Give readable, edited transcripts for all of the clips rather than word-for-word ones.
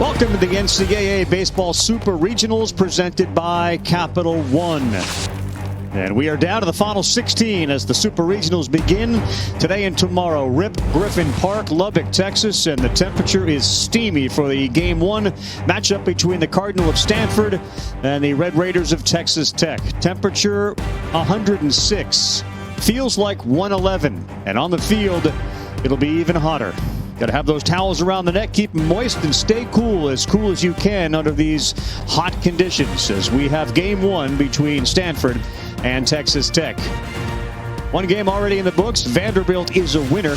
Welcome to the NCAA Baseball Super Regionals presented by Capital One. And we are down to the final 16 as the Super Regionals begin today and tomorrow. Rip Griffin Park, Lubbock, Texas, and the temperature is steamy for the Game 1 matchup between the Cardinal of Stanford and the Red Raiders of Texas Tech. Temperature 106, feels like 111, and on the field it'll be even hotter. Got to have those towels around the neck, keep them moist, and stay cool as you can under these hot conditions as we have Game 1 between Stanford and Texas Tech. One game already in the books. Vanderbilt is a winner,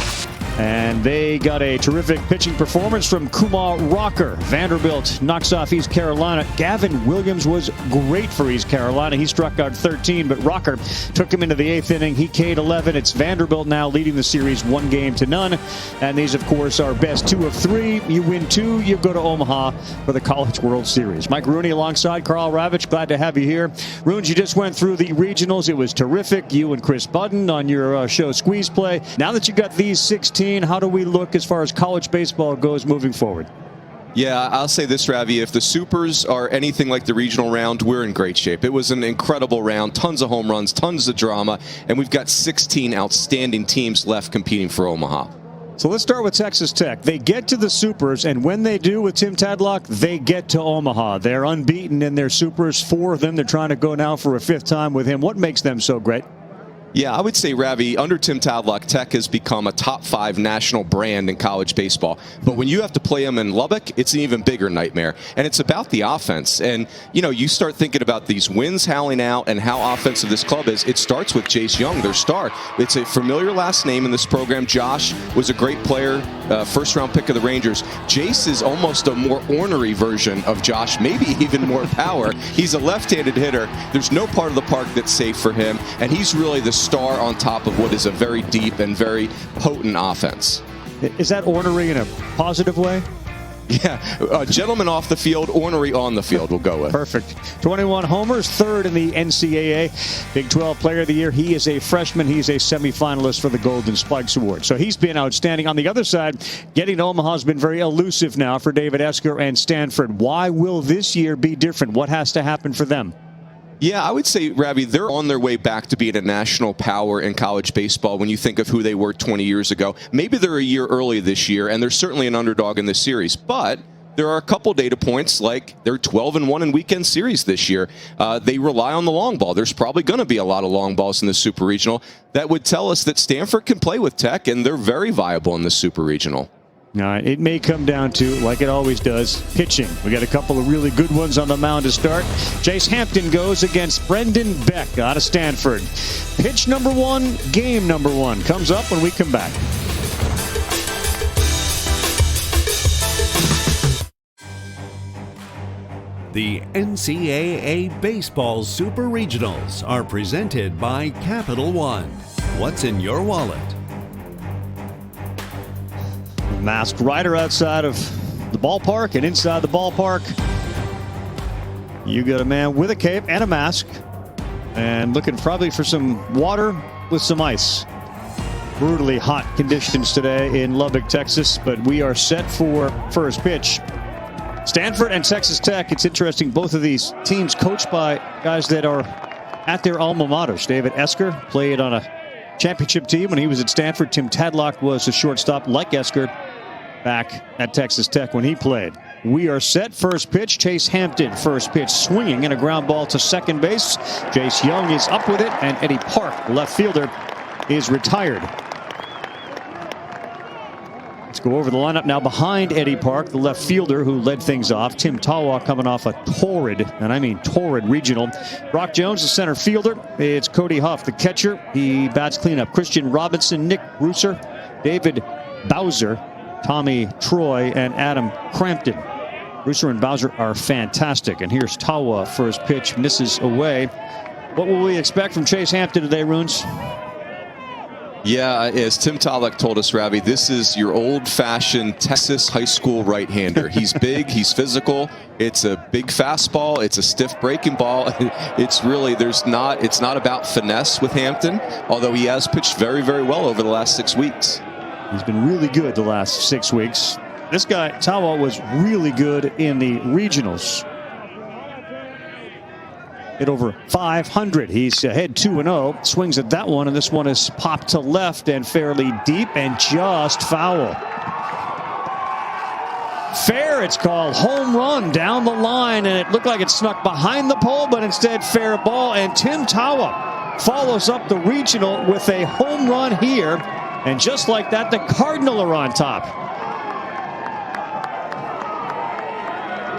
and they got a terrific pitching performance from Kumar Rocker. Vanderbilt knocks off East Carolina. Gavin Williams was great for East Carolina. He struck out 13, but Rocker took him into the 8th inning. He K'd 11. It's Vanderbilt now leading the series 1-0. And these, of course, are best 2 of 3. You win 2, you go to Omaha for the College World Series. Mike Rooney alongside Carl Ravitch. Glad to have you here. Roons, you just went through the regionals. It was terrific. You and Chris Budden on your show Squeeze Play. Now that you got these 16, how do we look as far as college baseball goes moving forward? Yeah, I'll say this, Ravi. If the Supers are anything like the regional round, we're in great shape. It was an incredible round, tons of home runs, tons of drama, and we've got 16 outstanding teams left competing for Omaha. So let's start with Texas Tech. They get to the Supers, and when they do with Tim Tadlock, they get to Omaha. They're unbeaten in their Supers, 4 of them. They're trying to go now for a 5th time with him. What makes them so great? Yeah, I would say, Ravi, under Tim Tadlock, Tech has become a top 5 national brand in college baseball. But when you have to play them in Lubbock, it's an even bigger nightmare. And it's about the offense. And, you know, you start thinking about these winds howling out and how offensive this club is. It starts with Jace Young, their star. It's a familiar last name in this program. Josh was a great player, first-round pick of the Rangers. Jace is almost a more ornery version of Josh, maybe even more power. He's a left-handed hitter. There's no part of the park that's safe for him. And he's really the star on top of what is a very deep and very potent offense. Is that ornery in a positive way? Yeah, gentleman off the field, ornery on the field, we'll go with. Perfect. 21 homers, 3rd in the NCAA. Big 12 Player of the Year. He is a freshman. He's a semifinalist for the Golden Spikes Award. So he's been outstanding. On the other side, getting to Omaha has been very elusive now for David Esker and Stanford. Why will this year be different? What has to happen for them? Yeah, I would say, Ravi, they're on their way back to being a national power in college baseball when you think of who they were 20 years ago. Maybe they're a year early this year, and they're certainly an underdog in this series. But there are a couple data points, like they're 12-1 in weekend series this year. They rely on the long ball. There's probably going to be a lot of long balls in the Super Regional. That would tell us that Stanford can play with Tech, and they're very viable in the Super Regional. It may come down to, like it always does, pitching. We got a couple of really good ones on the mound to start. Chase Hampton goes against Brendan Beck out of Stanford. Pitch number 1, game number 1 comes up when we come back. The NCAA Baseball Super Regionals are presented by Capital One. What's in your wallet? Masked rider outside of the ballpark, and inside the ballpark you got a man with a cape and a mask and looking probably for some water with some ice. Brutally hot conditions today in Lubbock, Texas, but we are set for first pitch. Stanford and Texas Tech. It's interesting, both of these teams coached by guys that are at their alma maters. David Esker played on a championship team when he was at Stanford. Tim Tadlock was a shortstop like Esker back at Texas Tech when he played. We are set. First pitch. Chase Hampton, first pitch, swinging, and a ground ball to second base. Jace Young is up with it, and Eddie Park, left fielder, is retired. Let's go over the lineup now. Behind Eddie Park, the left fielder who led things off, Tim Tawa, coming off a torrid, and I mean torrid, regional. Brock Jones, the center fielder. It's Cody Huff, the catcher. He bats cleanup. Christian Robinson, Nick Rooser, David Bowser, Tommy Troy, and Adam Crampton. Rooser and Bowser are fantastic. And here's Tawa. First pitch misses away. What will we expect from Chase Hampton today, Roons? Yeah, as Tim Tadlock told us, Ravi, this is your old-fashioned Texas high school right-hander. He's big, he's physical. It's a big fastball. It's a stiff breaking ball. It's really, it's not about finesse with Hampton, although he has pitched very, very well over the last 6 weeks. He's been really good the last 6 weeks. This guy, Tawa, was really good in the regionals. Hit over 500. He's ahead 2-0. Swings at that one, and this one is popped to left and fairly deep and just foul. Fair, it's called. Home run down the line, and it looked like it snuck behind the pole, but instead fair ball. And Tim Tawa follows up the regional with a home run here. And just like that, the Cardinal are on top.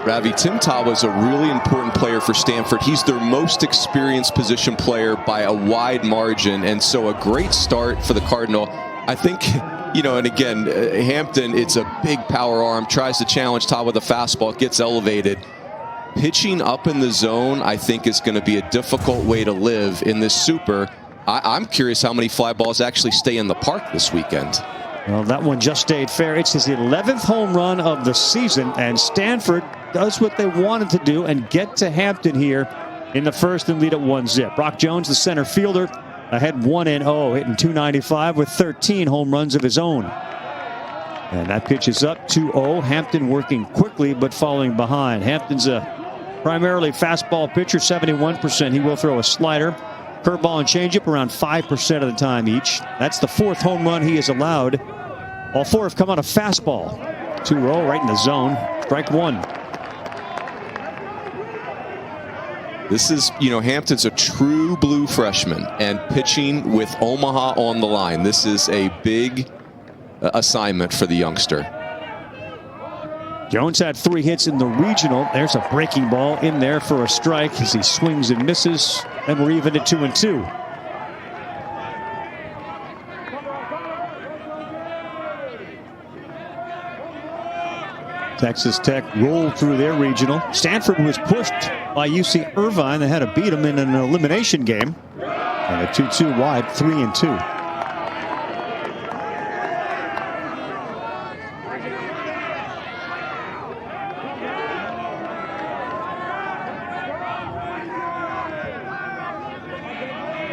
Ravi, Tim Tawa is a really important player for Stanford. He's their most experienced position player by a wide margin, and so a great start for the Cardinal. I think, you know, and again, Hampton, it's a big power arm, tries to challenge Tawa with a fastball, gets elevated. Pitching up in the zone, I think, is going to be a difficult way to live in this super. I'm curious how many fly balls actually stay in the park this weekend. Well, that one just stayed fair. It's his 11th home run of the season, and Stanford does what they wanted to do and get to Hampton here in the first and lead at 1-0. Brock Jones, the center fielder, ahead 1-0, hitting .295 with 13 home runs of his own. And that pitch is up 2-0. Hampton working quickly but falling behind. Hampton's a primarily fastball pitcher, 71%. He will throw a slider. Curveball and changeup around 5% of the time each. That's the 4th home run he has allowed. All 4 have come on a fastball. 2-0 right in the zone. Strike 1. This is, you know, Hampton's a true blue freshman and pitching with Omaha on the line. This is a big assignment for the youngster. Jones had 3 hits in the regional. There's a breaking ball in there for a strike as he swings and misses. And we're even at 2-2. Texas Tech rolled through their regional. Stanford was pushed by UC Irvine. They had to beat them in an elimination game. And a 2-2 wide, 3-2.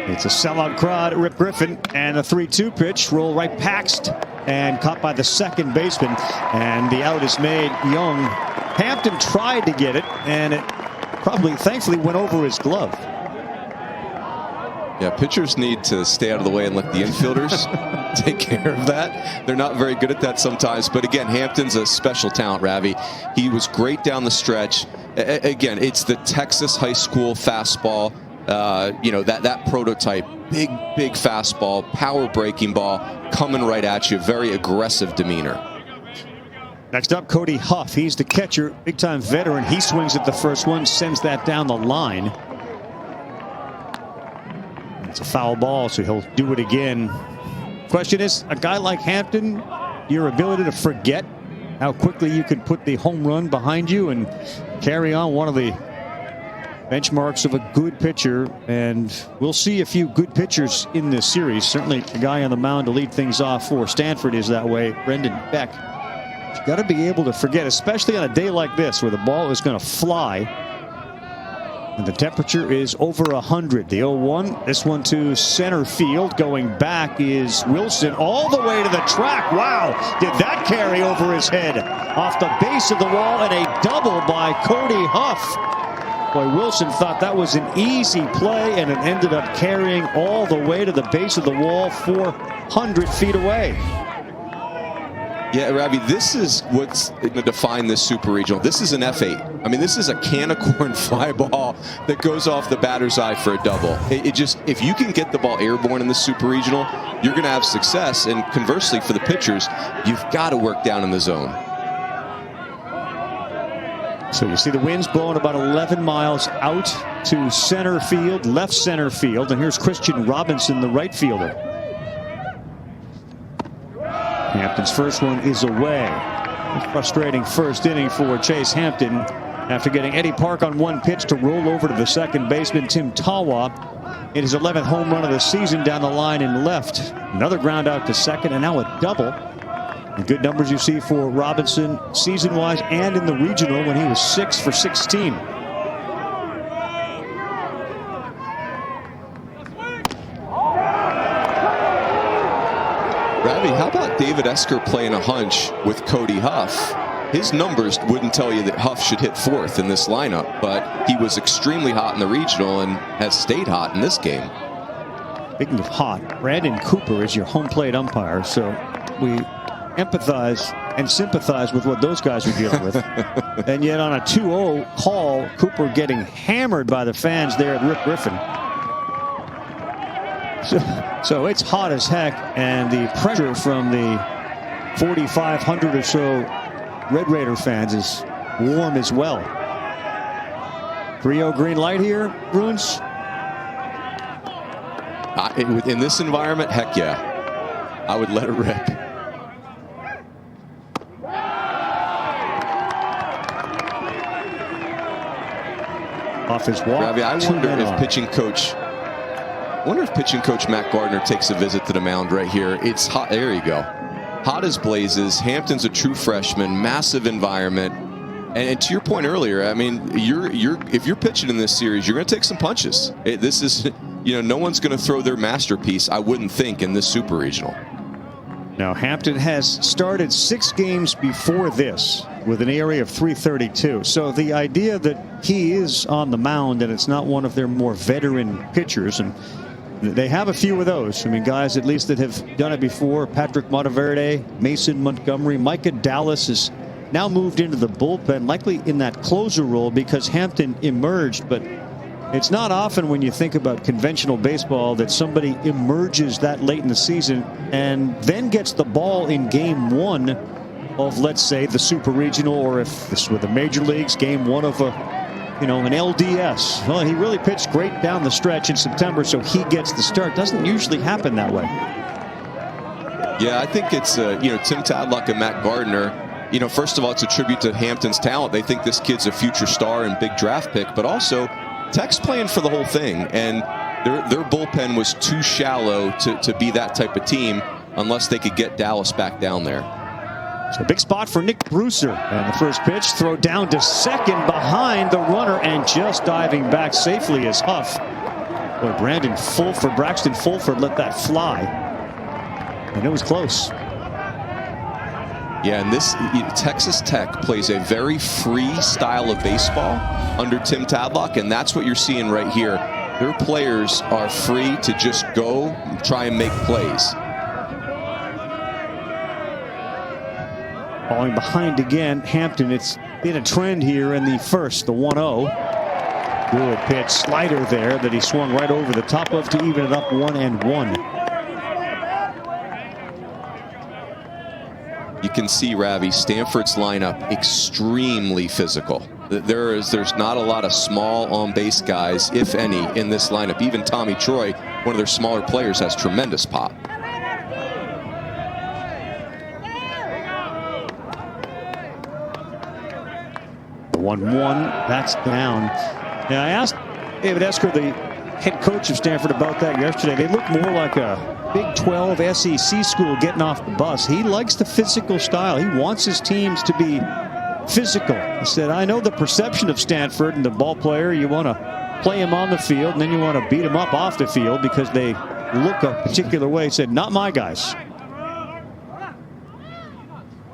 It's a sellout crowd at Rip Griffin, and a 3-2 pitch, roll right past and caught by the second baseman, and the out is made. Young. Hampton tried to get it, and it probably, thankfully, went over his glove. Yeah, pitchers need to stay out of the way and let the infielders take care of that. They're not very good at that sometimes, but again, Hampton's a special talent, Ravi. He was great down the stretch. Again, it's the Texas high school fastball. You know, that prototype, big fastball, power breaking ball coming right at you, very aggressive demeanor. Next up, Cody Huff. He's the catcher, big time veteran. He swings at the first one, sends that down the line. It's a foul ball, so he'll do it again. Question is, a guy like Hampton, your ability to forget how quickly you can put the home run behind you and carry on, one of the benchmarks of a good pitcher, and we'll see a few good pitchers in this series. Certainly the guy on the mound to lead things off for Stanford is that way, Brendan Beck. You've got to be able to forget, especially on a day like this where the ball is going to fly and the temperature is over 100. The 0-1, this one to center field. Going back is Wilson all the way to the track. Wow, did that carry over his head off the base of the wall, and a double by Cody Huff. Boy, Wilson thought that was an easy play, and it ended up carrying all the way to the base of the wall, 400 feet away. Yeah, Ravi, this is what's going to define this super regional. This is an F8. I mean, this is a can of corn fly ball that goes off the batter's eye for a double. It just, if you can get the ball airborne in the super regional, you're going to have success. And conversely, for the pitchers, you've got to work down in the zone. So you see the wind's blowing about 11 miles out to center field, left center field. And here's Christian Robinson, the right fielder. Hampton's first one is away. A frustrating first inning for Chase Hampton after getting Eddie Park on one pitch to roll over to the second baseman, Tim Tawa. In his 11th home run of the season down the line in left. Another ground out to second, and now a double. And good numbers you see for Robinson season-wise and in the regional when he was 6 for 16. Ravi, how about David Esker playing a hunch with Cody Huff? His numbers wouldn't tell you that Huff should hit fourth in this lineup, but he was extremely hot in the regional and has stayed hot in this game. Speaking of hot, Brandon Cooper is your home plate umpire, so we empathize and sympathize with what those guys are dealing with. And yet on a 2-0 call, Cooper getting hammered by the fans there at Rick Griffin. So it's hot as heck, and the pressure from the 4,500 or so Red Raider fans is warm as well. 3-0 green light here, Bruins? In this environment, heck yeah. I would let it rip. Off his walk. Ravi, I wonder if pitching coach Matt Gardner takes a visit to the mound right here. It's hot. There you go. Hot as blazes. Hampton's a true freshman. Massive environment. And to your point earlier, I mean, if you're pitching in this series, you're going to take some punches. This is, no one's going to throw their masterpiece, I wouldn't think, in this super regional. Now, Hampton has started 6 games before this with an ERA of 3.32. So the idea that he is on the mound and it's not one of their more veteran pitchers, and they have a few of those. I mean, guys at least that have done it before. Patrick Monteverde, Mason Montgomery, Micah Dallas is now moved into the bullpen, likely in that closer role because Hampton emerged. But it's not often when you think about conventional baseball that somebody emerges that late in the season and then gets the ball in game 1 of, let's say, the super regional, or if this were the major leagues, game 1 of an LDS. Well, he really pitched great down the stretch in September, so he gets the start. Doesn't usually happen that way. Yeah, I think it's Tim Tadlock and Matt Gardner. First of all, it's a tribute to Hampton's talent. They think this kid's a future star and big draft pick, but also Tech's playing for the whole thing, and their bullpen was too shallow to be that type of team unless they could get Dallas back down there. So big spot for Nick Brewster. And the first pitch, throw down to second behind the runner, and just diving back safely is Huff. Boy, Braxton Fulford let that fly. And it was close. Yeah, and this Texas Tech plays a very free style of baseball under Tim Tadlock, and that's what you're seeing right here. Their players are free to just go and try and make plays. Falling behind again, Hampton. It's been a trend here in the first, the 1-0. Good pitch, slider there that he swung right over the top of to even it up 1-1. You can see, Ravi, Stanford's lineup extremely physical. There's not a lot of small on-base guys, if any, in this lineup. Even Tommy Troy, one of their smaller players, has tremendous pop. The 1-1, that's down. Now, I asked David Esker, the head coach of Stanford, about that yesterday. They look more like a Big 12 SEC school getting off the bus. He likes the physical style. He wants his teams to be physical. He said, I know the perception of Stanford and the ball player. You want to play him on the field, and then you want to beat him up off the field because they look a particular way. He said, not my guys.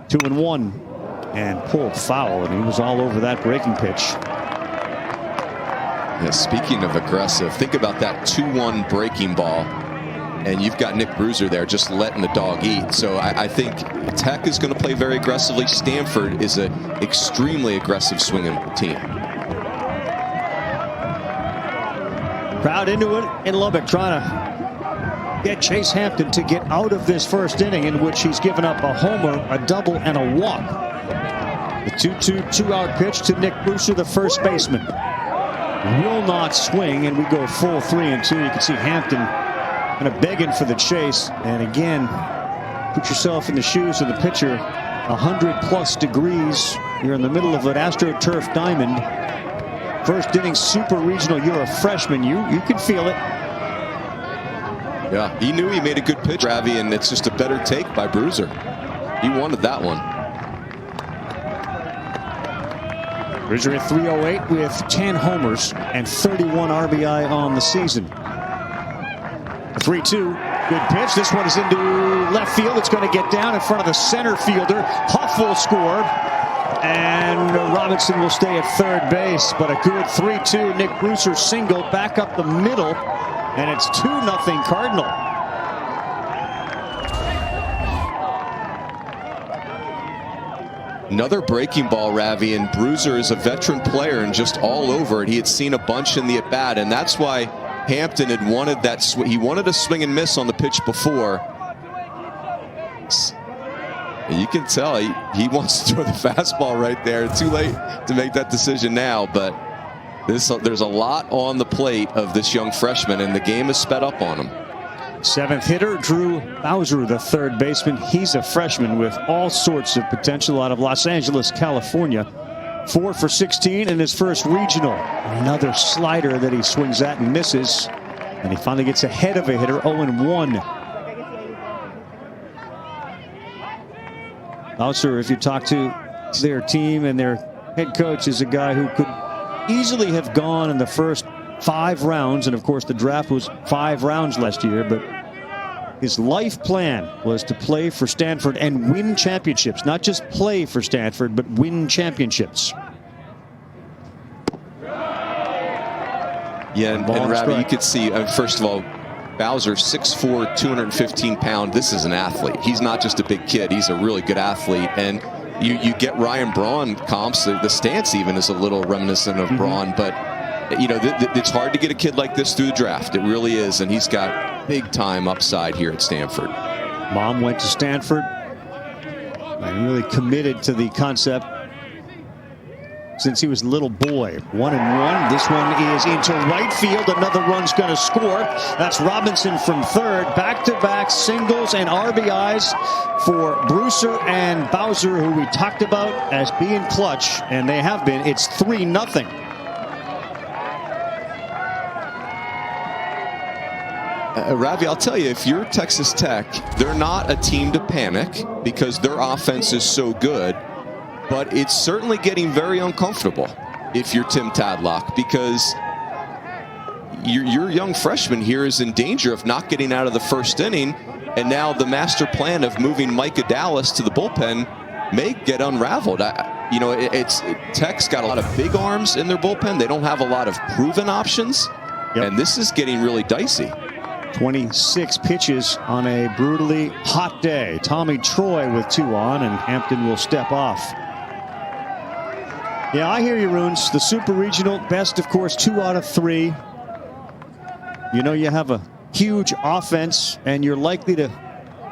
2-1, and pulled foul, and he was all over that breaking pitch. Yeah, speaking of aggressive, think about that 2-1 breaking ball. And you've got Nick Brewster there just letting the dog eat. So I think Tech is going to play very aggressively. Stanford is an extremely aggressive swinging team. Crowd into it in Lubbock, trying to get Chase Hampton to get out of this first inning, in which he's given up a homer, a double, and a walk. The 2-2 two-out pitch to Nick Brewster, the first baseman. Will not swing, and we go full 3-2. You can see Hampton kind of begging for the chase. And again, put yourself in the shoes of the pitcher. 100+ degrees. You're in the middle of an AstroTurf diamond. First inning super regional. You're a freshman. You can feel it. Yeah, he knew he made a good pitch, Ravi, and it's just a better take by Brewster. He wanted that one. Brewster at 308 with 10 homers and 31 RBI on the season. 3-2. Good pitch. This one is into left field. It's going to get down in front of the center fielder. Huff will score. And Robinson will stay at third base. But a good 3-2 Nick Brewster single back up the middle. And it's 2-0 Cardinal. Another breaking ball, Ravi, and Bruiser is a veteran player and just all over it. He had seen a bunch in the at-bat, and that's why Hampton had wanted that. He wanted a swing and miss on the pitch before. You can tell he wants to throw the fastball right there. Too late to make that decision now, but there's a lot on the plate of this young freshman, and the game is sped up on him. Seventh hitter, Drew Bowser, the third baseman. He's a freshman with all sorts of potential out of Los Angeles, California. 4 for 16 in his first regional. Another slider that he swings at and misses. And he finally gets ahead of a hitter, 0-1. Bowser, if you talk to their team and their head coach, is a guy who could easily have gone in the first 5 rounds, and of course the draft was 5 rounds last year, but his life plan was to play for Stanford and win championships. Not just play for Stanford, but win championships. Yeah, and Ravi, you could see, first of all, Bowser, 6'4", 215 pound. This is an athlete. He's not just a big kid. He's a really good athlete. And you get Ryan Braun comps. The stance even is a little reminiscent of Braun, but you know, it's hard to get a kid like this through the draft. It really is, and he's got big time upside here at Stanford. Mom went to Stanford and really committed to the concept since he was a little boy. 1-1. This one is into right field. Another run's going to score. That's Robinson from third. Back-to-back singles and RBIs for Brewster and Bowser, who we talked about as being clutch, and they have been. It's 3-0. Ravi, I'll tell you, if you're Texas Tech, they're not a team to panic because their offense is so good, but it's certainly getting very uncomfortable if you're Tim Tadlock, because your young freshman here is in danger of not getting out of the first inning, and now the master plan of moving Micah Dallas to the bullpen may get unraveled. Tech's got a lot of big arms in their bullpen. They don't have a lot of proven options, and this is getting really dicey. 26 pitches on a brutally hot day. Tommy Troy with 2 on, and Hampton will step off. Yeah, I hear you, Runes. The Super Regional, best, of course, 2 out of 3. You know, you have a huge offense, and you're likely to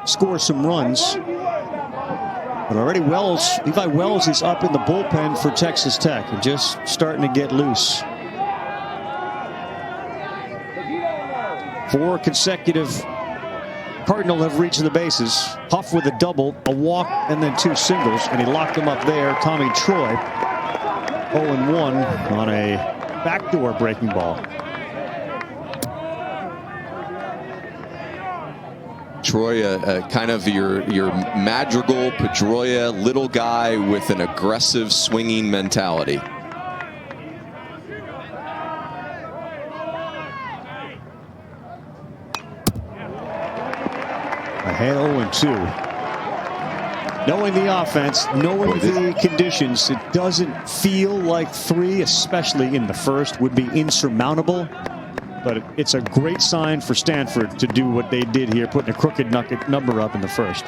score some runs. But already Levi Wells is up in the bullpen for Texas Tech and just starting to get loose. 4 consecutive Cardinal have reached the bases. Huff with a double, a walk, and then 2 singles, and he locked them up there. Tommy Troy, 0-1 on a backdoor breaking ball. Troy, kind of your Madrigal, Pedroia, little guy with an aggressive swinging mentality. Ahead 0-2. Knowing the offense, knowing the conditions, it doesn't feel like 3, especially in the first, would be insurmountable. But it's a great sign for Stanford to do what they did here, putting a crooked number up in the first.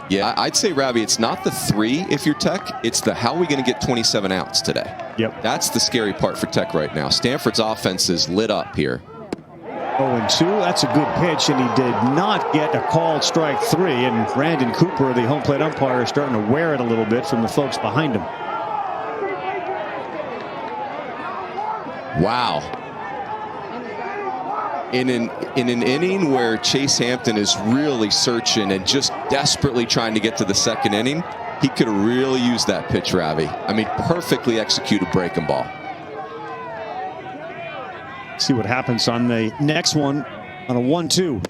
Yeah, I'd say, Ravi, it's not the 3 if you're Tech. It's the how are we going to get 27 outs today? Yep. That's the scary part for Tech right now. Stanford's offense is lit up here. 0-2. That's a good pitch, and he did not get a called strike 3. And Brandon Cooper, the home plate umpire, is starting to wear it a little bit from the folks behind him. Wow. In an inning where Chase Hampton is really searching and just desperately trying to get to the second inning, he could have really used that pitch, Ravi. I mean, perfectly executed breaking ball. See what happens on the next one on a 1-2.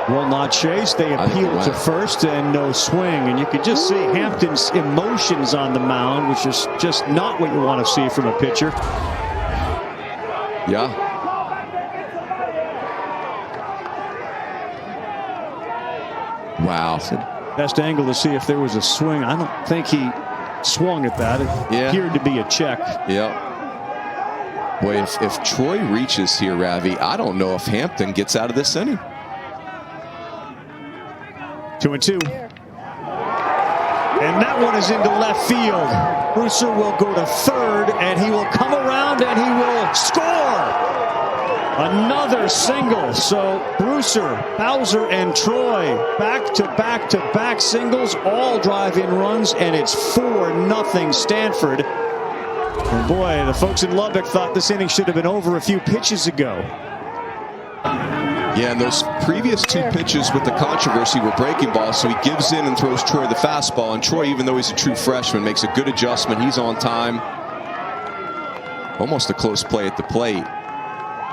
Will not chase. They appeal to first, and no swing. And you could just see Hampton's emotions on the mound, which is just not what you want to see from a pitcher. Yeah. Wow. It's the best angle to see if there was a swing. I don't think he swung at that. It appeared to be a check. Yeah. Boy, if Troy reaches here, Ravi, I don't know if Hampton gets out of this inning. 2-2. And that one is into left field. Brewster will go to third, and he will come around and he will score. Another single. So Brewster, Bowser, and Troy back-to-back-to-back singles, all drive-in runs, and it's 4-0 Stanford. And boy, the folks in Lubbock thought this inning should have been over a few pitches ago. Yeah, and those previous 2 pitches with the controversy were breaking balls, so he gives in and throws Troy the fastball. And Troy, even though he's a true freshman, makes a good adjustment. He's on time. Almost a close play at the plate.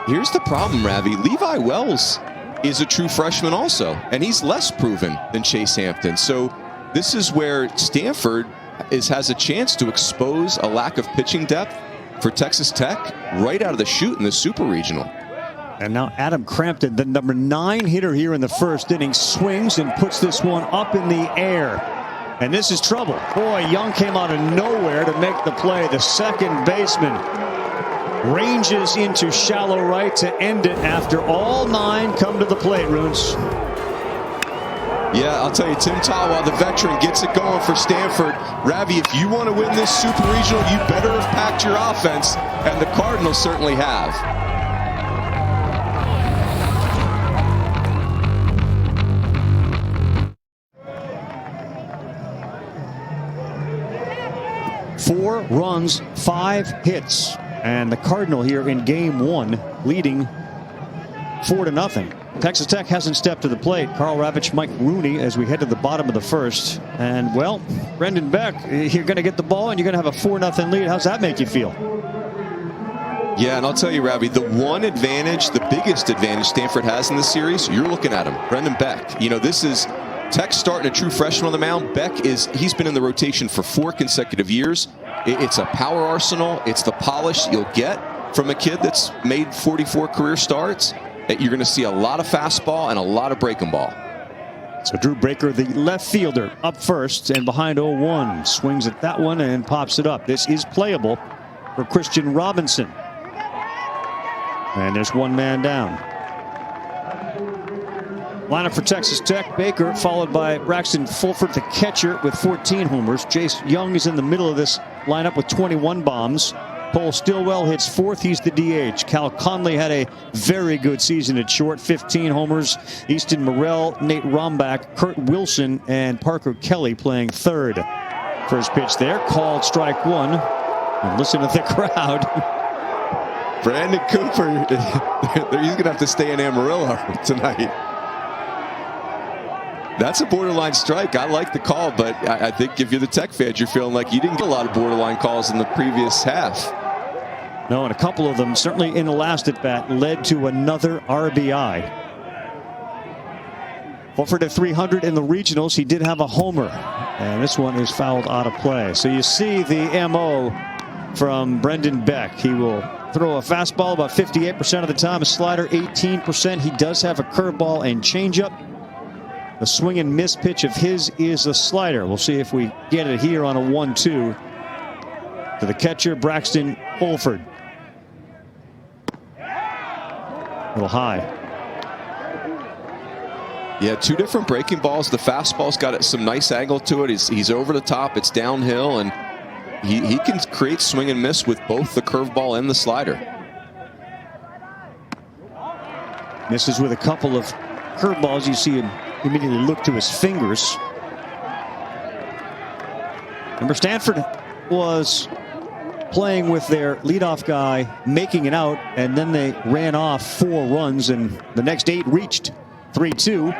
Here's the problem, Ravi. Levi Wells is a true freshman also, and he's less proven than Chase Hampton. So this is where Stanford has a chance to expose a lack of pitching depth for Texas Tech right out of the chute in the Super Regional. And now Adam Crampton, the number 9 hitter here in the first inning, swings and puts this one up in the air. And this is trouble. Boy, Young came out of nowhere to make the play. The second baseman ranges into shallow right to end it after all 9 come to the plate, Runes. Yeah, I'll tell you, Tim Tawa, the veteran, gets it going for Stanford. Ravi, if you want to win this Super Regional, you better have packed your offense, and the Cardinals certainly have. Four runs, 5 hits. And the Cardinal here in game 1 leading 4-0. Texas Tech hasn't stepped to the plate. Carl Ravitch, Mike Rooney as we head to the bottom of the first. And, well, Brendan Beck, you're going to get the ball and you're going to have a 4-0 lead. How's that make you feel? Yeah, and I'll tell you, Ravi, the one advantage, the biggest advantage Stanford has in this series, you're looking at him, Brendan Beck. You know, this is Tech starting a true freshman on the mound. Beck he's been in the rotation for 4 consecutive years. It's a power arsenal. It's the polish you'll get from a kid that's made 44 career starts. You're going to see a lot of fastball and a lot of breaking ball. So Drew Breaker, the left fielder, up first and behind 0-1. Swings at that one and pops it up. This is playable for Christian Robinson. And there's 1 man down. Lineup for Texas Tech: Baker, followed by Braxton Fulford, the catcher, with 14 homers. Jace Young is in the middle of this lineup with 21 bombs. Cole Stillwell hits 4th. He's the DH. Cal Conley had a very good season at short, 15 homers. Easton Morrell, Nate Rombach, Kurt Wilson, and Parker Kelly playing 3rd. First pitch there, called strike 1. And listen to the crowd. Brandon Cooper, he's going to have to stay in Amarillo tonight. That's a borderline strike. I like the call, but I think if you're the Tech fans, you're feeling like you didn't get a lot of borderline calls in the previous half. No, and a couple of them, certainly in the last at bat, led to another RBI. Fulford at 300 in the regionals. He did have a homer, and this one is fouled out of play. So you see the MO from Brendan Beck. He will throw a fastball about 58% of the time, a slider 18%. He does have a curveball and changeup. The swing and miss pitch of his is a slider. We'll see if we get it here on a 1-2 to the catcher, Braxton Fulford. A little high. Yeah, 2 different breaking balls. The fastball's got some nice angle to it. He's over the top. It's downhill, and he can create swing and miss with both the curveball and the slider. Misses with a couple of curveballs. You see him immediately look to his fingers. Remember, Stanford was playing with their leadoff guy making it out, and then they ran off 4 runs, and the next 8 reached 3-2.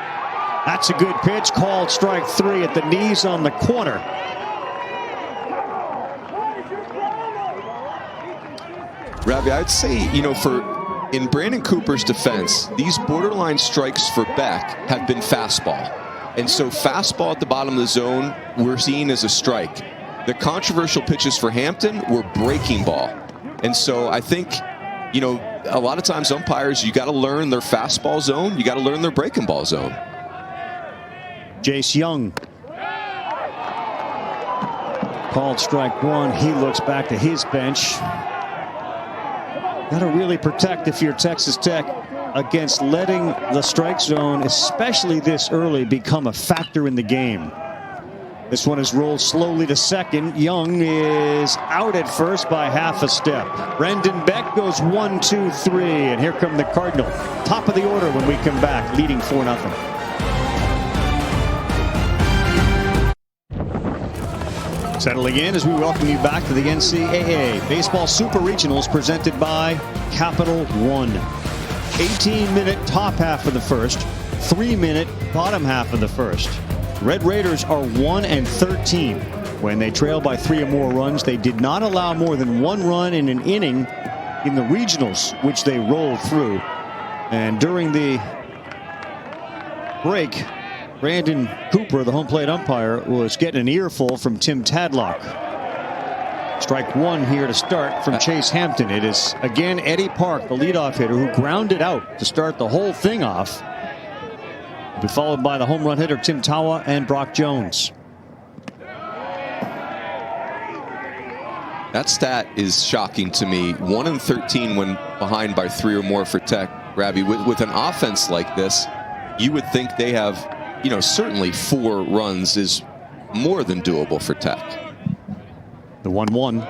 That's a good pitch, called strike 3 at the knees on the corner. Ravi, I'd say, you know, in Brandon Cooper's defense, these borderline strikes for Beck have been fastball. And so fastball at the bottom of the zone we're seeing as a strike. The controversial pitches for Hampton were breaking ball. And so I think, you know, a lot of times umpires, you got to learn their fastball zone. You got to learn their breaking ball zone. Jace Young. Called strike one. He looks back to his bench. Got to really protect if you're Texas Tech against letting the strike zone, especially this early, become a factor in the game. This one is rolled slowly to second. Young is out at first by half a step. Brendan Beck goes 1, 2, 3. And here come the Cardinal. Top of the order when we come back, leading 4-0. Settling in as we welcome you back to the NCAA Baseball Super Regionals presented by Capital One. 18-minute top half of the first, 3-minute bottom half of the first. Red Raiders are 1-13. When they trail by 3 or more runs, they did not allow more than 1 run in an inning in the regionals, which they rolled through. And during the break, Brandon Cooper, the home plate umpire, was getting an earful from Tim Tadlock. Strike one here to start from Chase Hampton. It is again Eddie Park, the leadoff hitter, who grounded out to start the whole thing off. Be followed by the home run hitter Tim Tawa and Brock Jones. That stat is shocking to me. 1-13 when behind by 3 or more for Tech. Ravi, with an offense like this, you would think they have, certainly 4 runs is more than doable for Tech. The 1-1,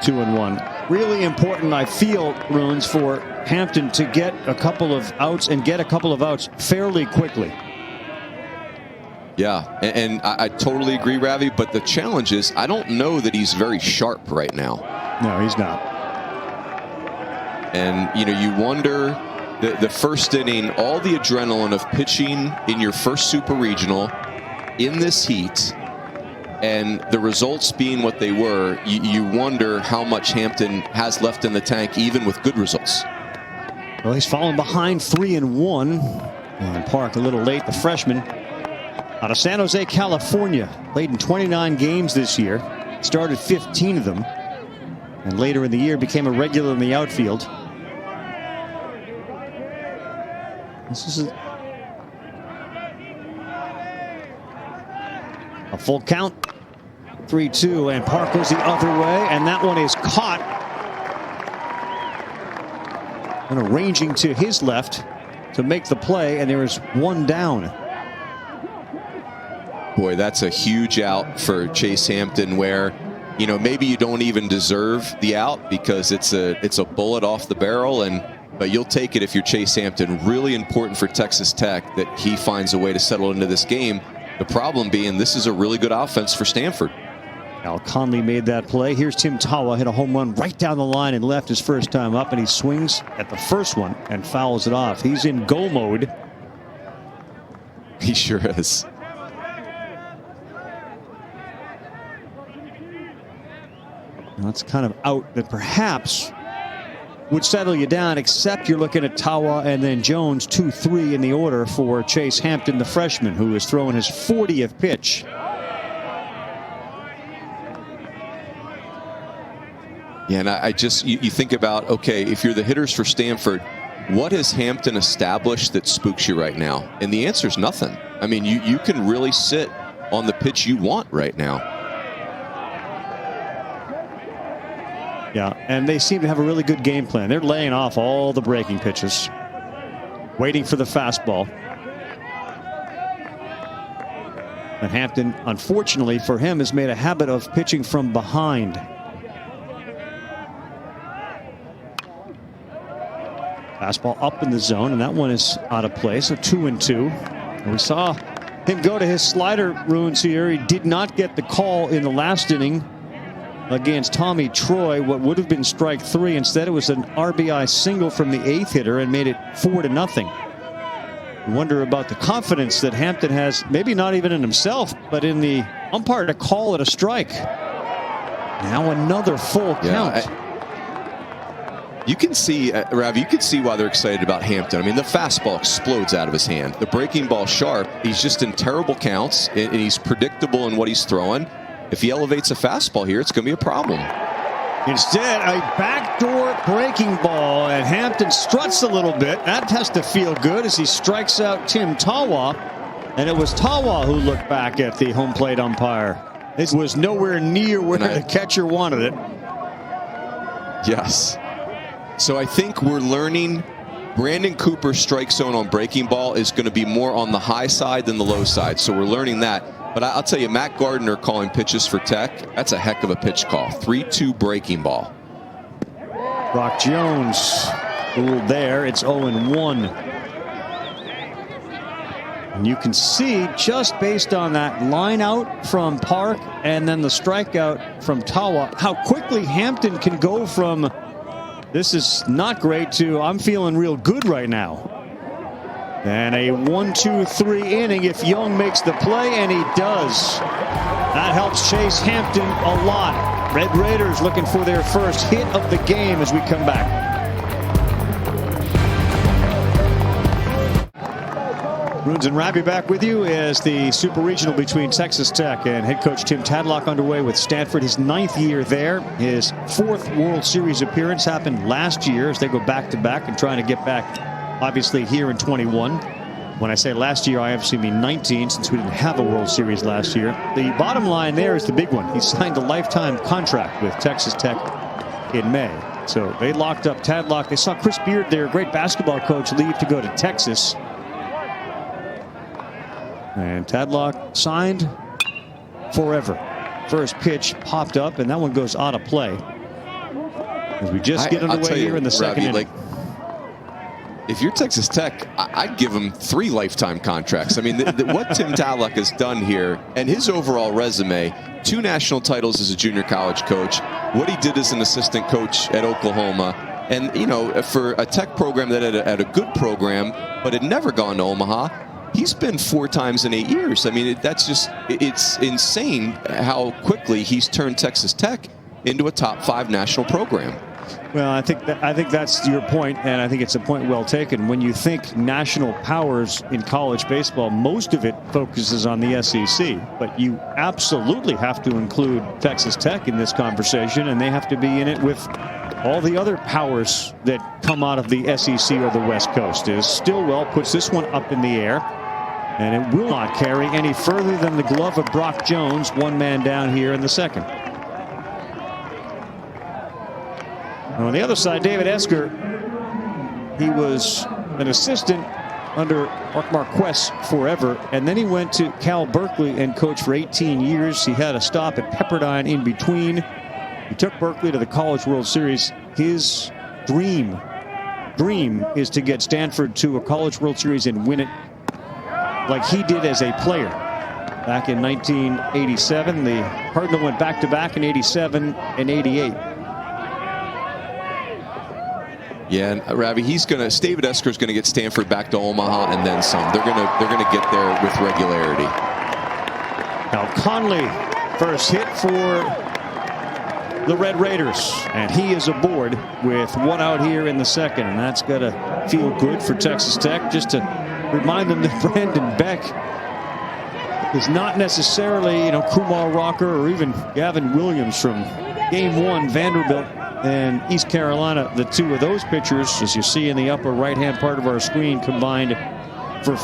2-1. Really important, I feel, Runes, for Hampton to get a couple of outs and get a couple of outs fairly quickly. Yeah, and I totally agree, Ravi, but the challenge is I don't know that he's very sharp right now. No, he's not. And, you wonder, the first inning, all the adrenaline of pitching in your first Super Regional in this heat, and the results being what they were, you wonder how much Hampton has left in the tank, even with good results. Well, he's fallen behind 3-1. And Park a little late, the freshman. Out of San Jose, California. Played in 29 games this year. Started 15 of them. And later in the year became a regular in the outfield. This is a full count. 3-2, and Park goes the other way, and that one is caught. And arranging to his left to make the play, and there is 1 down. Boy, that's a huge out for Chase Hampton, where maybe you don't even deserve the out because it's a bullet off the barrel, but you'll take it if you're Chase Hampton. Really important for Texas Tech that he finds a way to settle into this game. The problem being this is a really good offense for Stanford. Al Conley made that play. Here's Tim Tawa, hit a home run right down the line and left his first time up, and he swings at the first one and fouls it off. He's in go mode. He sure is. That's kind of out that perhaps would settle you down, except you're looking at Tawa and then Jones, 2-3 in the order for Chase Hampton, the freshman, who is throwing his 40th pitch. Yeah, and you think about, okay, if you're the hitters for Stanford, what has Hampton established that spooks you right now? And the answer is nothing. I mean, you can really sit on the pitch you want right now. Yeah, and they seem to have a really good game plan. They're laying off all the breaking pitches, waiting for the fastball. And Hampton, unfortunately for him, has made a habit of pitching from behind. Fastball up in the zone, and that one is out of play, so 2-2. And we saw him go to his slider, Runes, here. He did not get the call in the last inning against Tommy Troy, what would have been strike 3. Instead, it was an RBI single from the 8th hitter and made it 4-0. You wonder about the confidence that Hampton has, maybe not even in himself, but in the umpire to call it a strike. Now another full count. You can see, Rav, you can see why they're excited about Hampton. I mean, the fastball explodes out of his hand. The breaking ball sharp. He's just in terrible counts, and he's predictable in what he's throwing. If he elevates a fastball here, it's going to be a problem. Instead, a backdoor breaking ball, and Hampton struts a little bit. That has to feel good as he strikes out Tim Tawa. And it was Tawa who looked back at the home plate umpire. It was nowhere near where the catcher wanted it. Yes. So I think we're learning Brandon Cooper's strike zone on breaking ball is going to be more on the high side than the low side. So we're learning that. But I'll tell you, Matt Gardner calling pitches for Tech, that's a heck of a pitch call. 3-2 breaking ball. Brock Jones ruled there. It's 0-1. And you can see, just based on that line out from Park and then the strikeout from Tawa, how quickly Hampton can go from this is not great to I'm feeling real good right now. And a 1-2-3 inning if Young makes the play, and he does. That helps Chase Hampton a lot. Red Raiders looking for their first hit of the game as we come back. Bruins and Ravi back with you as the Super Regional between Texas Tech and head coach Tim Tadlock underway with Stanford. His 9th year there. His 4th World Series appearance happened last year as they go back-to-back and trying to get back, obviously, here in 21. When I say last year, I obviously mean 19, since we didn't have a World Series last year. The bottom line there is the big one. He signed a lifetime contract with Texas Tech in May. So they locked up Tadlock. They saw Chris Beard, their great basketball coach, leave to go to Texas. And Tadlock signed forever. First pitch popped up, and that one goes out of play. As we just get underway here in the second inning. Like, if you're Texas Tech, I'd give him 3 lifetime contracts. I mean, what Tim Tadlock has done here and his overall resume, 2 national titles as a junior college coach, what he did as an assistant coach at Oklahoma, and, you know, for a Tech program that had a good program but had never gone to Omaha, he's been 4 times in 8 years. I mean, it's insane how quickly he's turned Texas Tech into a top 5 national program. Well, I think that's your point, and I think it's a point well taken. When you think national powers in college baseball, most of it focuses on the SEC, but you absolutely have to include Texas Tech in this conversation, and they have to be in it with all the other powers that come out of the SEC or the West Coast. As Stillwell puts this one up in the air, and it will not carry any further than the glove of Brock Jones, 1 man down here in the second. On the other side, David Esker, he was an assistant under Mark Marquess forever, and then he went to Cal Berkeley and coached for 18 years. He had a stop at Pepperdine in between. He took Berkeley to the College World Series. His dream is to get Stanford to a College World Series and win it like he did as a player. Back in 1987, the Cardinal went back-to-back in 87 and 88. Yeah, and Ravi, David Esker's gonna get Stanford back to Omaha and then some. They're gonna get there with regularity. Now Conley, first hit for the Red Raiders, and he is aboard with 1 out here in the second, and that's gonna feel good for Texas Tech. Just to remind them that Brandon Beck is not necessarily, you know, Kumar Rocker or even Gavin Williams from Game 1, Vanderbilt and East Carolina. The 2 of those pitchers, as you see in the upper right-hand part of our screen, combined for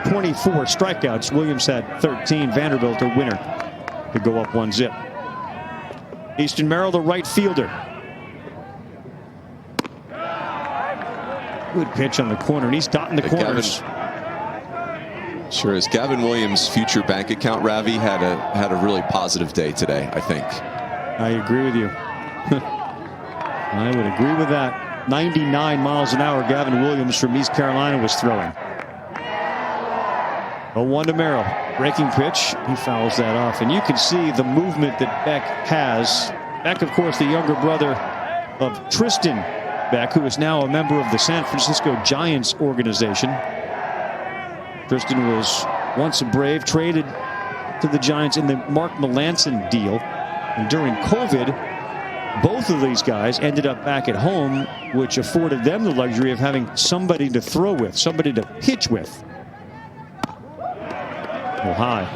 24 strikeouts. Williams had 13. Vanderbilt, a winner, to go up 1-0. Easton Merrill, the right fielder. Good pitch on the corner, and he's dotting the corners. Sure is. Gavin Williams' future bank account, Ravi, had a really positive day today, I think. I agree with you. I would agree with that. 99 miles an hour Gavin Williams from East Carolina was throwing. 0-1 to Merrill. Breaking pitch. He fouls that off. And you can see the movement that Beck has. Beck, of course, the younger brother of Tristan Beck, who is now a member of the San Francisco Giants organization. Tristan was once a Brave, traded to the Giants in the Mark Melanson deal. And during COVID, both of these guys ended up back at home, which afforded them the luxury of having somebody to throw with, somebody to pitch with. Oh, high.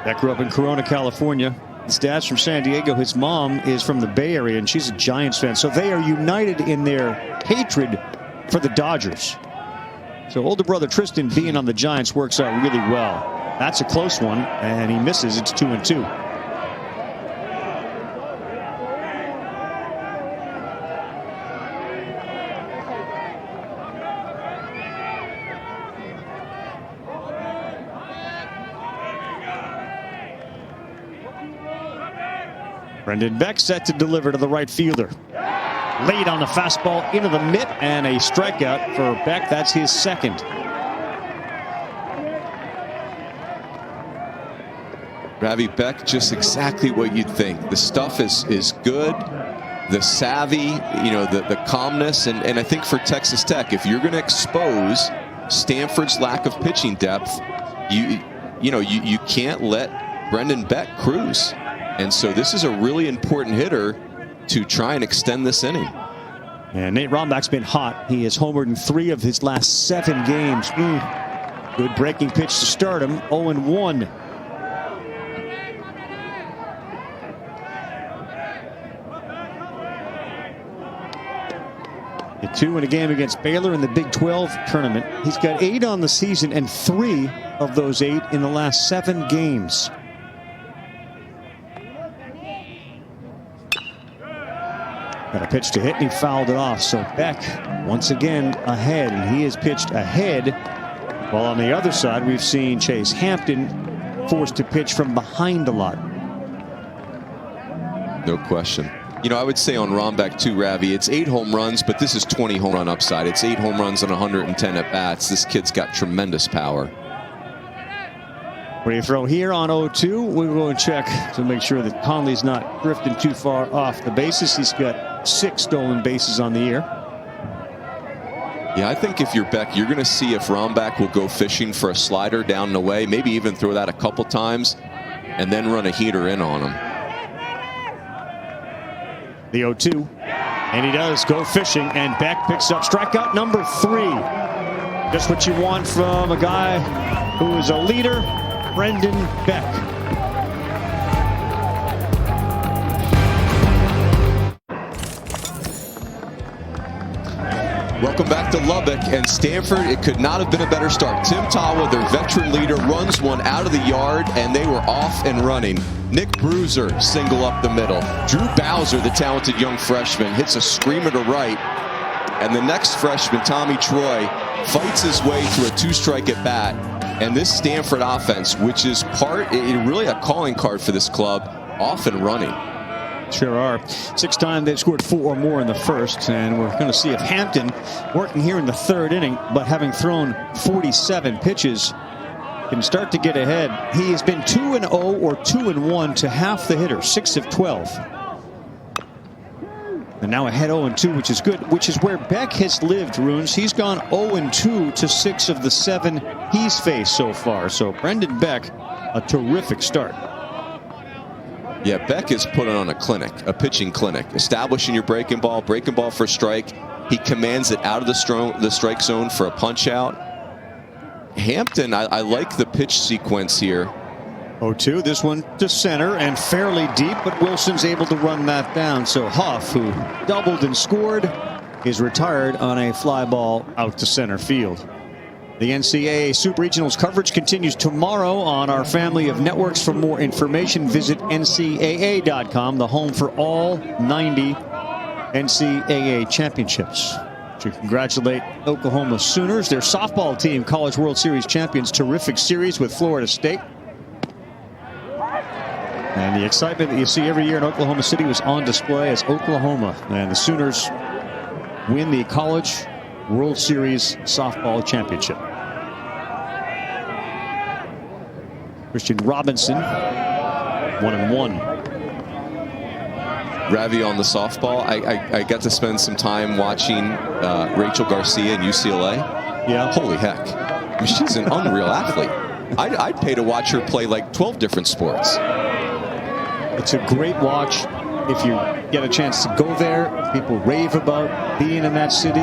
Beck grew up in Corona, California. His dad's from San Diego. His mom is from the Bay Area, and she's a Giants fan. So they are united in their hatred for the Dodgers. So older brother Tristan being on the Giants works out really well. That's a close one, and he misses. It's 2-2. Brendan Beck set to deliver to the right fielder. Late on the fastball into the mitt, and a strikeout for Beck. That's his second. Ravi, Beck, just exactly what you'd think. The stuff is good. The savvy, the calmness, and I think for Texas Tech, if you're going to expose Stanford's lack of pitching depth, you can't let Brendan Beck cruise. And so this is a really important hitter to try and extend this inning. And Nate Rombach's been hot. He has homered in 3 of his last 7 games. Good breaking pitch to start him. 0-1. The 2 in a game against Baylor in the Big 12 tournament. He's got 8 on the season, and 3 of those 8 in the last 7 games. Got a pitch to hit, and he fouled it off. So Beck once again ahead, and he has pitched ahead. While on the other side, we've seen Chase Hampton forced to pitch from behind a lot. No question. I would say on Rombach too, Ravi, it's 8 home runs, but this is 20 home run upside. It's 8 home runs and 110 at bats. This kid's got tremendous power. What do you throw here on 0-2? We'll go and check to make sure that Conley's not drifting too far off the bases. He's got 6 stolen bases on the year. Yeah, I think if you're Beck, you're going to see if Rombach will go fishing for a slider down and away, maybe even throw that a couple times, and then run a heater in on him. The 0-2, and he does go fishing, and Beck picks up strikeout number 3. Just what you want from a guy who is a leader, Brendan Beck. Welcome back to Lubbock, and Stanford, it could not have been a better start. Tim Tawa, their veteran leader, runs one out of the yard, and they were off and running. Nick Bruiser single up the middle. Drew Bowser, the talented young freshman, hits a screamer to right. And the next freshman, Tommy Troy, fights his way through a 2-strike at bat. And this Stanford offense, which is really a calling card for this club, off and running. Sure are. 6 times they've scored 4 or more in the first, and we're going to see if Hampton, working here in the 3rd inning, but having thrown 47 pitches, can start to get ahead. He has been 2-0 or 2-1 to half the hitter, 6 of 12. And now ahead 0-2, which is good, which is where Beck has lived, Runes. He's gone 0-2 to 6 of the 7 he's faced so far. So Brendan Beck, a terrific start. Yeah, Beck is putting on a clinic, a pitching clinic, establishing your breaking ball for strike. He commands it out of the strike zone for a punch out. Hampton, I like the pitch sequence here. 0-2, this one to center and fairly deep, but Wilson's able to run that down. So Huff, who doubled and scored, is retired on a fly ball out to center field. The NCAA Super Regionals coverage continues tomorrow on our family of networks. For more information, visit ncaa.com, the home for all 90 NCAA championships. To congratulate Oklahoma Sooners, their softball team, College World Series champions. Terrific series with Florida State. And the excitement that you see every year in Oklahoma City was on display as Oklahoma and the Sooners win the College World Series softball championship. Christian Robinson, 1-1. Ravi on the softball. I got to spend some time watching Rachel Garcia in UCLA. Yeah. Holy heck. I mean, she's an unreal athlete. I'd pay to watch her play like 12 different sports. It's a great watch if you get a chance to go there. People rave about being in that city.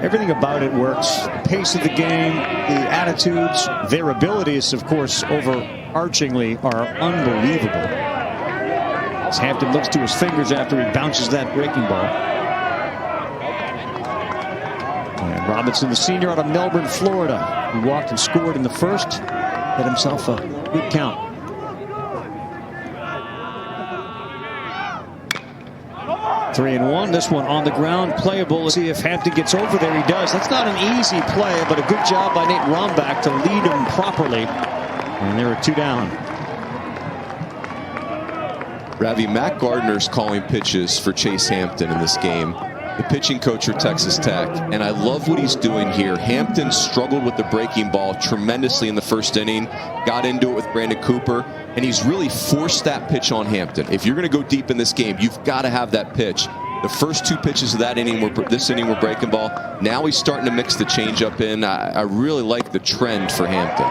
Everything about it works. The pace of the game, the attitudes, their abilities, of course, over overarchingly are unbelievable. As Hampton looks to his fingers after he bounces that breaking ball. And Robinson, the senior out of Melbourne, Florida, who walked and scored in the first, had himself a good count. Three and one. This one on the ground, playable. Let's see if Hampton gets over there. He does. That's not an easy play, but a good job by Nate Rombach to lead him properly. And there are two down. Ravi, Matt Gardner's calling pitches for Chase Hampton in this game. The pitching coach for Texas Tech, and I love what he's doing here. Hampton struggled with the breaking ball tremendously in the first inning, got into it with Brandon Cooper, and he's really forced that pitch on Hampton. If you're going to go deep in this game, you've got to have that pitch. The first two pitches of that inning were breaking ball. Now he's starting to mix the changeup in. I really like the trend for Hampton.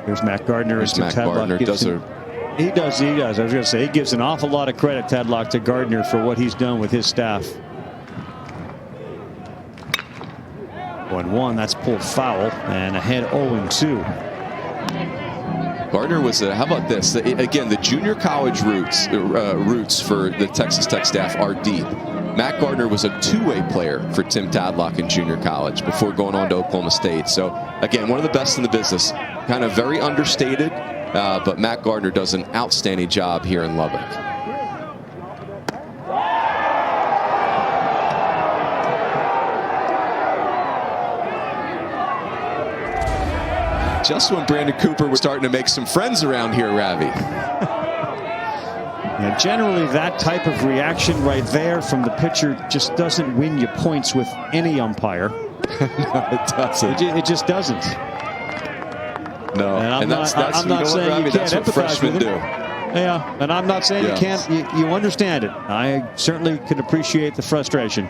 Here's Matt Gardner. Matt Gardner does a... He does. I was going to say, he gives an awful lot of credit, Tadlock, to Gardner for what he's done with his staff. 1-1, that's pulled foul, and ahead 0-2. Gardner was how about this? Again, the junior college roots for the Texas Tech staff are deep. Matt Gardner was a two-way player for Tim Tadlock in junior college before going on to Oklahoma State. So, again, one of the best in the business. Kind of very understated, but Matt Gardner does an outstanding job here in Lubbock. Just when Brandon Cooper was starting to make some friends around here, Ravi. Yeah, generally, that type of reaction right there from the pitcher just doesn't win you points with any umpire. No, it doesn't. It just doesn't. No, and I'm not saying you can't empathize with him. Yeah, and I'm not saying you can't. You understand it. I certainly can appreciate the frustration.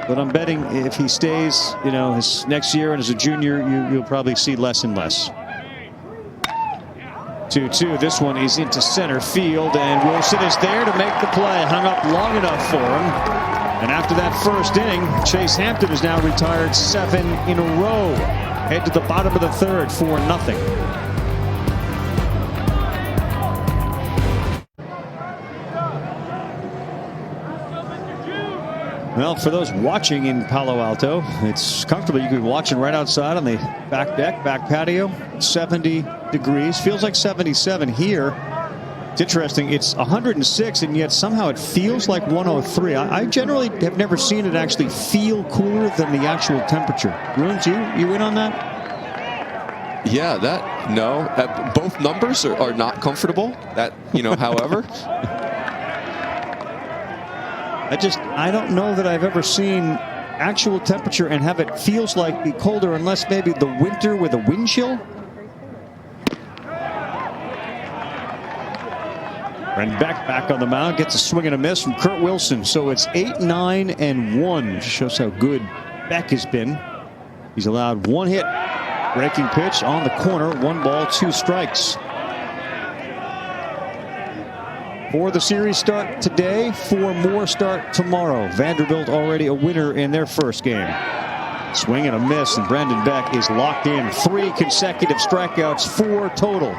But I'm betting if he stays, his next year and as a junior, you'll probably see less and less. 2-2. This one is into center field, and Wilson is there to make the play. Hung up long enough for him. And after that first inning, Chase Hampton is now retired 7 in a row. Head to the bottom of the third, 4-0. Well, for those watching in Palo Alto, it's comfortable. You could be watching right outside on the back deck, back patio. 70 degrees. Feels like 77 here. It's interesting. It's 106, and yet somehow it feels like 103. I generally have never seen it actually feel cooler than the actual temperature. Ruins, you in on that? Yeah, no. Both numbers are not comfortable. However. I don't know that I've ever seen actual temperature and have it feels like be colder unless maybe the winter with a wind chill. And Beck back on the mound gets a swing and a miss from Kurt Wilson. So it's 8-9-1. Shows how good Beck has been. He's allowed one hit. Breaking pitch on the corner. 1 ball, 2 strikes. For the series start today, 4 more start tomorrow. Vanderbilt already a winner in their first game. Swing and a miss, and Brandon Beck is locked in. 3 consecutive strikeouts, 4 total.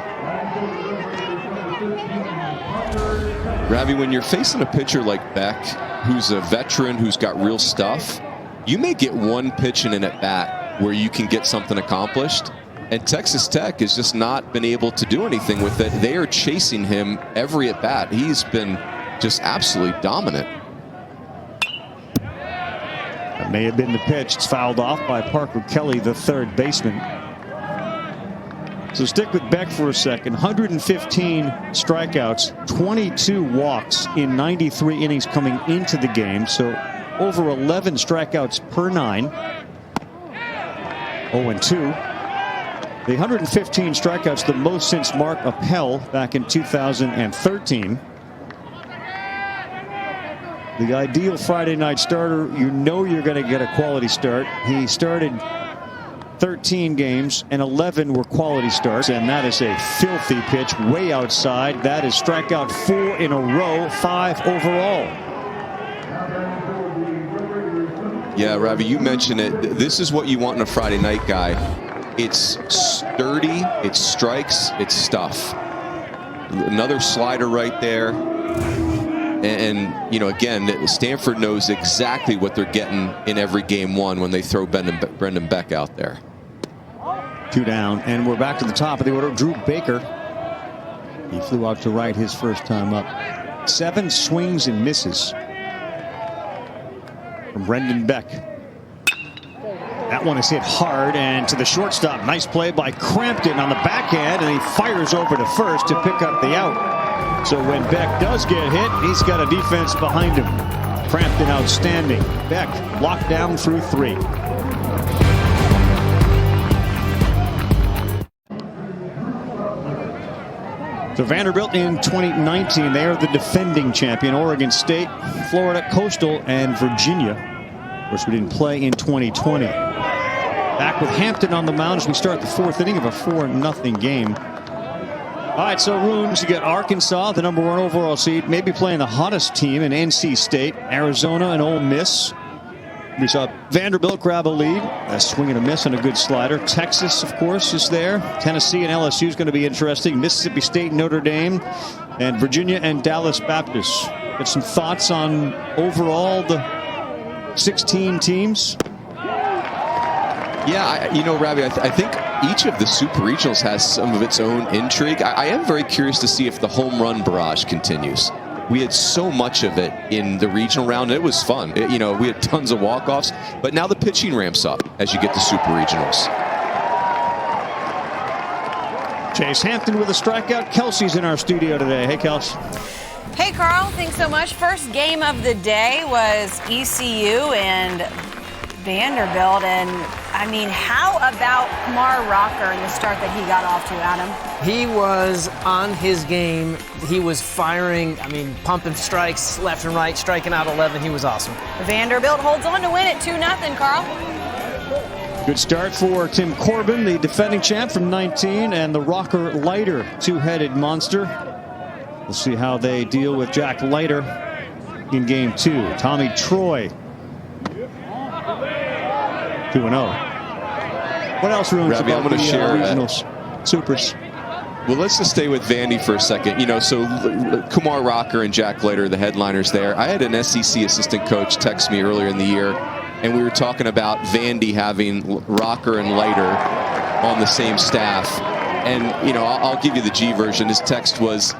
Ravi, when you're facing a pitcher like Beck, who's a veteran, who's got real stuff, you may get one pitch in an at-bat where you can get something accomplished. And Texas Tech has just not been able to do anything with it. They are chasing him every at-bat. He's been just absolutely dominant. That may have been the pitch. It's fouled off by Parker Kelly, the third baseman. So stick with Beck for a second. 115 strikeouts, 22 walks in 93 innings coming into the game. So over 11 strikeouts per 9. 0-2. The 115 strikeouts, the most since Mark Appel back in 2013. The ideal Friday night starter, you're going to get a quality start. He started 13 games, and 11 were quality starts, and that is a filthy pitch way outside. That is strikeout 4 in a row, 5 overall. Yeah, Ravi, you mentioned it. This is what you want in a Friday night guy. It's sturdy, it's strikes, it's stuff. Another slider right there. And you know, again, Stanford knows exactly what they're getting in every game one when they throw Brendan Beck out there. 2 down, and we're back to the top of the order. Drew Baker. He flew out to right his first time up. 7 swings and misses from Brendan Beck. That one is hit hard and to the shortstop. Nice play by Crampton on the backhand, and he fires over to first to pick up the out. So when Beck does get hit, he's got a defense behind him. Crampton outstanding. Beck locked down through 3. So Vanderbilt in 2019, they are the defending champion. Oregon State, Florida Coastal, and Virginia. Of course, we didn't play in 2020. Back with Hampton on the mound as we start the 4th inning of a 4-0 game. All right, so Runes, you got Arkansas, the #1 overall seed, maybe playing the hottest team in NC State, Arizona and Ole Miss. We saw Vanderbilt grab a lead, a swing and a miss and a good slider. Texas, of course, is there. Tennessee and LSU is going to be interesting. Mississippi State, Notre Dame, and Virginia and Dallas Baptist. Got some thoughts on overall the 16 teams? Yeah, you know, Ravi, I think each of the super regionals has some of its own intrigue. I am very curious to see if the home run barrage continues. We had so much of it in the regional round. It was fun. You know, we had tons of walk-offs, but now the pitching ramps up as you get to super regionals. Chase Hampton with a strikeout. Kelsey's in our studio today. Hey, Kelsey. Hey, Carl. Thanks so much. First game of the day was ECU and Vanderbilt, and I mean, how about Kumar Rocker and the start that he got off to, Adam? He was on his game. He was firing, I mean, pumping strikes left and right, striking out 11. He was awesome. Vanderbilt holds on to win it 2-0, Carl. Good start for Tim Corbin, the defending champ from 19, and the Rocker Leiter, 2-headed monster. We'll see how they deal with Jack Leiter in game 2. Tommy Troy, 2-0. What else, Runes, Ravi, about I'm going to share regionals? Supers. Well, let's just stay with Vandy for a second. You know, so Kumar Rocker and Jack Leiter, the headliners there. I had an SEC assistant coach text me earlier in the year, and we were talking about Vandy having Rocker and Leiter on the same staff. And, you know, I'll give you the G version. His text was,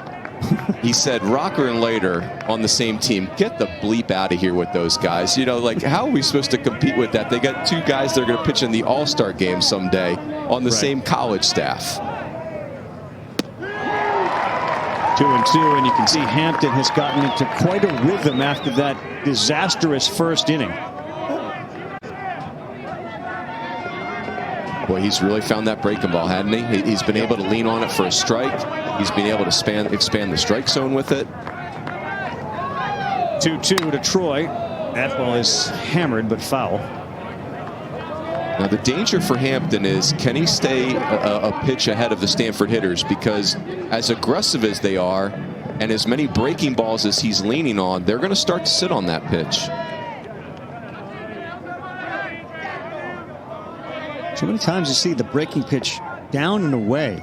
he said, Rocker and Leiter on the same team. Get the bleep out of here with those guys. You know, like, how are we supposed to compete with that? They got 2 guys that are going to pitch in the All-Star game someday on the same college staff. 2-2, and you can see Hampton has gotten into quite a rhythm after that disastrous first inning. Boy, he's really found that breaking ball, hadn't he? He's been able to lean on it for a strike. He's been able to expand the strike zone with it. 2-2 to Troy. That ball is hammered but foul. Now the danger for Hampton is, can he stay a pitch ahead of the Stanford hitters? Because as aggressive as they are and as many breaking balls as he's leaning on, they're going to start to sit on that pitch. So many times you see the breaking pitch down and away.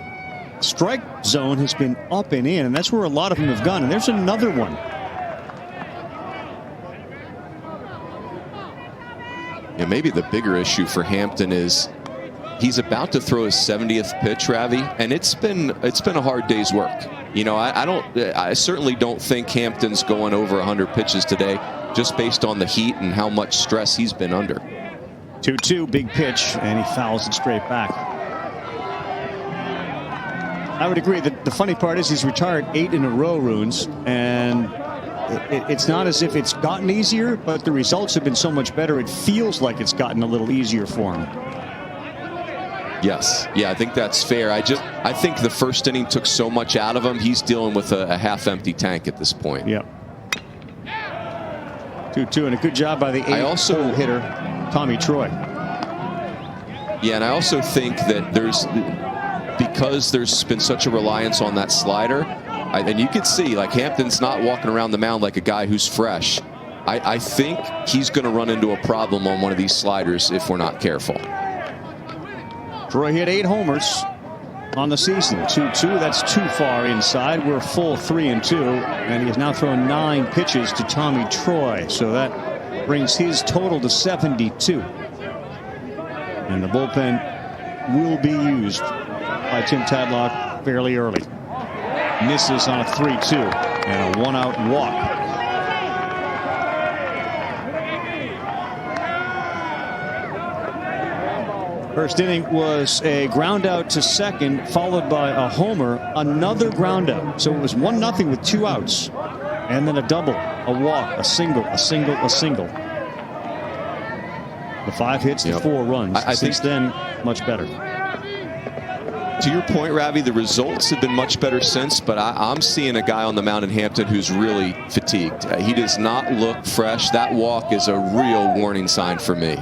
Strike zone has been up and in, and that's where a lot of them have gone. And there's another one. Yeah, maybe the bigger issue for Hampton is he's about to throw his 70th pitch, Ravi, and it's been a hard day's work. You know, I certainly don't think Hampton's going over 100 pitches today, just based on the heat and how much stress he's been under. 2-2, big pitch, and he fouls it straight back. I would agree that the funny part is he's retired 8 in a row, Runes, and it's not as if it's gotten easier, but the results have been so much better. It feels like it's gotten a little easier for him. Yes. Yeah, I think that's fair. I think the first inning took so much out of him. He's dealing with a half-empty tank at this point. Yep. 2-2, and a good job by the 8-hole hitter, Tommy Troy. Yeah, and I also think that because there's been such a reliance on that slider, and you can see, like, Hampton's not walking around the mound like a guy who's fresh. I think he's going to run into a problem on one of these sliders if we're not careful. Troy hit 8 homers on the season. 2-2. That's too far inside. We're full 3-2. And he has now thrown 9 pitches to Tommy Troy. So that brings his total to 72. And the bullpen will be used by Tim Tadlock fairly early. Misses on a 3-2 and a 1-out walk. First inning was a ground out to second, followed by a homer, another ground out. So it was 1-0 with 2 outs. And then a double, a walk, a single, a single, a single. The 5 hits, the 4 runs. I think then, much better. To your point, Ravi, the results have been much better since, but I'm seeing a guy on the mound in Hampton who's really fatigued. He does not look fresh. That walk is a real warning sign for me.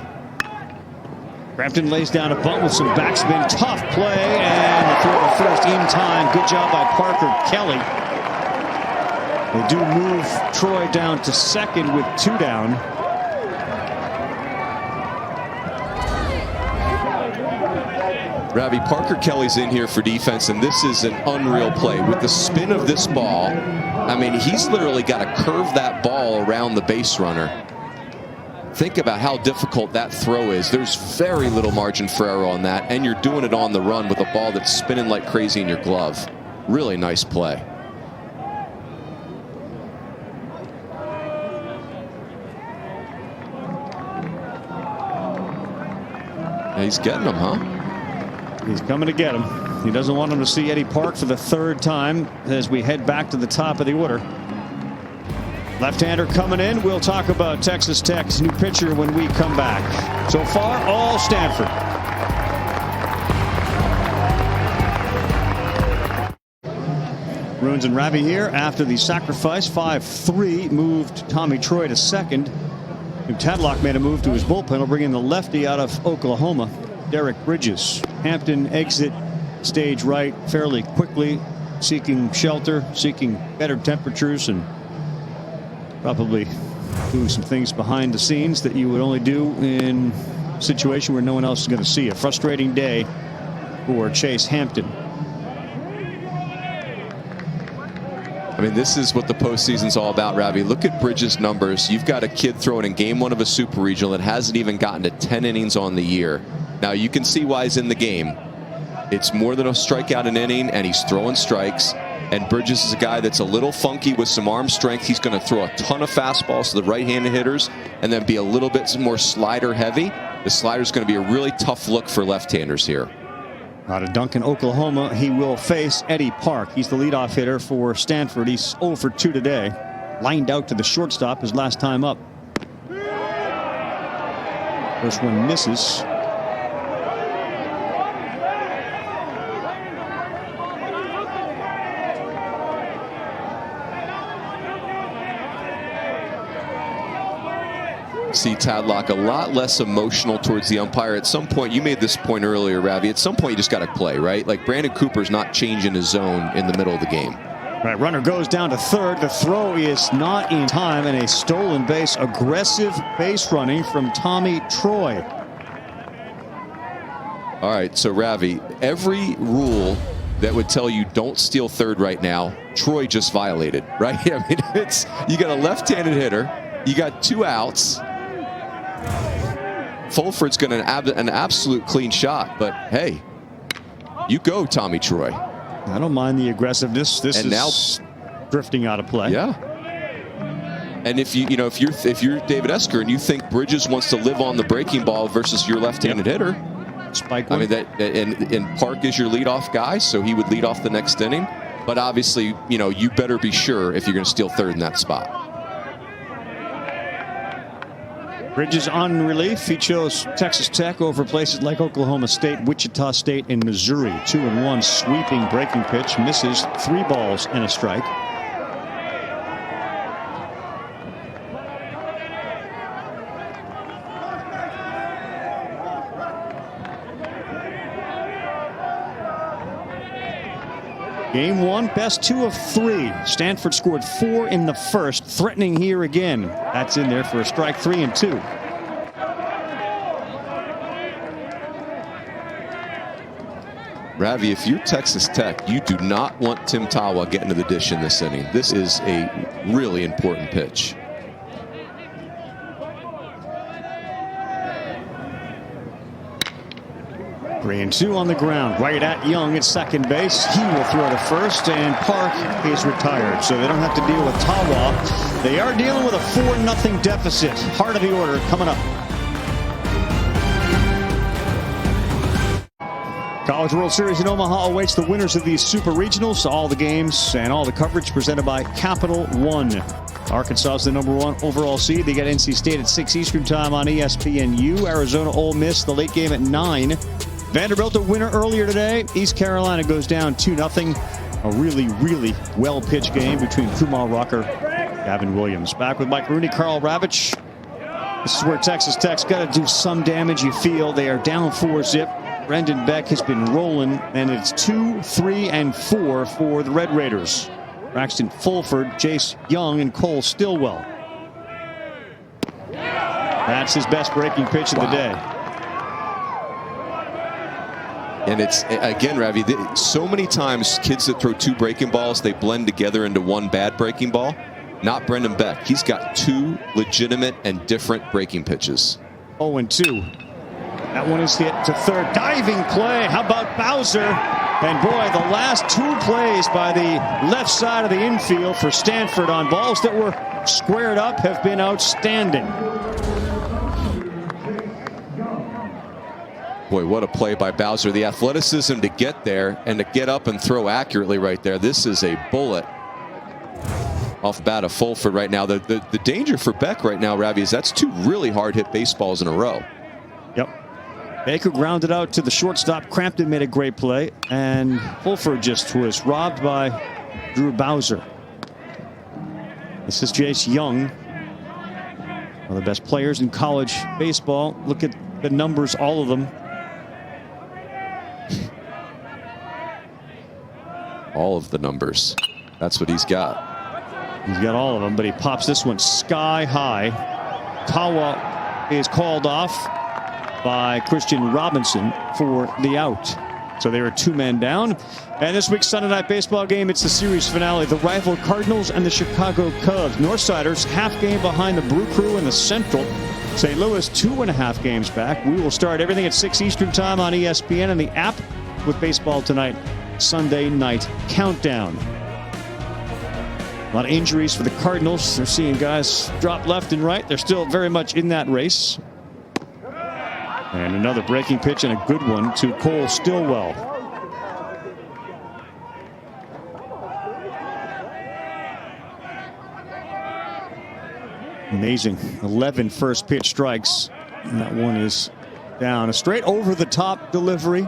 Brampton lays down a bunt with some backspin. Tough play, and the throw to first in time. Good job by Parker Kelly. They do move Troy down to second with 2 down. Ravi, Parker Kelly's in here for defense, and this is an unreal play. With the spin of this ball, I mean, he's literally got to curve that ball around the base runner. Think about how difficult that throw is. There's very little margin for error on that, and you're doing it on the run with a ball that's spinning like crazy in your glove. Really nice play. He's getting them, huh? He's coming to get him. He doesn't want him to see Eddie Park for the 3rd time as we head back to the top of the order. Left-hander coming in. We'll talk about Texas Tech's new pitcher when we come back. So far, all Stanford. Bruins and Ravi here after the sacrifice. 5-3 moved Tommy Troy to second. Tadlock made a move to his bullpen. He'll bring in the lefty out of Oklahoma, Derek Bridges. Hampton exit stage right fairly quickly, seeking shelter, seeking better temperatures, and probably doing some things behind the scenes that you would only do in a situation where no one else is going to see. A frustrating day for Chase Hampton. I mean, this is what the postseason's all about, Ravi. Look at Bridges' numbers. You've got a kid throwing in game 1 of a super regional that hasn't even gotten to 10 innings on the year. Now, you can see why he's in the game. It's more than a strikeout an inning, and he's throwing strikes. And Bridges is a guy that's a little funky with some arm strength. He's going to throw a ton of fastballs to the right-handed hitters and then be a little bit more slider heavy. The slider's going to be a really tough look for left-handers here. Out of Duncan, Oklahoma, he will face Eddie Park. He's the leadoff hitter for Stanford. He's 0 for 2 today. Lined out to the shortstop his last time up. First one misses. See Tadlock a lot less emotional towards the umpire. At some point, you made this point earlier, Ravi, at some point you just got to play, right? Like Brandon Cooper's not changing his zone in the middle of the game. Right, runner goes down to third. The throw is not in time, and a stolen base. Aggressive base running from Tommy Troy. All right, so Ravi, every rule that would tell you don't steal third right now, Troy just violated, right? I mean, it's, you got a left-handed hitter, you got 2 outs. Fulford's got an absolute clean shot, but hey, you go, Tommy Troy. I don't mind the aggressiveness. This is now drifting out of play. Yeah. And if if you're David Esker and you think Bridges wants to live on the breaking ball versus your left-handed hitter, spike I one. mean and Park is your leadoff guy, so he would lead off the next inning. But obviously, you better be sure if you're going to steal third in that spot. Bridges on relief. He chose Texas Tech over places like Oklahoma State, Wichita State, and Missouri. 2-1 sweeping breaking pitch. Misses. 3 balls and a strike. Game one, best 2 of 3. Stanford scored 4 in the first, threatening here again. That's in there for a strike 3 and 2. Ravi, if you're Texas Tech, you do not want Tim Tawa getting to the dish in this inning. This is a really important pitch. Three and 2 on the ground, right at Young at second base. He will throw to first, and Park is retired, so they don't have to deal with Tawa. They are dealing with a 4-0 deficit. Heart of the order coming up. College World Series in Omaha awaits the winners of these Super Regionals. All the games and all the coverage presented by Capital One. Arkansas is the #1 overall seed. They get NC State at 6 Eastern time on ESPNU. Arizona Ole Miss, the late game at 9. Vanderbilt a winner earlier today. East Carolina goes down 2-0. A really, really well-pitched game between Kumar Rocker and Gavin Williams. Back with Mike Rooney, Carl Ravitch. This is where Texas Tech's got to do some damage. You feel they are down 4-0. Brendan Beck has been rolling, and it's 2, 3, and 4 for the Red Raiders. Braxton Fulford, Jace Young, and Cole Stillwell. That's his best breaking pitch of the day. And it's, again, Ravi, so many times kids that throw 2 breaking balls, they blend together into 1 bad breaking ball. Not Brendan Beck. He's got 2 legitimate and different breaking pitches. 0-2. That one is hit to third. Diving play. How about Bowser? And boy, the last 2 plays by the left side of the infield for Stanford on balls that were squared up have been outstanding. Boy, what a play by Bowser. The athleticism to get there and to get up and throw accurately right there. This is a bullet off the bat of Fulford right now. The danger for Beck right now, Ravi, is that's 2 really hard hit baseballs in a row. Yep. Baker grounded out to the shortstop. Crampton made a great play, and Fulford just was robbed by Drew Bowser. This is Jace Young, one of the best players in college baseball. Look at the numbers, all of them. All of the numbers. That's what he's got. He's got all of them, but he pops this one sky high. Tawa is called off by Christian Robinson for the out. So they were 2 men down. And this week's Sunday night baseball game, it's the series finale. The rival Cardinals and the Chicago Cubs. Northsiders half game behind the Brew Crew in the Central. St. Louis 2.5 games back. We will start everything at 6 Eastern time on ESPN and the app with Baseball Tonight Sunday Night Countdown. A lot of injuries for the Cardinals. They're seeing guys drop left and right. They're still very much in that race. And another breaking pitch and a good one to Cole Stillwell. Amazing. 11 first pitch strikes. And that one is down. A straight over the top delivery.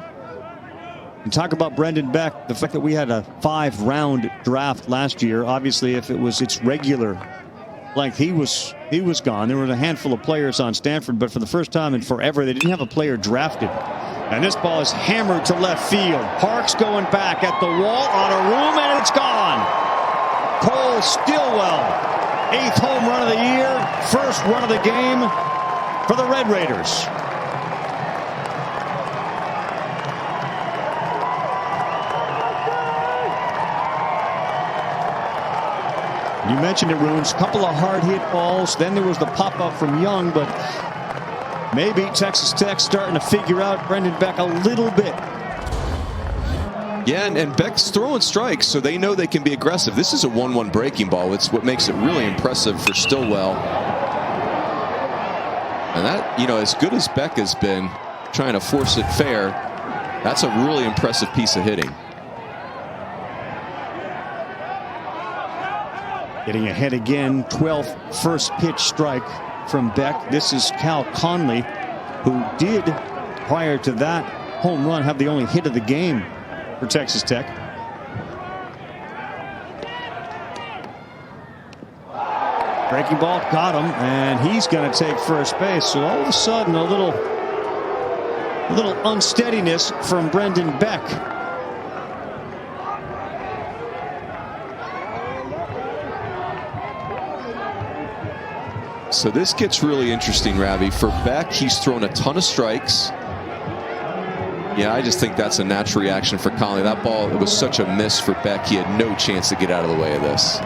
And talk about Brendan Beck. The fact that we had a 5-round draft last year. Obviously, if it was its regular length, he was gone. There were a handful of players on Stanford, but for the first time in forever, they didn't have a player drafted. And this ball is hammered to left field. Parks going back at the wall on a room, and it's gone. Cole Stillwell, 8th home run of the year, first run of the game for the Red Raiders. You mentioned it, Runes. A couple of hard hit balls. Then there was the pop up from Young, but maybe Texas Tech starting to figure out Brendan Beck a little bit. Yeah, and Beck's throwing strikes, so they know they can be aggressive. This is a 1-1 breaking ball. It's what makes it really impressive for Stillwell. And that, you know, as good as Beck has been trying to force it fair, that's a really impressive piece of hitting. Getting ahead again, 12th first pitch strike from Beck. This is Cal Conley, who did, prior to that home run, have the only hit of the game for Texas Tech. Breaking ball, got him, and he's going to take first base. So all of a sudden, a little unsteadiness from Brendan Beck. So this gets really interesting, Ravi. For Beck, he's thrown a ton of strikes. Yeah, I just think that's a natural reaction for Conley. That ball, it was such a miss for Beck. He had no chance to get out of the way of this.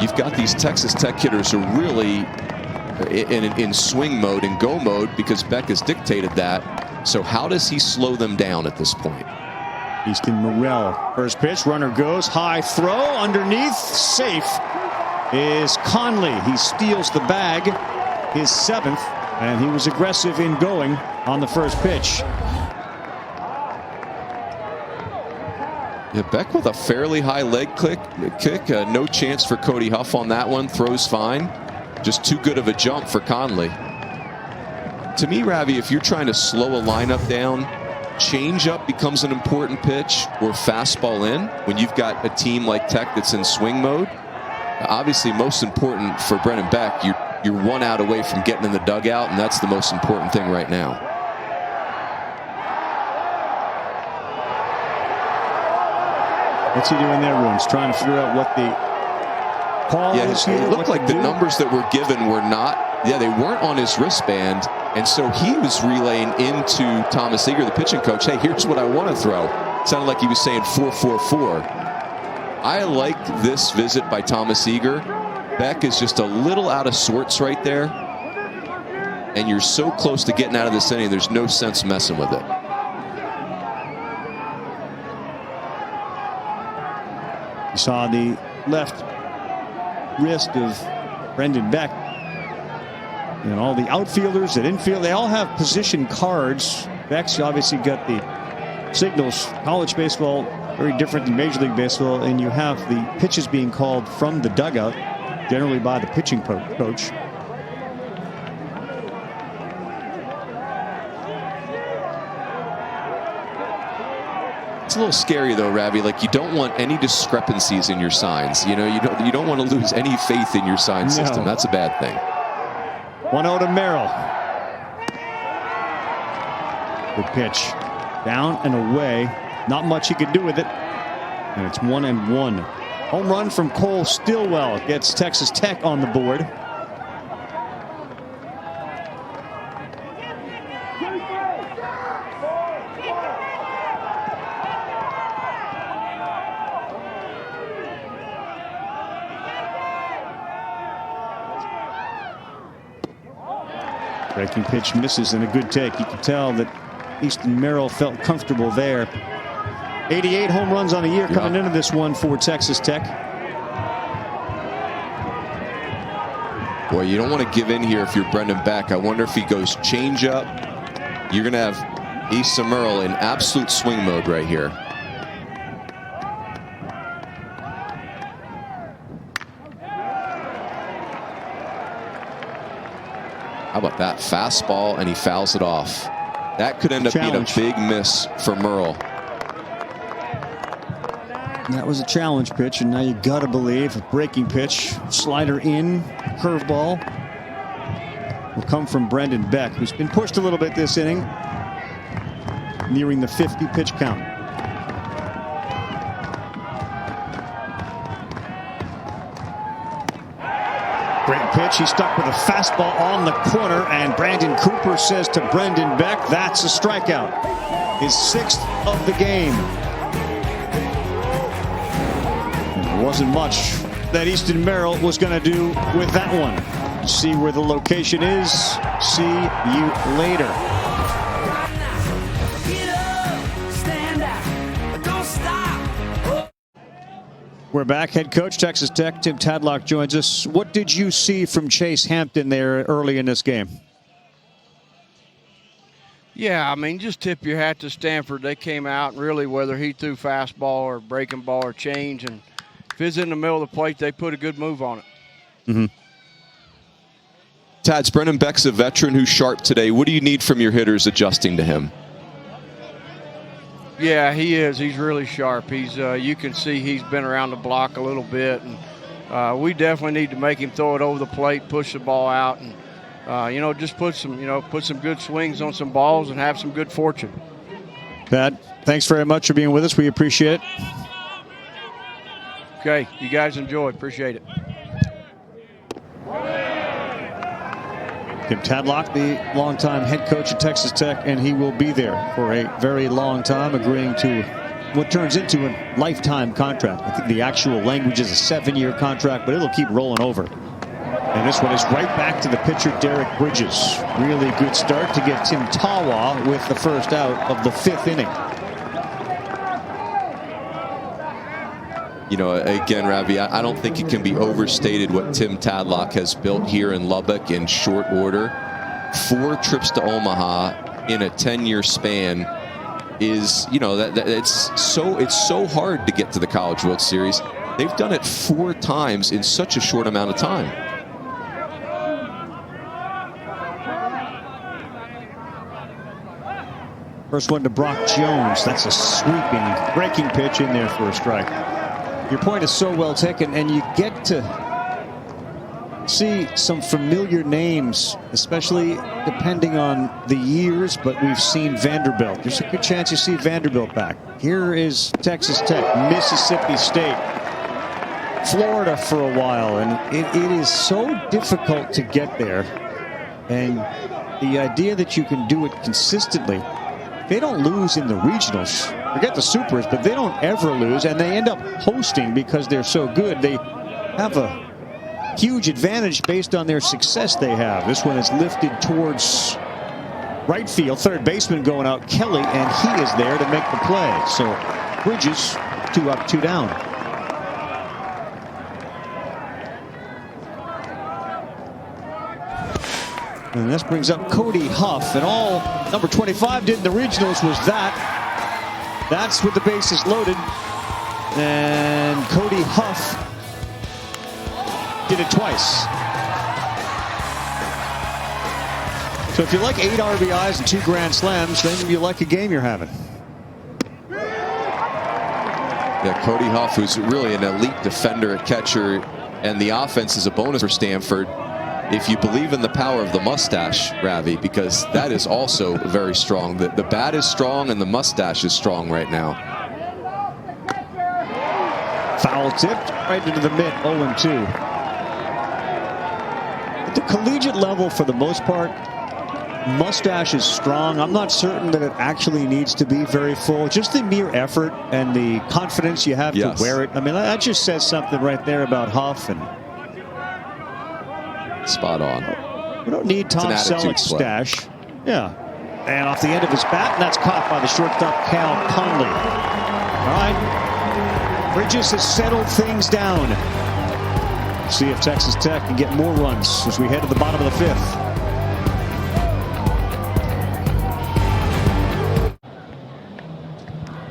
You've got these Texas Tech hitters who are really in swing mode and go mode because Beck has dictated that. So how does he slow them down at this point? Easton Morrell, first pitch, runner goes, high throw, underneath, safe is Conley. He steals the bag, his 7th, and he was aggressive in going on the first pitch. Yeah, Beck with a fairly high leg kick. No chance for Cody Huff on that one. Throws fine. Just too good of a jump for Conley. To me, Ravi, if you're trying to slow a lineup down, change up becomes an important pitch, or fastball in when you've got a team like Tech that's in swing mode. Obviously, most important for Brennan Beck, you're 1 out away from getting in the dugout, and that's the most important thing right now. What's he doing there, Runes? Trying to figure out what the call is here? It looked like the numbers that were given were not, they weren't on his wristband. And so he was relaying into Thomas Eager, the pitching coach, hey, here's what I want to throw. It sounded like he was saying 4-4-4. I like this visit by Thomas Eager. Beck is just a little out of sorts right there. And you're so close to getting out of this inning, there's no sense messing with it. You saw the left wrist of Brendan Beck. And all the outfielders at infield, they all have position cards. Beck's obviously got the signals. College baseball, very different than Major League Baseball, and you have the pitches being called from the dugout, generally by the pitching coach. It's a little scary though, Ravi. Like, you don't want any discrepancies in your signs. You don't want to lose any faith in your sign system. That's a bad thing. 1-0 to Merrill. Good pitch. Down and away. Not much he could do with it. And it's 1-1. Home run from Cole Stillwell gets Texas Tech on the board. Breaking pitch misses, and a good take. You can tell that Easton Merrill felt comfortable there. 88 home runs on the year coming into this one for Texas Tech. Boy, you don't want to give in here if you're Brendan Beck. I wonder if he goes change up. You're going to have Easton Merrill in absolute swing mode right here. How about that fastball, and he fouls it off. That could end up being a big miss for Merrill. That was a challenge pitch, and now you got to believe a breaking pitch, slider in, curveball will come from Brendan Beck, who's been pushed a little bit this inning, nearing the 50 pitch count. Great pitch. He stuck with a fastball on the corner, and Brandon Cooper says to Brendan Beck, that's a strikeout. His 6th of the game. There wasn't much that Easton Merrill was going to do with that one. See where the location is. See you later. We're back. Head coach, Texas Tech, Tim Tadlock joins us. What did you see from Chase Hampton there early in this game? Yeah, I mean, just tip your hat to Stanford. They came out, and really, whether he threw fastball or breaking ball or change, and if it's in the middle of the plate, they put a good move on it. Mm-hmm. Tads, Brendan Beck's a veteran who's sharp today. What do you need from your hitters adjusting to him? Yeah, he is. He's really sharp. He's you can see he's been around the block a little bit, and we definitely need to make him throw it over the plate, push the ball out, and just put some good swings on some balls and have some good fortune. Pat, thanks very much for being with us. We appreciate it. Okay, you guys enjoy. Appreciate it. Tim Tadlock, the longtime head coach at Texas Tech, and he will be there for a very long time, agreeing to what turns into a lifetime contract. I think the actual language is a 7-year contract, but it'll keep rolling over. And this one is right back to the pitcher, Derek Bridges. Really good start to get Tim Tawa with the first out of the 5th inning. You know, again, Ravi, I don't think it can be overstated what Tim Tadlock has built here in Lubbock in short order. 4 trips to Omaha in a 10-year span is, you know, it's so hard to get to the College World Series. They've done it 4 times in such a short amount of time. First one to Brock Jones. That's a sweeping, breaking pitch in there for a strike. Your point is so well taken, and you get to see some familiar names, especially depending on the years, but we've seen Vanderbilt. There's a good chance you see Vanderbilt back. Here is Texas Tech, Mississippi State, Florida for a while, and it is so difficult to get there. And the idea that you can do it consistently, they don't lose in the regionals. Forget the supers, but they don't ever lose, and they end up hosting because they're so good. They have a huge advantage based on their success they have. This one is lifted towards right field. Third baseman going out, Kelly, and he is there to make the play. So Bridges, 2 up, 2 down. And this brings up Cody Huff, and all number 25 did in the regionals was that. That's with the bases loaded, and Cody Huff did it twice. So if you like 8 RBIs and 2 grand slams, then you like a game you're having. Yeah, Cody Huff, who's really an elite defender at catcher, and the offense is a bonus for Stanford. If you believe in the power of the mustache, Ravi, because that is also very strong. The bat is strong and the mustache is strong right now. Foul tipped right into the mid, 0-2. At the collegiate level, for the most part, mustache is strong. I'm not certain that it actually needs to be very full. Just the mere effort and the confidence you have to wear it. I mean, that just says something right there about Huff. And spot on. We don't need Tom Selleck's stash. Yeah. And off the end of his bat, and that's caught by the shortstop, Cal Conley. All right. Bridges has settled things down. See if Texas Tech can get more runs as we head to the bottom of the 5th.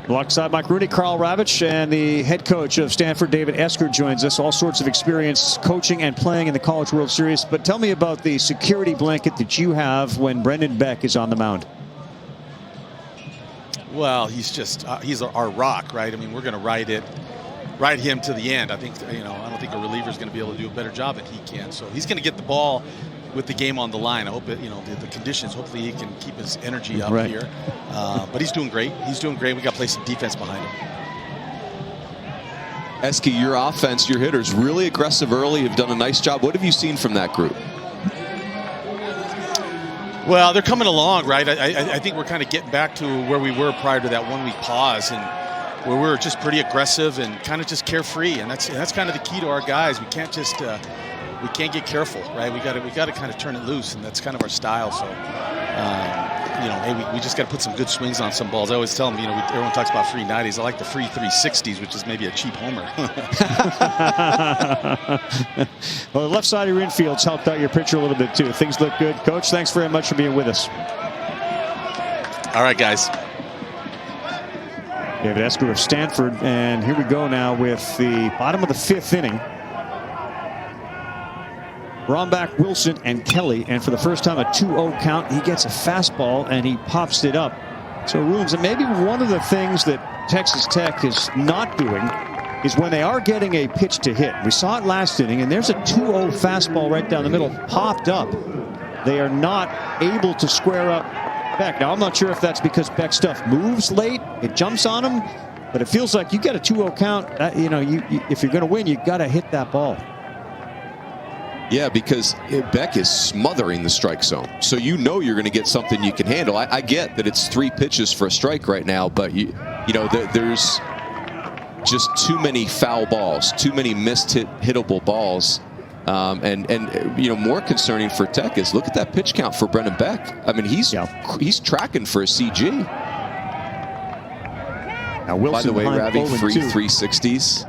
Alongside Mike Rooney, Carl Ravitch, and the head coach of Stanford, David Esker, joins us. All sorts of experience coaching and playing in the College World Series. But tell me about the security blanket that you have when Brendan Beck is on the mound. Well, he's just he's our rock, right? I mean, we're going to ride him to the end. I think, you know, I don't think a reliever is going to be able to do a better job than he can. So he's going to get the ball with the game on the line. I hope it, you know, the conditions, hopefully he can keep his energy up here. But he's doing great. He's doing great. We got to play some defense behind him. Eski, your offense, your hitters, really aggressive early, have done a nice job. What have you seen from that group? Well, they're coming along, right? I think we're kind of getting back to where we were prior to that 1-week pause, and where we were just pretty aggressive and kind of just carefree. And that's kind of the key to our guys. We can't just we can't get careful, right? We got to kind of turn it loose, and that's kind of our style. So, you know, hey, we just got to put some good swings on some balls. I always tell them, you know, everyone talks about free 90s. I like the free 360s, which is maybe a cheap homer. Well, the left side of your infield's helped out your pitcher a little bit too. Things look good. Coach, thanks very much for being with us. All right, guys. David Esker of Stanford, and here we go now with the bottom of the 5th inning. Brombach, Wilson, and Kelly, and for the first time a 2-0 count. He gets a fastball and he pops it up. So Runes, and maybe one of the things that Texas Tech is not doing is when they are getting a pitch to hit. We saw it last inning, and there's a 2-0 fastball right down the middle, popped up. They are not able to square up Beck. Now, I'm not sure if that's because Beck's stuff moves late, it jumps on him, But it feels like you got a 2-0 count. You know, if you're going to win, you got to hit that ball. Yeah, because Beck is smothering the strike zone. So you know you're going to get something you can handle. I get that it's 3 pitches for a strike right now, but you know, there's just too many foul balls, too many missed hittable balls. And you know, more concerning for Tech is look at that pitch count for Brendan Beck. I mean, he's tracking for a CG. Now Wilson, by the way, Ravi, free 2. 360s.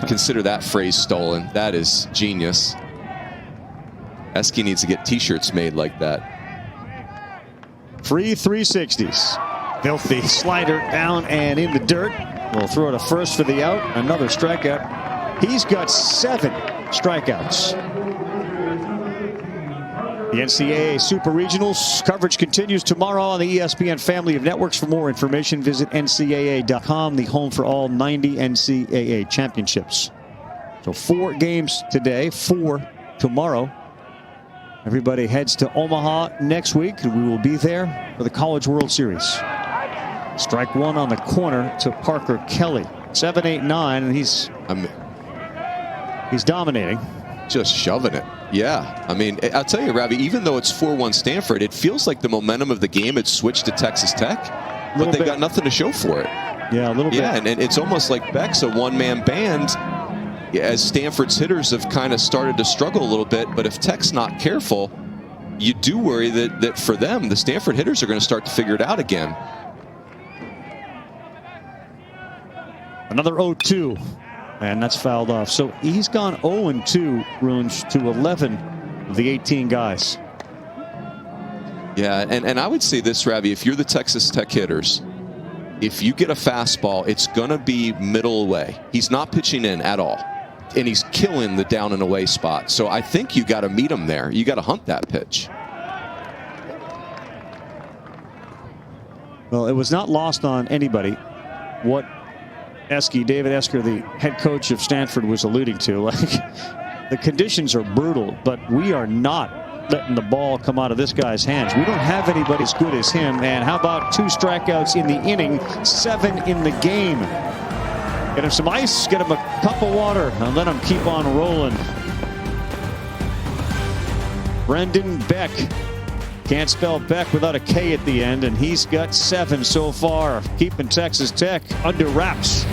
Consider that phrase stolen. That is genius. Eske needs to get T-shirts made like that. Free 360s. Filthy slider down and in the dirt. We'll throw it to first for the out. Another strikeout. He's got 7 strikeouts. The NCAA Super Regionals coverage continues tomorrow on the ESPN family of networks. For more information, visit ncaa.com, the home for all 90 NCAA championships. So 4 games today, 4 tomorrow. Everybody heads to Omaha next week, and we will be there for the College World Series. Strike 1 on the corner to Parker Kelly. 7-8-9, and he's dominating. Just shoving it. Yeah, I mean, I'll tell you, Ravi, even though it's 4-1 Stanford, it feels like the momentum of the game had switched to Texas Tech, but they got nothing to show for it. Yeah, a little bit. Yeah, and it's almost like Beck's a one-man band as Stanford's hitters have kind of started to struggle a little bit, but if Tech's not careful, you do worry that for them, the Stanford hitters are going to start to figure it out again. Another 0-2. And that's fouled off. So he's gone 0-2, Runes, to 11 of the 18 guys. Yeah, and I would say this, Ravi, if you're the Texas Tech hitters, if you get a fastball, it's going to be middle away. He's not pitching in at all. And he's killing the down and away spot. So I think you got to meet him there. You got to hunt that pitch. Well, it was not lost on anybody what David Esker, the head coach of Stanford, was alluding to. Like, the conditions are brutal, but we are not letting the ball come out of this guy's hands. We don't have anybody as good as him. And how about 2 strikeouts in the inning, 7 in the game? Get him some ice, get him a cup of water, and let him keep on rolling. Brendan Beck. Can't spell Beck without a K at the end, and he's got 7 so far, keeping Texas Tech under wraps.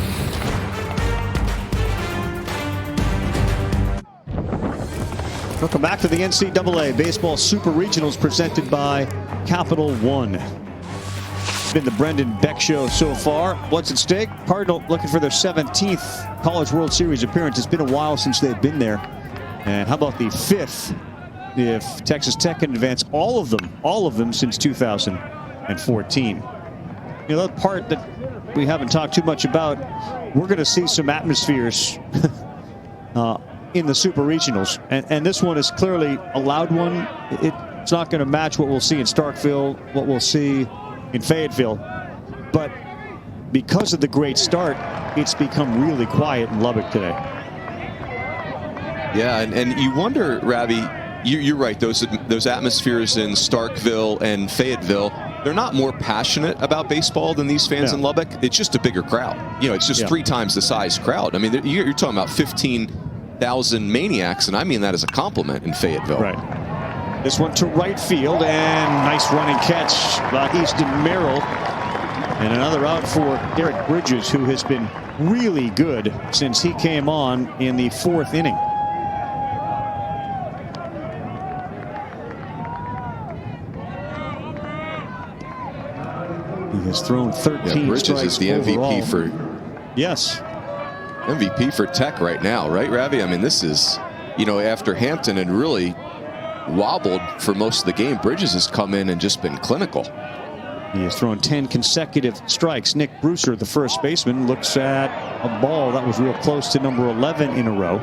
Welcome back to the NCAA Baseball Super Regionals presented by Capital One. It's been the Brendan Beck show so far. What's at stake? Cardinal looking for their 17th College World Series appearance. It's been a while since they've been there. And how about the 5th? If Texas Tech can advance all of them since 2014. You know, that part that we haven't talked too much about, we're going to see some atmospheres in the Super Regionals. And this one is clearly a loud one. It's not going to match what we'll see in Starkville, what we'll see in Fayetteville. But because of the great start, it's become really quiet in Lubbock today. Yeah, and you wonder, Ravi, you're right. Those atmospheres in Starkville and Fayetteville, they're not more passionate about baseball than these fans in Lubbock. It's just a bigger crowd. You know, it's just 3 times the size crowd. I mean, you're talking about 15,000 maniacs, and I mean that as a compliment in Fayetteville. Right. This one to right field, and nice running catch by Easton Merrill. And another out for Derek Bridges, who has been really good since he came on in the 4th inning. He has thrown 13 Bridges strikes is the overall. MVP for MVP for Tech right now, right, Ravi? I mean, this is, you know, after Hampton had really wobbled for most of the game, Bridges has come in and just been clinical. He has thrown 10 consecutive strikes. Nick Brewser, the first baseman, looks at a ball that was real close to number 11 in a row.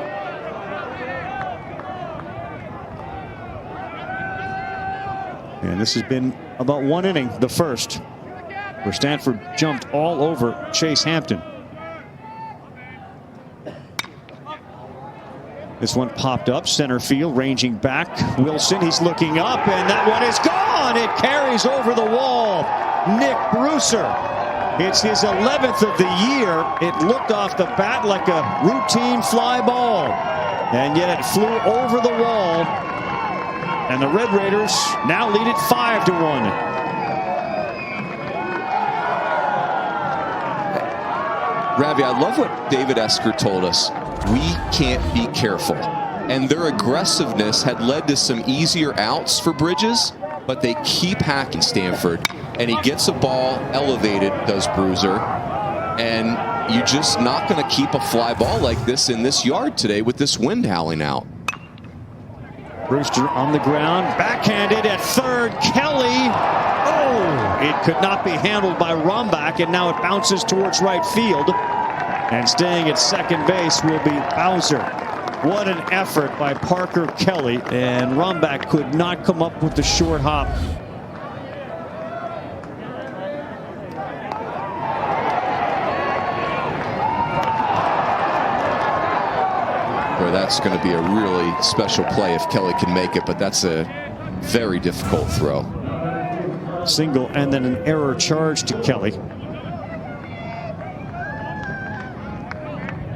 And this has been about 1 inning, the first, where Stanford jumped all over Chase Hampton. This one popped up center field, ranging back. Wilson, he's looking up, and that one is gone. It carries over the wall. Nick Brewser It's his 11th of the year. It looked off the bat like a routine fly ball, and yet it flew over the wall. And the Red Raiders now lead it 5-1. Ravi, I love what David Esker told us. We can't be careful. And their aggressiveness had led to some easier outs for Bridges, but they keep hacking Stanford. And he gets a ball elevated, does Bruiser. And you're just not going to keep a fly ball like this in this yard today with this wind howling out. Brewster on the ground, backhanded at third. Kelly. Oh, it could not be handled by Rombach, and now it bounces towards right field. And staying at second base will be Bowser. What an effort by Parker Kelly, and Rombach could not come up with the short hop. Boy, that's going to be a really special play if Kelly can make it, but that's a very difficult throw. Single and then an error charge to Kelly.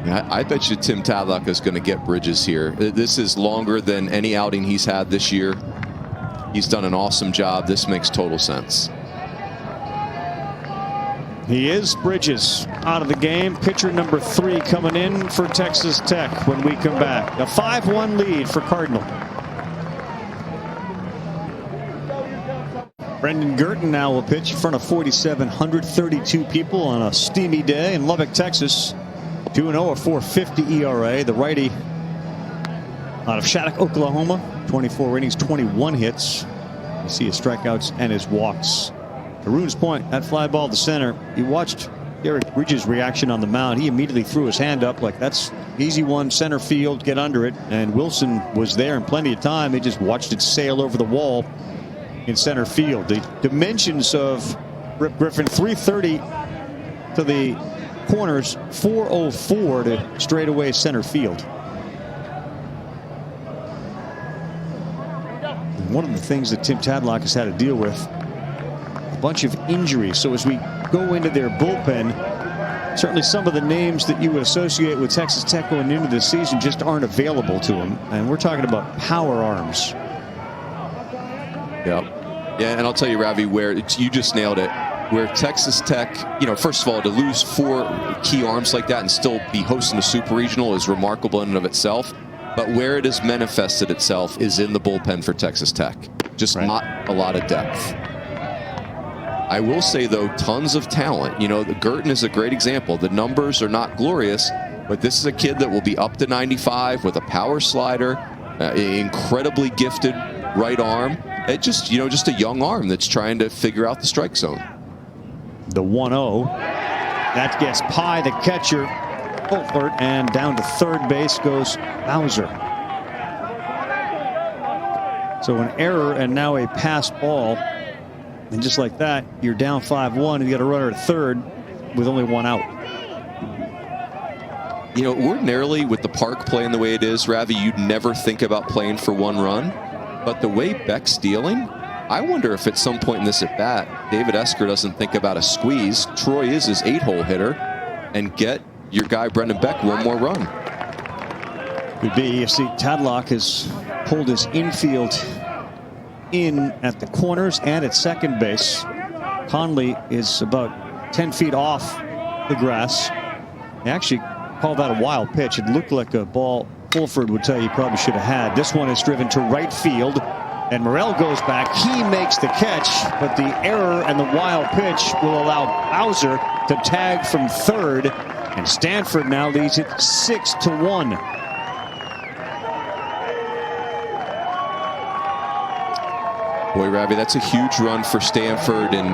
I bet you Tim Tadlock is going to get Bridges here. This is longer than any outing he's had this year. He's done an awesome job. This makes total sense. He is. Bridges out of the game. Pitcher number 3 coming in for Texas Tech when we come back. A 5-1 lead for Cardinal. Brendan Girton now will pitch in front of 4,732 people on a steamy day in Lubbock, Texas. 2-0, a 4.50 ERA. The righty out of Shattuck, Oklahoma. 24 innings, 21 hits. You see his strikeouts and his walks. To Rune's point, that fly ball to center. You watched Derek Bridges' reaction on the mound. He immediately threw his hand up like, that's easy one, center field, get under it. And Wilson was there in plenty of time. He just watched it sail over the wall in center field. The dimensions of Rip Griffin, 330 to the corners, 404 to straightaway center field. And one of the things that Tim Tadlock has had to deal with, a bunch of injuries. So as we go into their bullpen, certainly some of the names that you would associate with Texas Tech going into this season just aren't available to him. And we're talking about power arms. Yep. Yeah, and I'll tell you, Ravi, where you just nailed it. Where Texas Tech, first of all, to lose 4 key arms like that and still be hosting a super regional is remarkable in and of itself. But where it has manifested itself is in the bullpen for Texas Tech. Just not a lot of depth. I will say, though, tons of talent. The Girton is a great example. The numbers are not glorious, but this is a kid that will be up to 95 with a power slider, incredibly gifted right arm. It just a young arm that's trying to figure out the strike zone. The 1-0. That gets Pye, the catcher, Olfert, and down to third base goes Bowser. So an error and now a pass ball. And just like that, you're down 5-1 and you got a runner at third with only 1 out. Ordinarily with the park playing the way it is, Ravi, you'd never think about playing for 1 run. But the way Beck's dealing, I wonder if at some point in this at bat, David Esker doesn't think about a squeeze. Troy is his 8-hole hitter, and get your guy Brendan Beck 1 more run. Could be. You see, Tadlock has pulled his infield in at the corners and at second base. Conley is about 10 feet off the grass. They actually called that a wild pitch. It looked like a ball Fulford would tell you probably should have had. This one is driven to right field, and Morrell goes back. He makes the catch, but the error and the wild pitch will allow Bowser to tag from third, and Stanford now leads it 6-1. Boy, Ravi, that's a huge run for Stanford, and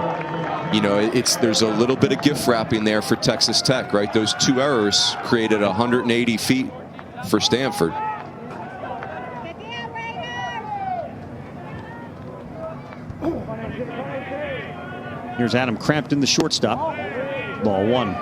there's a little bit of gift wrapping there for Texas Tech, right? Those 2 errors created 180 feet for Stanford. Here's Adam Crampton, the shortstop. Ball 1.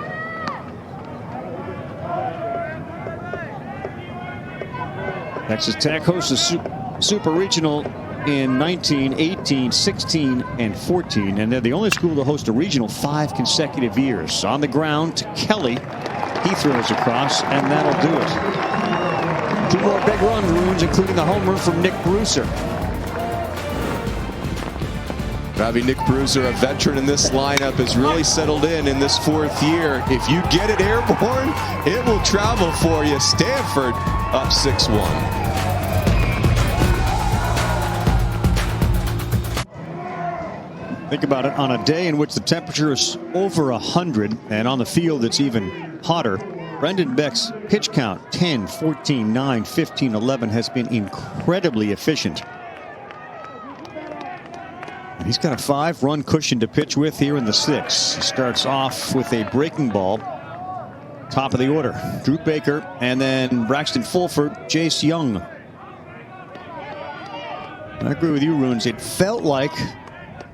Texas Tech hosts a super regional in 19, 18, 16, and 14. And they're the only school to host a regional 5 consecutive years. On the ground to Kelly. He throws across, and that'll do it. 2 more big run runes, including the homer from Nick Bruiser. Ravi, Nick Bruiser, a veteran in this lineup, has really settled in this 4th year. If you get it airborne, it will travel for you. Stanford up 6-1. Think about it, on a day in which the temperature is over 100 and on the field it's even hotter, Brendan Beck's pitch count 10, 14, 9, 15, 11 has been incredibly efficient. And he's got a 5-run cushion to pitch with here in the 6th. He starts off with a breaking ball. Top of the order, Drew Baker, and then Braxton Fulford, Jace Young. I agree with you, Runes. It felt like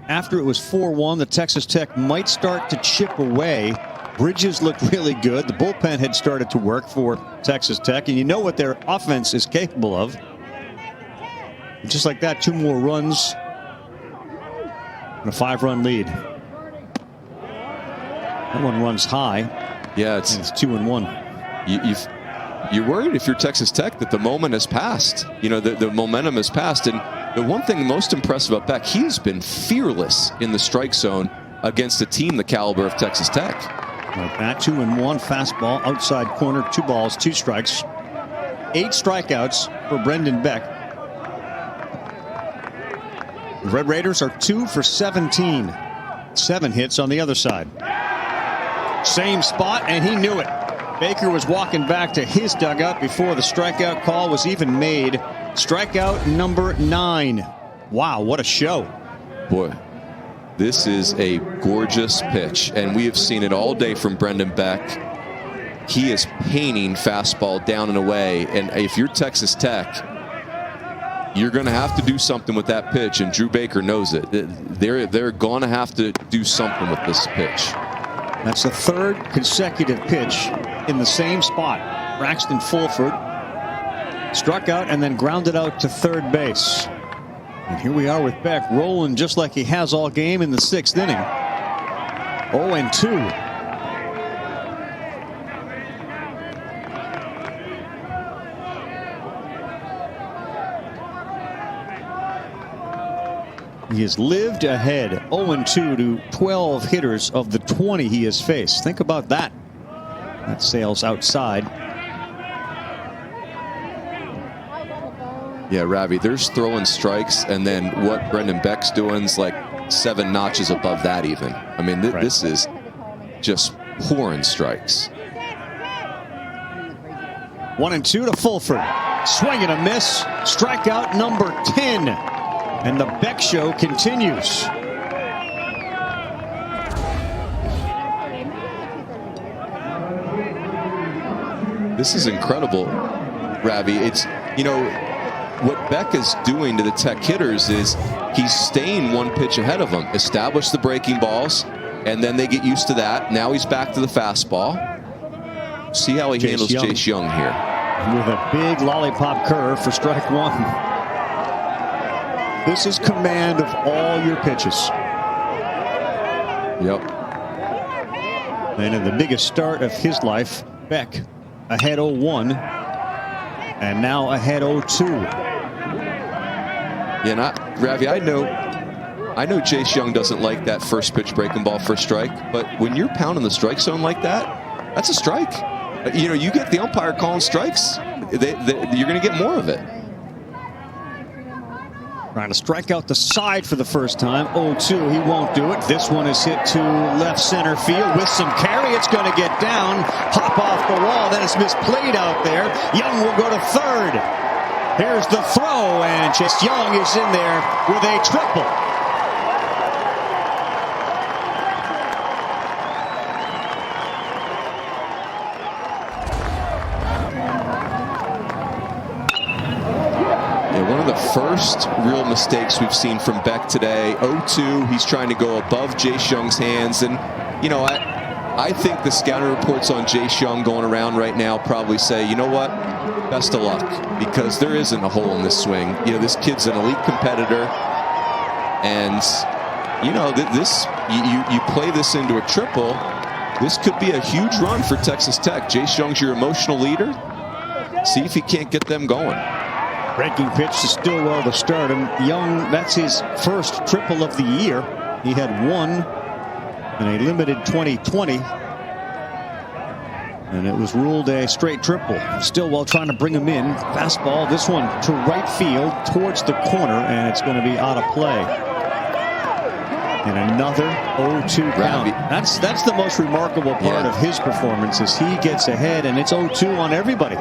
after it was 4-1, the Texas Tech might start to chip away. Bridges looked really good. The bullpen had started to work for Texas Tech, and you know what their offense is capable of. And just like that, 2 more runs and a 5-run lead. That one runs high. Yeah, it's 2-1. You're worried if you're Texas Tech that the moment has passed. You know, the momentum has passed. And the one thing most impressive about Beck, he's been fearless in the strike zone against a team the caliber of Texas Tech. Like that, 2-1 fastball, outside corner, 2 balls, 2 strikes. 8 strikeouts for Brendan Beck. The Red Raiders are 2 for 17. 7 hits on the other side. Same spot, and he knew it. Baker was walking back to his dugout before the strikeout call was even made. Strikeout number 9. Wow, what a show. Boy, this is a gorgeous pitch, and we have seen it all day from Brendan Beck. He is painting fastball down and away, and if you're Texas Tech, you're going to have to do something with that pitch, and Drew Baker knows it. They're going to have to do something with this pitch. That's the 3rd consecutive pitch in the same spot. Braxton Fulford struck out and then grounded out to 3rd base. And here we are with Beck rolling just like he has all game in the 6th inning. 0-2. He has lived ahead, 0-2 to 12 hitters of the 20 he has faced. Think about that. That sails outside. Yeah, Ravi, there's throwing strikes, and then what Brendan Beck's doing is like 7 notches above that even. I mean, this is just pouring strikes. 1-2 to Fulford. Swing and a miss. Strikeout number 10. And the Beck show continues. This is incredible, Ravi. It's, you know, what Beck is doing to the Tech hitters is he's staying 1 pitch ahead of them. Establish the breaking balls, and then they get used to that. Now he's back to the fastball. See how he handles Jace Young here. With a big lollipop curve for strike 1. This is command of all your pitches. Yep. And in the biggest start of his life, Beck ahead 0-1 and now ahead 0-2. Yeah, Ravi, I know Jace Young doesn't like that first pitch breaking ball for a strike, but when you're pounding the strike zone like that, that's a strike. You know, you get the umpire calling strikes, you're going to get more of it. Trying to strike out the side for the first time. 0-2. He won't do it. This one is hit to left center field with some carry. It's going to get down. Hop off the wall. Then it's misplayed out there. Young will go to 3rd. Here's the throw, and just Young is in there with a triple. First real mistakes we've seen from Beck today. 0-2. He's trying to go above Jace Young's hands, and you know, I think the scouting reports on Jace Young going around right now probably say, you know what, best of luck, because there isn't a hole in this swing. You know, this kid's an elite competitor, and you know this. You play this into a triple. This could be a huge run for Texas Tech. Jace Young's your emotional leader. See if he can't get them going. Breaking pitch to Stillwell to start him. Young, that's his first triple of the year. He had one in a limited 2020. And it was ruled a straight triple. Stillwell trying to bring him in. Fastball, this one to right field towards the corner, and it's going to be out of play. And another 0-2 count. That's the most remarkable part of his performance, is he gets ahead and it's 0-2 on everybody.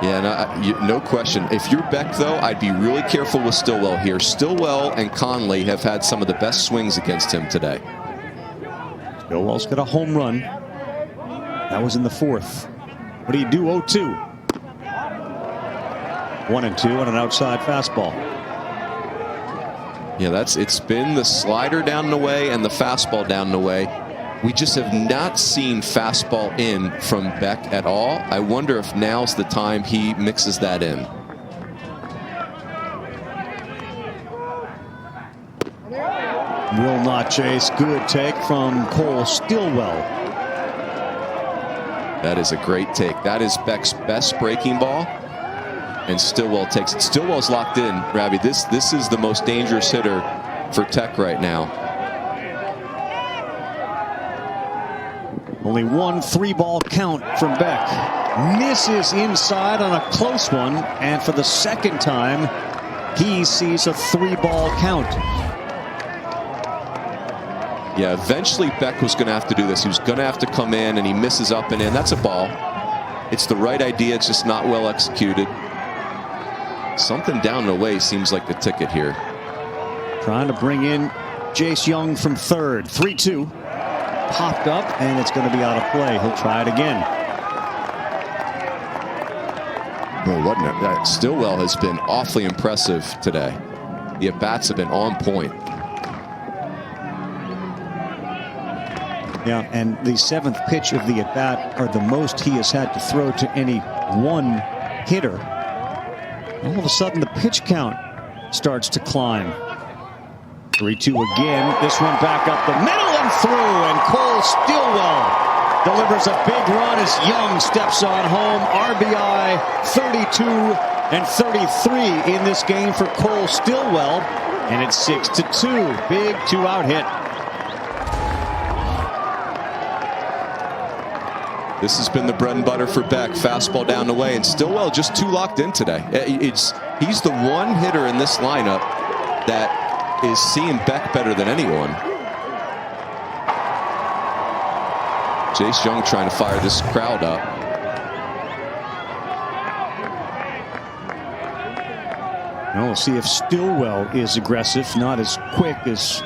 Yeah, no question. If you're Beck, though, I'd be really careful with Stillwell here. Stillwell and Conley have had some of the best swings against him today. Stillwell's got a home run. That was in the fourth. What do you do? 0-2. 1-2 on an outside fastball. Yeah, it's been the slider down and away and the fastball down and away. We just have not seen fastball in from Beck at all. I wonder if now's the time he mixes that in. Will not chase. Good take from Cole Stillwell. That is a great take. That is Beck's best breaking ball. And Stillwell takes it. Stillwell's locked in, Ravi. This is the most dangerous hitter for Tech right now. Only one 3-ball count from Beck. Misses inside on a close one, and for the second time, he sees a 3-ball count. Yeah, eventually Beck was going to have to do this. He was going to have to come in, and he misses up and in. That's a ball. It's the right idea. It's just not well executed. Something down the way seems like the ticket here. Trying to bring in Jace Young from third. 3-2. Popped up, and it's going to be out of play. He'll try it again. Boy, wasn't it? That Stillwell has been awfully impressive today. The at-bats have been on point. Yeah, and the 7th pitch of the at-bat are the most he has had to throw to any one hitter. All of a sudden, the pitch count starts to climb. 3-2 again. This one back up the middle and through, and Cole Stillwell delivers a big run as Young steps on home. RBI 32 and 33 in this game for Cole Stillwell, and it's 6-2. Big 2-out hit. This has been the bread and butter for Beck. Fastball down the way, and Stillwell just too locked in today. He's the one hitter in this lineup that is seeing Beck better than anyone. Jace Young trying to fire this crowd up. Well, we'll see if Stillwell is aggressive, not as quick as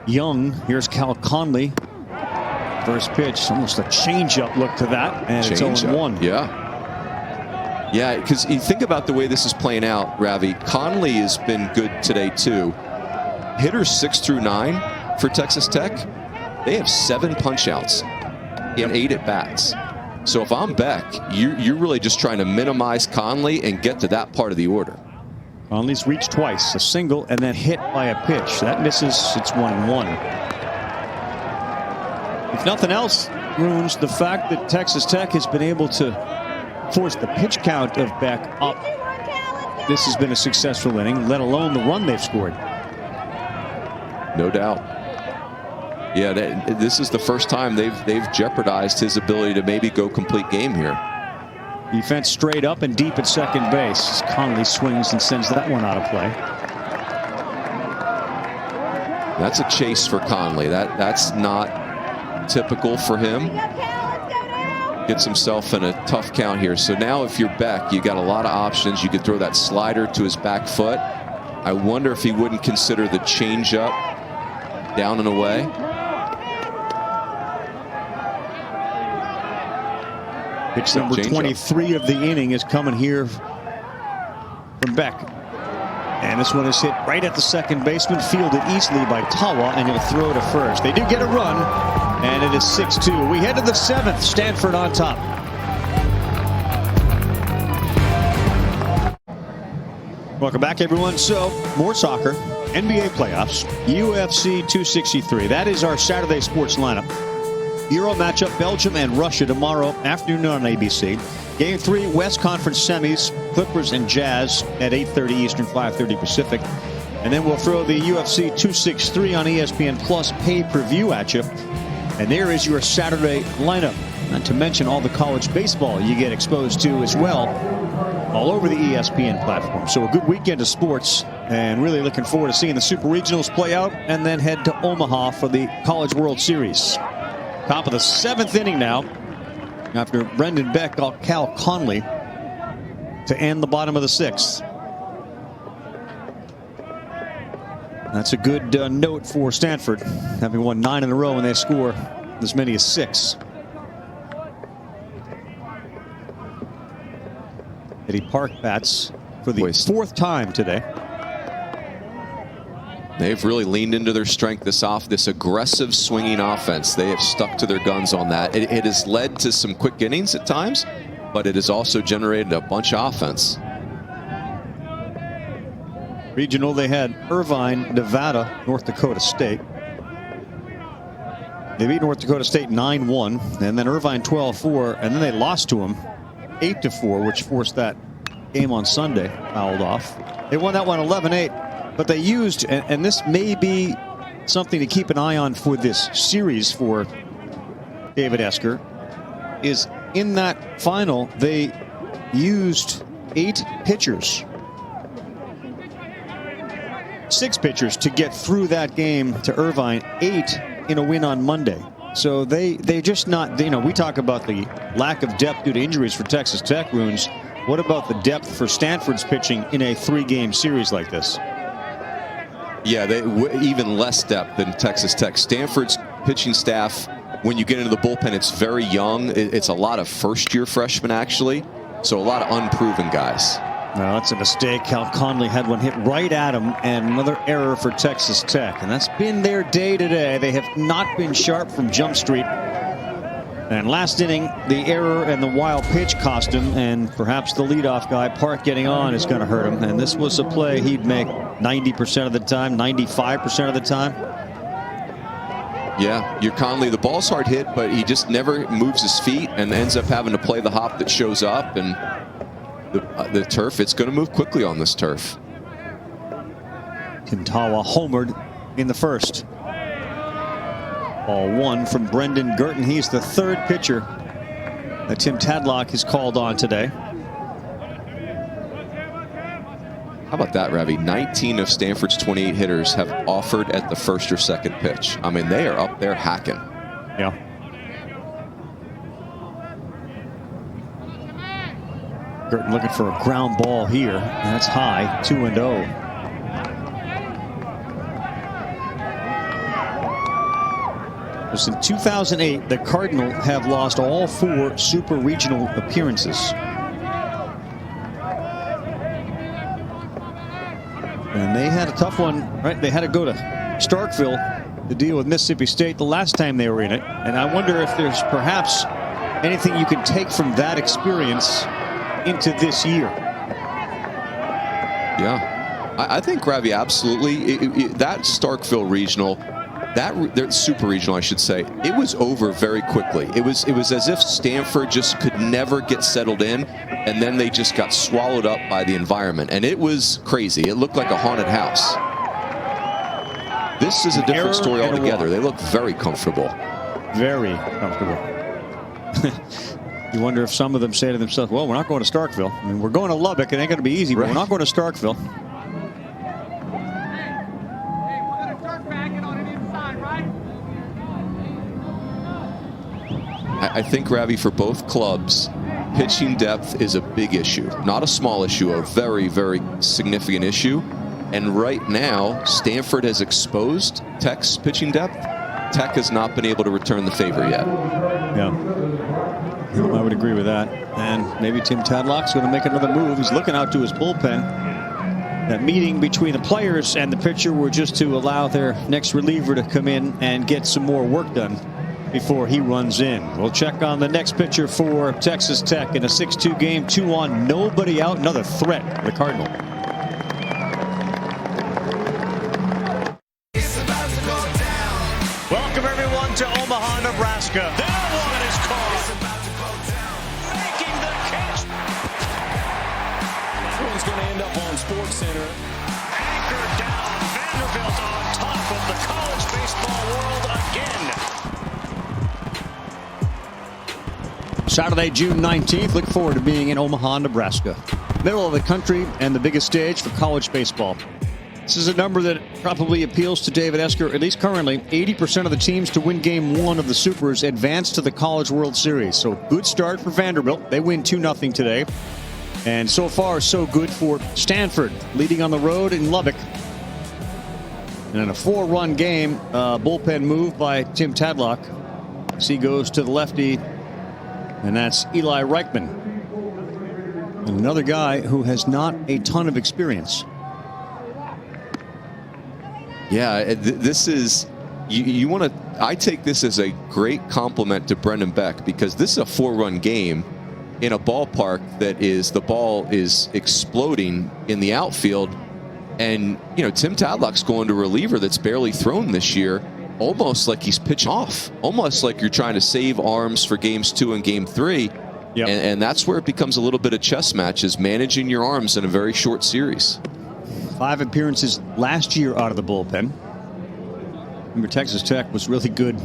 Young. Here's Cal Conley. First pitch, almost a changeup look to that, and it's 0-1. Yeah, because you think about the way this is playing out, Ravi. Conley has been good today, too. Hitters 6 through 9 for Texas Tech, they have 7 punch-outs and 8 at-bats. So if I'm Beck, you're really just trying to minimize Conley and get to that part of the order. Conley's reached twice, a single and then hit by a pitch. That misses, it's 1-1. If nothing else, Runes, the fact that Texas Tech has been able to force the pitch count of Beck up, this has been a successful inning, let alone the run they've scored. No doubt. Yeah, this is the first time they've jeopardized his ability to maybe go complete game here. Defense straight up and deep at second base. Conley swings and sends that one out of play. That's a chase for Conley. That's not typical for him. Gets himself in a tough count here. So now if you're Beck, you got a lot of options. You could throw that slider to his back foot. I wonder if he wouldn't consider the changeup down and away. Pitch number 23 of the inning is coming here from Beck. And this one is hit right at the second baseman, fielded easily by Tawa, and he'll throw to first. They do get a run, and it is 6-2. We head to the 7th, Stanford on top. Welcome back, everyone. So, more soccer, NBA playoffs, UFC 263. That is our Saturday sports lineup. Euro matchup, Belgium and Russia tomorrow afternoon on ABC. Game 3, West Conference semis, Clippers and Jazz at 8:30 Eastern, 5:30 Pacific. And then we'll throw the UFC 263 on ESPN Plus pay-per-view at you. And there is your Saturday lineup. Not to mention all the college baseball you get exposed to as well, all over the ESPN platform. So a good weekend of sports, and really looking forward to seeing the Super Regionals play out and then head to Omaha for the College World Series. Top of the 7th inning now, after Brendan Beck got Cal Conley to end the bottom of the 6th. That's a good note for Stanford, having won 9 in a row, and they score as many as 6. Eddie Park bats for the 4th time today. They've really leaned into their strength this aggressive swinging offense. They have stuck to their guns on that. It has led to some quick innings at times, but it has also generated a bunch of offense. Regional, they had Irvine, Nevada, North Dakota State. They beat North Dakota State 9-1, and then Irvine 12-4, and then they lost to them 8-4, which forced that game on Sunday fouled off. They won that one 11-8, but they used, and this may be something to keep an eye on for this series for David Esker, is in that final they used 8 pitchers. 6 pitchers to get through that game to Irvine, 8 in a win on Monday. So they just not, we talk about the lack of depth due to injuries for Texas Tech, Runes. What about the depth for Stanford's pitching in a 3-game series like this? Yeah, even less depth than Texas Tech. Stanford's pitching staff, when you get into the bullpen, it's very young. It's a lot of first-year freshmen, actually. So a lot of unproven guys. No, that's a mistake. Cal Conley had one hit right at him, and another error for Texas Tech. And that's been their day today. They have not been sharp from Jump Street. And last inning, the error and the wild pitch cost him, and perhaps the leadoff guy, Park, getting on is going to hurt him. And this was a play he'd make 90% of the time, 95% of the time. Yeah, you're Conley. The ball's hard hit, but he just never moves his feet and ends up having to play the hop that shows up. And the turf, it's going to move quickly on this turf. Kintawa homered in the first. Ball 1 from Brendan Girton. He's the 3rd pitcher that Tim Tadlock has called on today. How about that, Ravi? 19 of Stanford's 28 hitters have offered at the first or second pitch. I mean, they are up there hacking. Yeah. Girton looking for a ground ball here. That's high, 2-0. In 2008, the Cardinal have lost all 4 super regional appearances. And they had a tough one, right? They had to go to Starkville to deal with Mississippi State the last time they were in it. And I wonder if there's perhaps anything you can take from that experience into this year. Yeah, I think, Ravi, absolutely. That Starkville regional, that super regional, I should say, it was over very quickly. It was as if Stanford just could never get settled in, and then they just got swallowed up by the environment, and it was crazy. It looked like a haunted house. This is a different story altogether. They look very comfortable. Very comfortable. You wonder if some of them say to themselves, well, we're not going to Starkville. I mean, we're going to Lubbock. It ain't going to be easy, but we're not going to Starkville. I think, Ravi, for both clubs, pitching depth is a big issue. Not a small issue, a very, very significant issue. And right now, Stanford has exposed Tech's pitching depth. Tech has not been able to return the favor yet. Yeah. I would agree with that. And maybe Tim Tadlock's going to make another move. He's looking out to his bullpen. That meeting between the players and the pitcher were just to allow their next reliever to come in and get some more work done before he runs in. We'll check on the next pitcher for Texas Tech in a 6-2 game. 2 on, nobody out. Another threat for the Cardinal. Welcome everyone to Omaha, Nebraska. That one is caught. Making the catch. That one's going to end up on SportsCenter. Anchored down. Vanderbilt on top of the college baseball world again. Saturday, June 19th. Look forward to being in Omaha, Nebraska. Middle of the country and the biggest stage for college baseball. This is a number that probably appeals to David Esker, at least currently. 80% of the teams to win Game 1 of the Supers advance to the College World Series. So good start for Vanderbilt. They win 2-0 today. And so far, so good for Stanford, leading on the road in Lubbock. And in a 4-run game, bullpen move by Tim Tadlock. As he goes to the lefty, and that's Eli Reichman. And another guy who has not a ton of experience. Yeah, this is, you want to, I take this as a great compliment to Brendan Beck, because this is a 4-run game in a ballpark that is, the ball is exploding in the outfield. And, you know, Tim Tadlock's going to a reliever that's barely thrown this year, almost like he's pitching off, almost like you're trying to save arms for games 2 and game 3. Yep. And that's where it becomes a little bit of chess match, is managing your arms in a very short series. 5 appearances last year out of the bullpen. Remember, Texas Tech was really good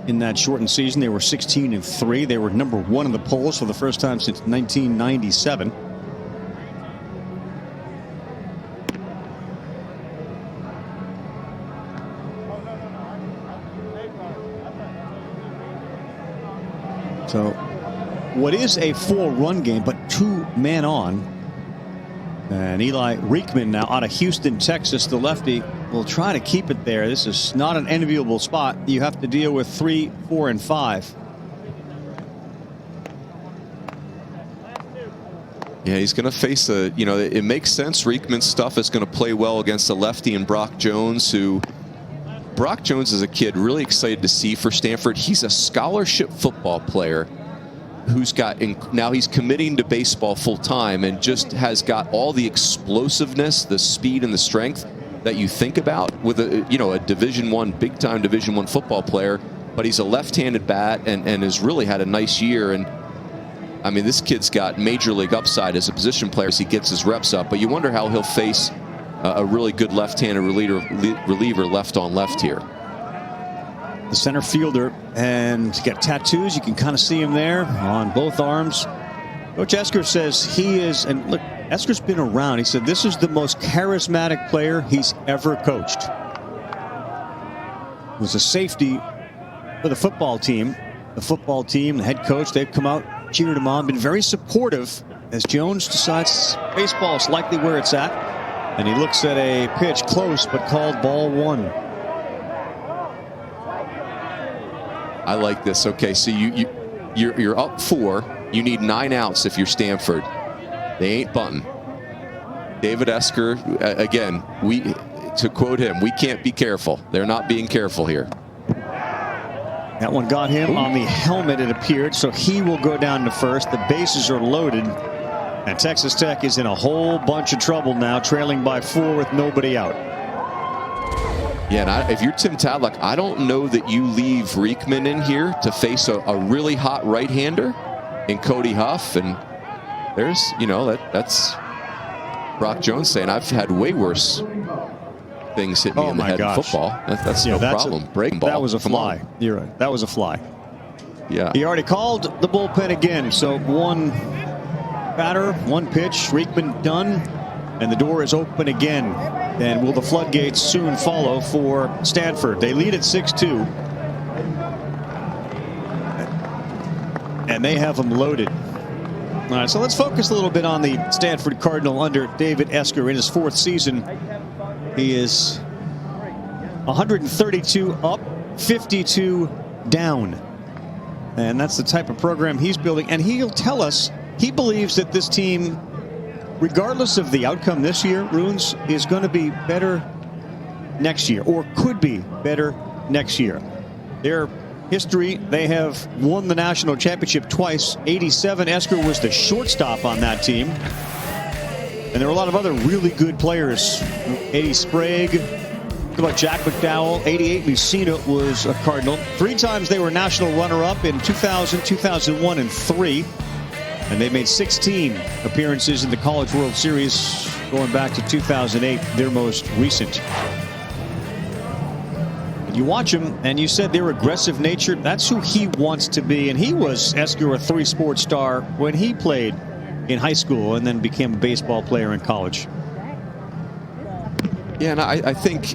in that shortened season. They were 16-3. They were number 1 in the polls for the first time since 1997. So, what is a 4-run game, but 2 men on. And Eli Reichman now out of Houston, Texas, the lefty, will try to keep it there. This is not an enviable spot. You have to deal with 3, 4, and 5. Yeah, he's going to face a, you know, it makes sense. Reichman's stuff is going to play well against the lefty and Brock Jones, who, Brock Jones is a kid really excited to see for Stanford. He's a scholarship football player who's got, now he's committing to baseball full time, and just has got all the explosiveness, the speed, and the strength that you think about with a, you know, a Division I, big time Division I football player. But he's a left-handed bat and has really had a nice year. And I mean, this kid's got major league upside as a position player as he gets his reps up. But you wonder how he'll face a really good left-handed reliever left on left here. The center fielder, and he's got tattoos. You can kind of see him there on both arms. Coach Esker says he is, and look, Esker's been around. He said this is the most charismatic player he's ever coached. It was a safety for the football team. The football team, the head coach, they've come out, cheered him on, been very supportive as Jones decides baseball is likely where it's at. And he looks at a pitch close, but called ball 1. I like this. Okay, so you're up 4. You need 9 outs if you're Stanford. They ain't bunting. David Esker, again, to quote him, we can't be careful. They're not being careful here. That one got him on the helmet, it appeared, so he will go down to first. The bases are loaded, and Texas Tech is in a whole bunch of trouble now, trailing by 4 with nobody out. Yeah, and if you're Tim Tadlock, I don't know that you leave Reichman in here to face a really hot right-hander in Cody Huff. And there's, you know, that's Brock Jones saying, I've had way worse things hit me in the head in football. That's no problem. Breaking ball. That was a fly. You're right. That was a fly. Yeah. He already called the bullpen again. So 1 batter, 1 pitch. Reichman done. And the door is open again. And will the floodgates soon follow for Stanford? They lead at 6-2. And they have them loaded. All right, so let's focus a little bit on the Stanford Cardinal under David Esker in his 4th season. He is 132 up, 52 down. And that's the type of program he's building. And he'll tell us he believes that this team regardless of the outcome this year, Runes is going to be better next year, or could be better next year. Their history, they have won the national championship twice. 87, Esker was the shortstop on that team. And there were a lot of other really good players. 80 Sprague, what about Jack McDowell? 88, Lucina was a Cardinal. 3 times they were national runner-up in 2000, 2001, and 3. And they made 16 appearances in the College World Series going back to 2008, their most recent. You watch him, and you said their aggressive nature, that's who he wants to be. And he was, Esker, a 3-sport star when he played in high school and then became a baseball player in college. Yeah, and I think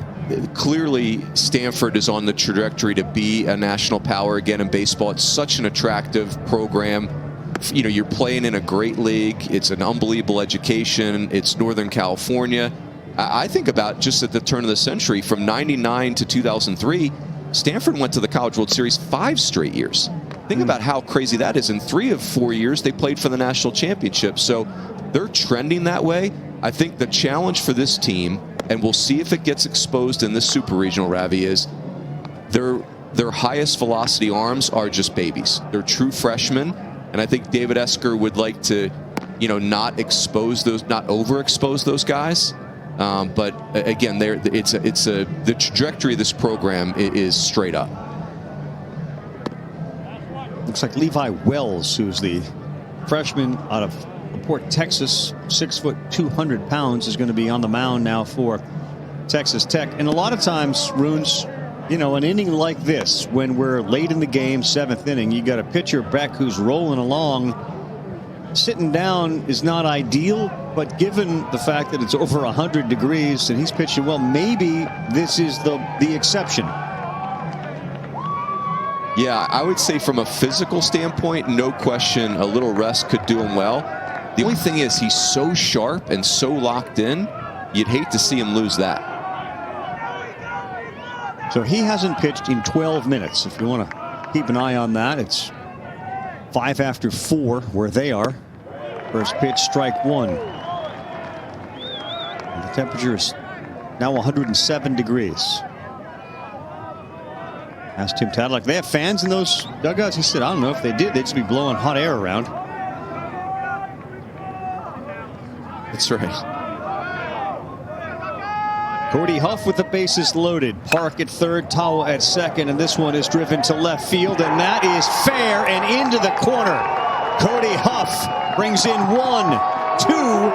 clearly Stanford is on the trajectory to be a national power again in baseball. It's such an attractive program. You know, you're playing in a great league. It's an unbelievable education. It's Northern California. I think about just at the turn of the century, from 99 to 2003, Stanford went to the College World Series 5 straight years. Think about how crazy that is. In 3 of 4 years, they played for the national championship. So they're trending that way. I think the challenge for this team, and we'll see if it gets exposed in this super regional, Ravi, is their highest velocity arms are just babies. They're true freshmen. And I think David Esker would like to, you know, not expose those, not overexpose those guys. But again, the trajectory of this program is straight up. Looks like Levi Wells, who's the freshman out of Port, Texas, 6 foot 200 pounds, is going to be on the mound now for Texas Tech. And a lot of times, Runes, you know, an inning like this, when we're late in the game, 7th inning, you got a pitcher, Beck, who's rolling along. Sitting down is not ideal, but given the fact that it's over 100 degrees and he's pitching well, maybe this is the exception. Yeah, I would say from a physical standpoint, no question, a little rest could do him well. The only thing is he's so sharp and so locked in, you'd hate to see him lose that. So he hasn't pitched in 12 minutes. If you want to keep an eye on that, it's 5 after 4 where they are. First pitch, strike 1. And the temperature is now 107 degrees. Asked Tim Tadlock, they have fans in those dugouts? He said, I don't know. If they did, they'd just be blowing hot air around. That's right. Cody Huff with the bases loaded. Park at third, Tawa at second, and this one is driven to left field, and that is fair and into the corner. Cody Huff brings in 1, 2.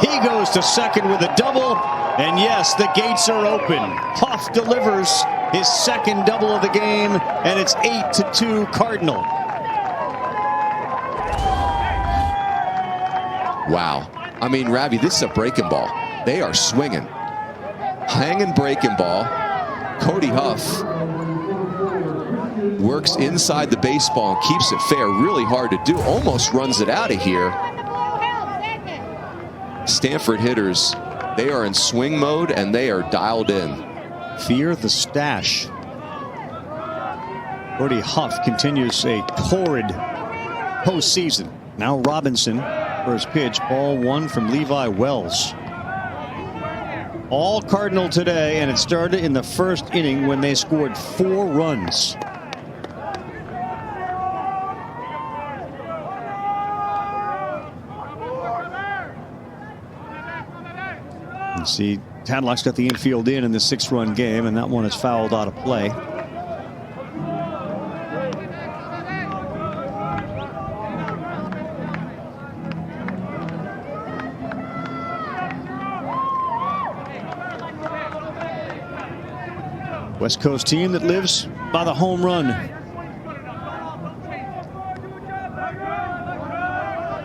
He goes to second with a double, and yes, the gates are open. Huff delivers his second double of the game, and it's 8-2 Cardinal. Wow. I mean, Ravi, this is a breaking ball. They are swinging. Hanging breaking ball. Cody Huff works inside the baseball and keeps it fair. Really hard to do. Almost runs it out of here. Stanford hitters, they are in swing mode and they are dialed in. Fear the stash. Cody Huff continues a torrid postseason. Now Robinson, first pitch, ball 1 from Levi Wells. All Cardinal today, and it started in the first inning when they scored 4 runs. You see, Tadlock's got the infield in the 6-run game, and that one is fouled out of play. West Coast team that lives by the home run.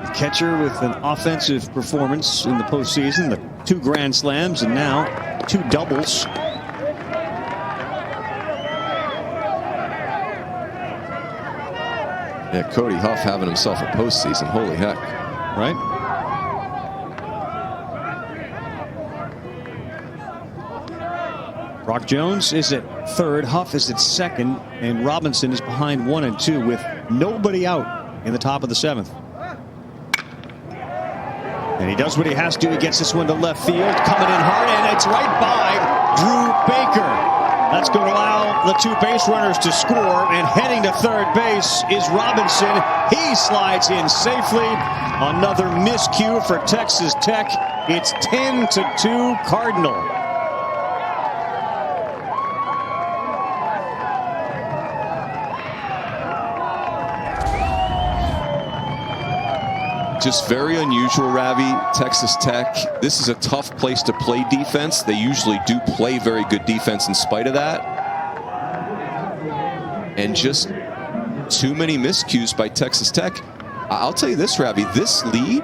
The catcher with an offensive performance in the postseason, the 2 grand slams and now 2 doubles. Yeah, Cody Huff having himself a postseason. Holy heck. Right? Brock Jones is at third, Huff is at second, and Robinson is behind 1 and 2 with nobody out in the top of the 7th. And he does what he has to. He gets this one to left field. Coming in hard, and it's right by Drew Baker. That's going to allow the two base runners to score. And heading to third base is Robinson. He slides in safely. Another miscue for Texas Tech. It's 10-2 Cardinal. Just very unusual, Ravi. Texas Tech, this is a tough place to play defense. They usually do play very good defense in spite of that. And just too many miscues by Texas Tech. I'll tell you this, Ravi, this lead,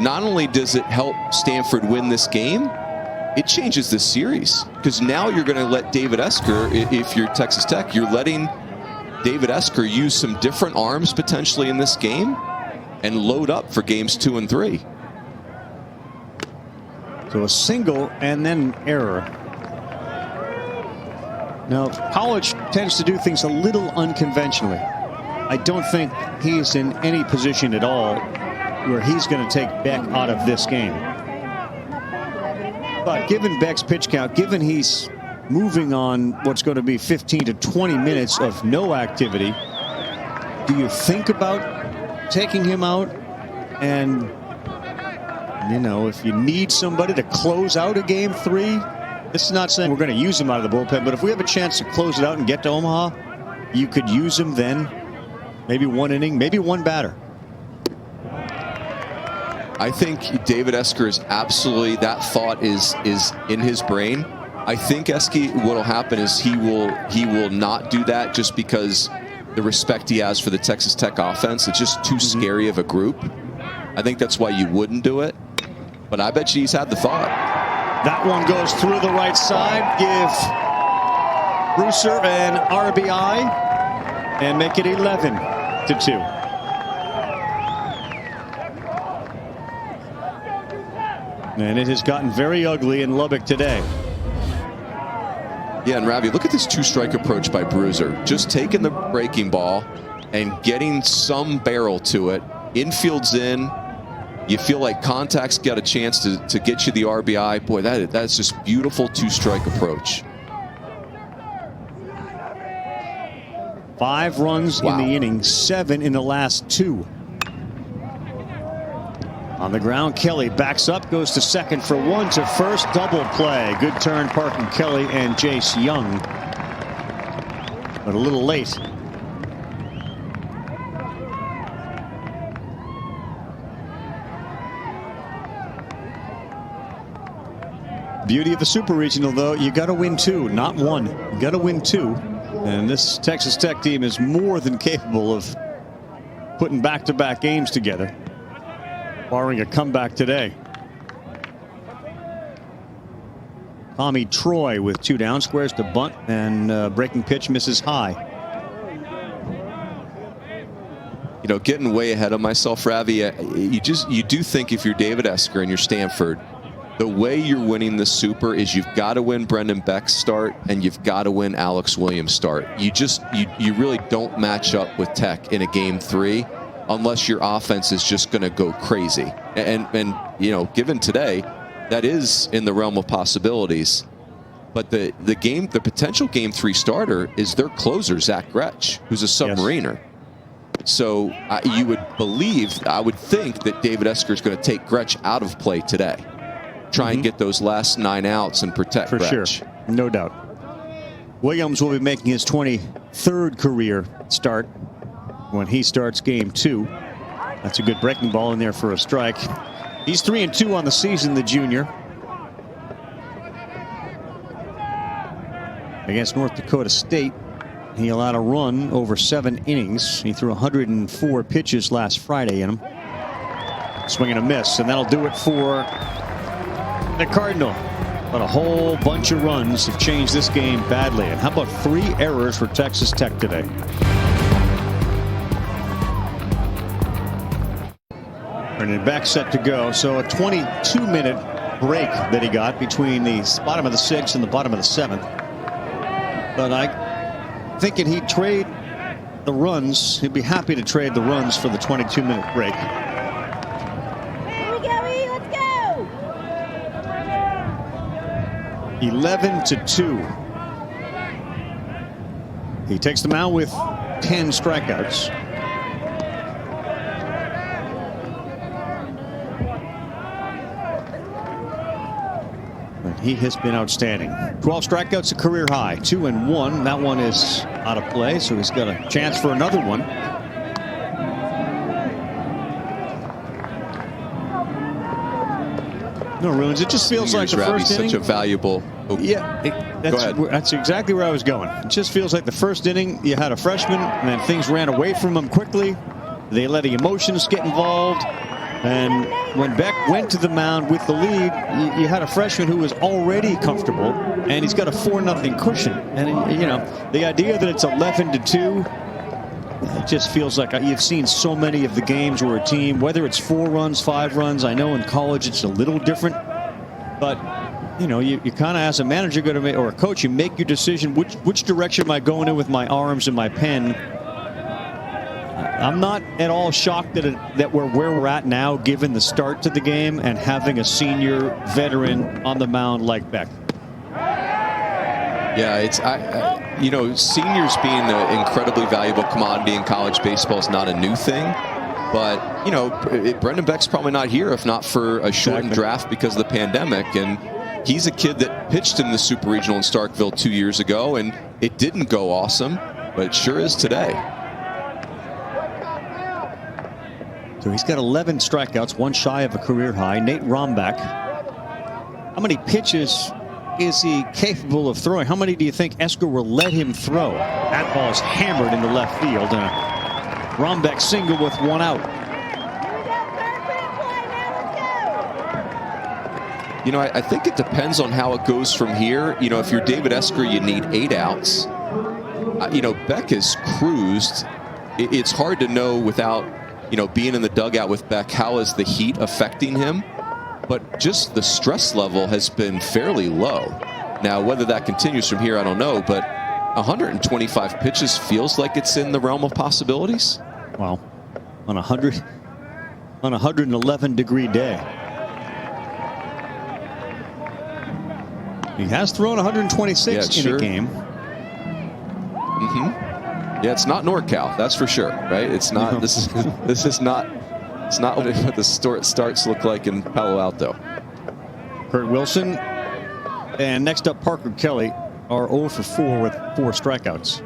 not only does it help Stanford win this game, it changes this series. Because now you're going to let David Esker, if you're Texas Tech, you're letting David Esker use some different arms potentially in this game and load up for games 2 and 3. So a single and then error. Now, college tends to do things a little unconventionally. I don't think he's in any position at all where he's going to take Beck out of this game. But given Beck's pitch count, given he's moving on what's going to be 15 to 20 minutes of no activity, do you think about taking him out? And, you know, if you need somebody to close out a game 3, this is not saying we're going to use him out of the bullpen, but if we have a chance to close it out and get to Omaha, you could use him then. Maybe 1 inning, maybe 1 batter. I think David Esker is absolutely, that thought is in his brain. I think Eske, what will happen is he will not do that just because the respect he has for the Texas Tech offense. It's just too scary of a group. I think that's why you wouldn't do it. But I bet you he's had the thought. That one goes through the right side. Give Brewster an RBI and make it 11-2. And it has gotten very ugly in Lubbock today. Yeah, and Ravi, look at this 2-strike approach by Bruiser. Just taking the breaking ball and getting some barrel to it. Infield's in. You feel like contact's got a chance to get you the RBI. Boy, that's just beautiful 2-strike approach. 5 runs in the inning, 7 in the last 2. On the ground, Kelly backs up, goes to second for 1 to first. Double play. Good turn, parking Kelly and Jace Young. But a little late. Beauty of the Super Regional, though, you got to win 2, not 1. You got to win 2. And this Texas Tech team is more than capable of putting back-to-back games together, barring a comeback today. Tommy Troy with 2 down, squares to bunt, and breaking pitch misses high. You know, getting way ahead of myself, Ravi, you do think if you're David Esker and you're Stanford, the way you're winning the Super is you've got to win Brendan Beck's start and you've got to win Alex Williams' start. You really don't match up with Tech in a game 3 unless your offense is just going to go crazy. And you know, given today, that is in the realm of possibilities. But the potential game 3 starter is their closer, Zach Gretsch, who's a submariner. Yes. So you would believe, I would think that David Esker is going to take Gretsch out of play today. Try and get those last 9 outs and protect for Gretsch. Sure, no doubt. Williams will be making his 23rd career start when he starts game 2. That's a good breaking ball in there for a strike. He's 3-2 on the season, the junior. Against North Dakota State, he allowed a run over 7 innings. He threw 104 pitches last Friday in him. Swing and a miss, and that'll do it for the Cardinal. But a whole bunch of runs have changed this game badly. And how about 3 errors for Texas Tech today? And Beck set to go. So a 22-minute break that he got between the bottom of the 6th and the bottom of the 7th. But I'm thinking he'd trade the runs. He'd be happy to trade the runs for the 22-minute break. Here we go, let's 11-2. He takes the mound with 10 strikeouts. And he has been outstanding. 12 strikeouts, a career high. 2-1. That one is out of play, so he's got a chance for another one. No, Ruins. It just feels like the first inning. Such a valuable. That's exactly where I was going. It just feels like the first inning, you had a freshman, and then things ran away from him quickly. They let the emotions get involved. And when Beck went to the mound with the lead, you had a freshman who was already comfortable, and he's got a 4-0 cushion. And, you know, the idea that it's 11-2, it just feels like you've seen so many of the games where a team, whether it's 4 runs, 5 runs, I know in college it's a little different, but you know, you kind of, as a manager, going to make, or a coach, you make your decision. Which direction am I going in with my arms and my pen? I'm not at all shocked that we're where we're at now, given the start to the game and having a senior veteran on the mound like Beck. Yeah, it's you know, seniors being an incredibly valuable commodity in college baseball is not a new thing. But, you know, Brendan Beck's probably not here if not for a shortened draft because of the pandemic. And he's a kid that pitched in the Super Regional in Starkville 2 years ago, and it didn't go awesome, but it sure is today. So he's got 11 strikeouts, 1 shy of a career high. Nate Romback. How many pitches is he capable of throwing? How many do you think Esker will let him throw? That ball is hammered into left field, and a Romback single with 1 out. You know, I think it depends on how it goes from here. You know, if you're David Esker, you need 8 outs. You know, Beck has cruised. It's hard to know without, you know, being in the dugout with Beck, how is the heat affecting him? But just the stress level has been fairly low. Now, whether that continues from here, I don't know, but 125 pitches feels like it's in the realm of possibilities. Wow. On a 111-degree day. He has thrown 126 in a game. Yeah, it's not NorCal, that's for sure, right? It's not. No. This is not. It's not what the starts look like in Palo Alto. Kurt Wilson, and next up Parker Kelly are 0 for 4 with 4 strikeouts.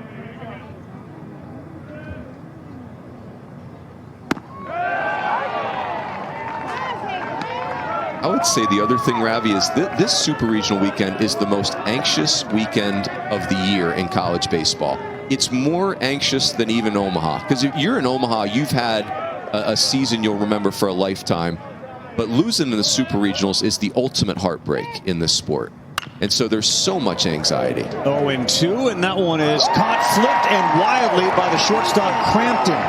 I would say the other thing, Ravi, is this Super Regional weekend is the most anxious weekend of the year in college baseball. It's more anxious than even Omaha, because if you're in Omaha, you've had a season you'll remember for a lifetime. But losing in the Super Regionals is the ultimate heartbreak in this sport. And so there's so much anxiety. 0-2, and that one is caught, flipped, and wildly by the shortstop Crampton.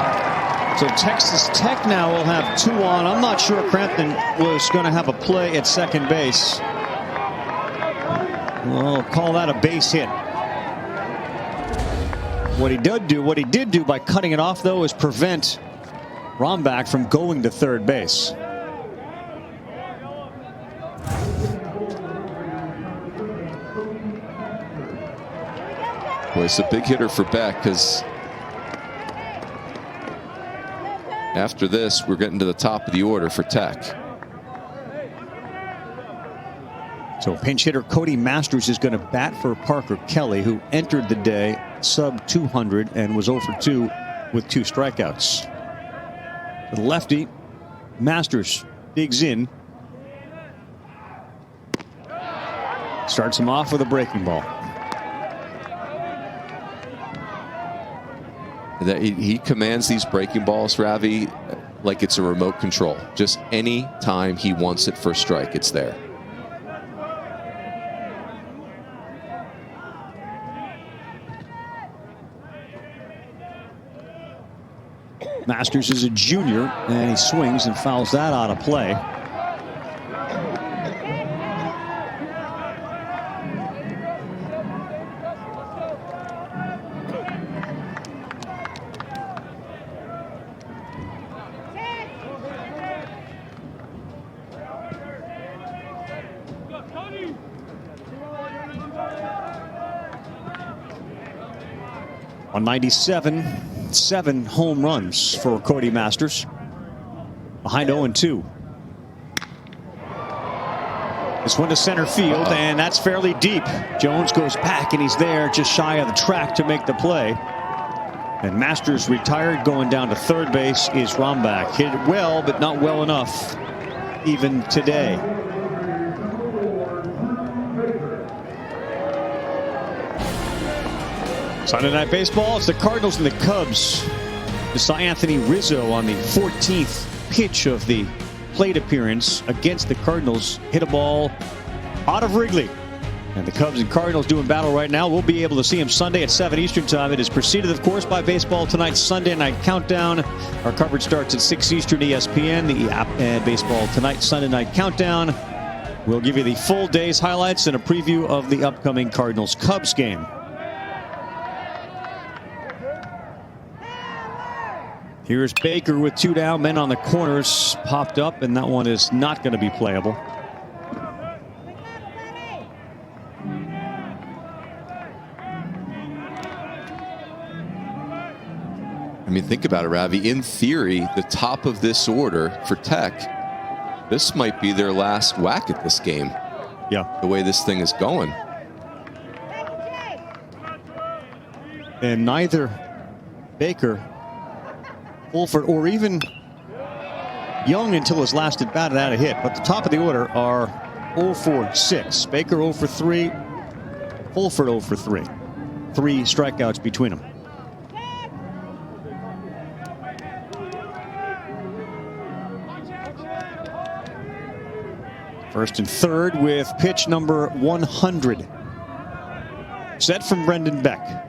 So Texas Tech now will have 2 on. I'm not sure Crampton was going to have a play at second base. We'll call that a base hit. What he did do by cutting it off, though, is prevent Romback from going to third base. Boy, it's a big hitter for Beck, because after this, we're getting to the top of the order for Tech. So pinch hitter Cody Masters is going to bat for Parker Kelly, who entered the day sub 200 and was 0 for 2 with 2 strikeouts. The lefty, Masters digs in. Starts him off with a breaking ball. He commands these breaking balls, Ravi, like it's a remote control. Just any time he wants it for a strike, it's there. Masters is a junior, and he swings and fouls that out of play. on 97, 7 home runs for Cody Masters. Behind 0-2. This one to center field, and that's fairly deep. Jones goes back, and he's there just shy of the track to make the play. And Masters retired. Going down to third base is Rombach. Hit it well, but not well enough even today. Sunday Night Baseball, it's the Cardinals and the Cubs. We saw Anthony Rizzo on the 14th pitch of the plate appearance against the Cardinals hit a ball out of Wrigley. And the Cubs and Cardinals doing battle right now. We'll be able to see him Sunday at 7 Eastern time. It is preceded, of course, by Baseball Tonight's Sunday Night Countdown. Our coverage starts at 6 Eastern ESPN, the app, and Baseball Tonight Sunday Night Countdown. We'll give you the full day's highlights and a preview of the upcoming Cardinals-Cubs game. Here's Baker with 2 down. Men on the corners popped up, and that one is not going to be playable. I mean, think about it, Ravi. In theory, the top of this order for Tech, this might be their last whack at this game. Yeah. The way this thing is going. And neither Baker, Wolford, or even Young until his last at bat had a hit. But the top of the order are 0 for 6. Baker 0 for 3. Wolford 0 for 3. 3 strikeouts between them. First and third with pitch number 100. Set from Brendan Beck.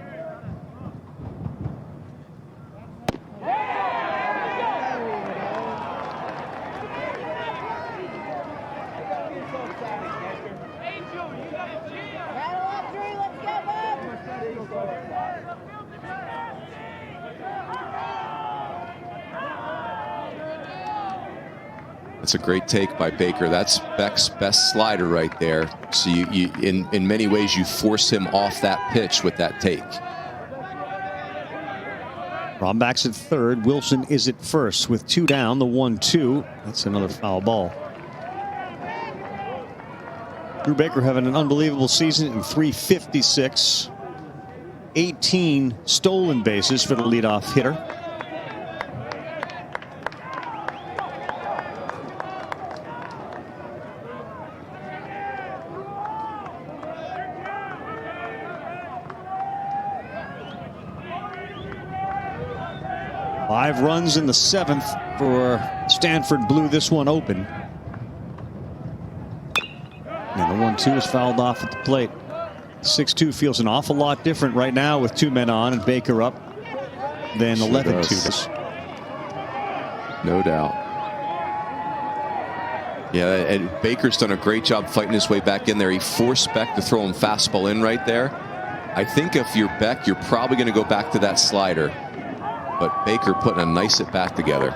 That's a great take by Baker. That's Beck's best slider right there. So you in many ways you force him off that pitch with that take. Rombach's at third. Wilson is at first with 2 down. The 1-2. That's another foul ball. Drew Baker having an unbelievable season in .356. 18 stolen bases for the leadoff hitter. Five runs in the 7th for Stanford. Blew this one open. And the 1-2 is fouled off at the plate. 6-2 feels an awful lot different right now with 2 men on and Baker up than 11-2. No doubt. Yeah, and Baker's done a great job fighting his way back in there. He forced Beck to throw him fastball in right there. I think if you're Beck, you're probably going to go back to that slider. But Baker putting a nice at bat together.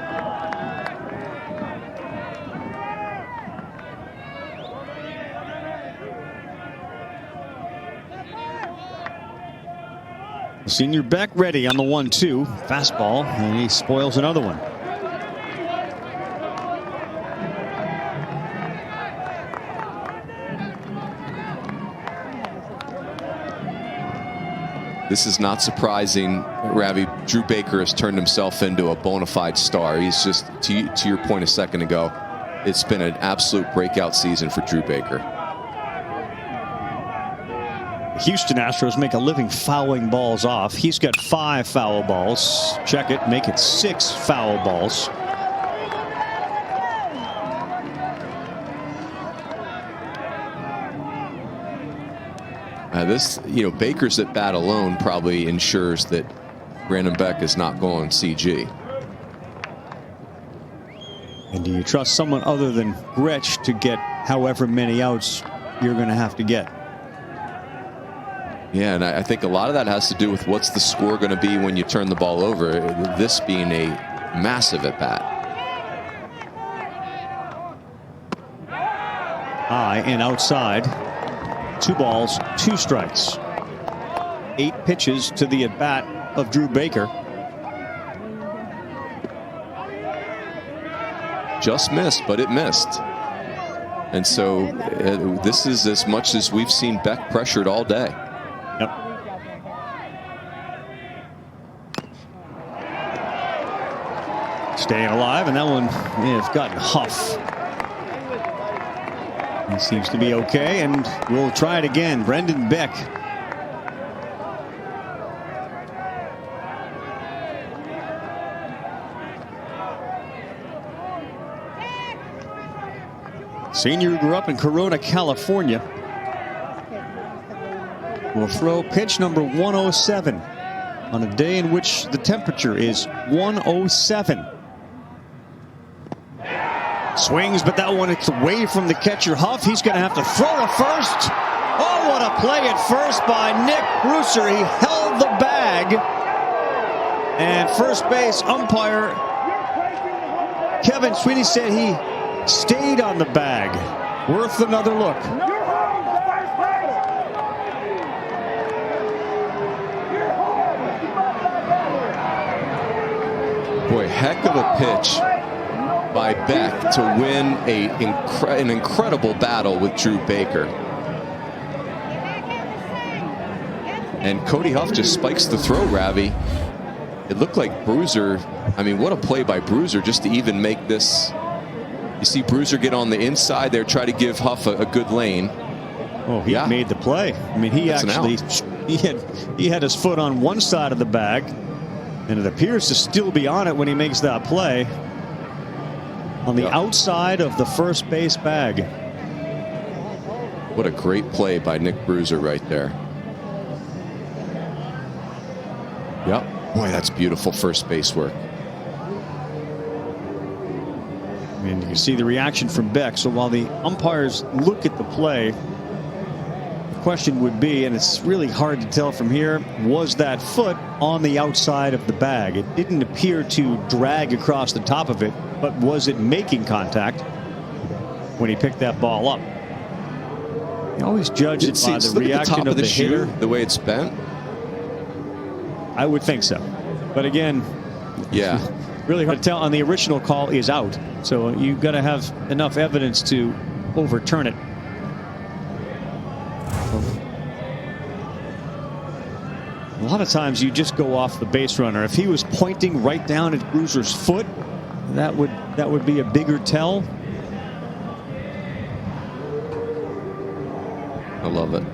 Senior Beck ready on the 1-2. Fastball, and he spoils another one. This is not surprising, Ravi. Drew Baker has turned himself into a bona fide star. He's just, to your point a second ago, it's been an absolute breakout season for Drew Baker. Houston Astros make a living fouling balls off. He's got 5 foul balls. Check it, make it 6 foul balls. Baker's at bat alone probably ensures that Brandon Beck is not going CG. And do you trust someone other than Gretsch to get however many outs you're going to have to get? Yeah, and I think a lot of that has to do with what's the score going to be when you turn the ball over. This being a massive at bat. High and outside. 2 balls, 2 strikes. 8 pitches to the at bat of Drew Baker. Just missed, but it missed. And so this is as much as we've seen Beck pressured all day. Yep. Staying alive, and that one may have gotten Huff. He seems to be okay, and we'll try it again. Brendan Beck. Senior who grew up in Corona, California, will throw pitch number 107 on a day in which the temperature is 107. Swings, but that one, it's away from the catcher Huff. He's going to have to throw to first. Oh, what a play at first by Nick Brucer. He held the bag. And first base umpire Kevin Sweeney said he stayed on the bag. Worth another look. Boy, heck of a pitch by Beck to win an incredible battle with Drew Baker. And Cody Huff just spikes the throw, Ravi. It looked like Bruiser, I mean, what a play by Bruiser just to even make this. You see Bruiser get on the inside there, try to give Huff a good lane. Oh, he made the play. I mean, he actually, he had his foot on one side of the bag, and it appears to still be on it when he makes that play. On the outside of the first base bag. What a great play by Nick Bruiser right there. Yep. Boy, that's beautiful first base work. I mean, you can see the reaction from Beck. So while the umpires look at the play, the question would be, and it's really hard to tell from here, was that foot on the outside of the bag? It didn't appear to drag across the top of it, but was it making contact when he picked that ball up? You always judge it by the reaction of the hitter. The way it's bent? I would think so. But again, yeah, really hard to tell. On the original call is out. So you've got to have enough evidence to overturn it. A lot of times you just go off the base runner. If he was pointing right down at Bruiser's foot, that would be a bigger tell. I love it.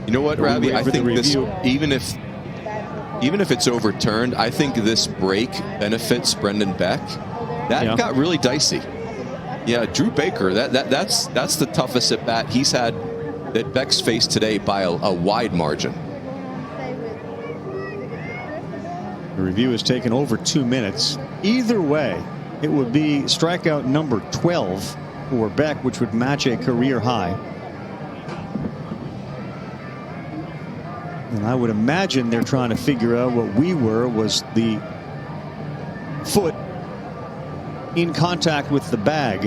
You know what, Ravi? I think this, even if it's overturned, I think this break benefits Brendan Beck. That got really dicey. Yeah, Drew Baker, that's the toughest at bat he's had that Beck's faced today by a wide margin. The review has taken over 2 minutes. Either way, it would be strikeout number 12 for Beck, which would match a career high. And I would imagine they're trying to figure out what was the foot in contact with the bag.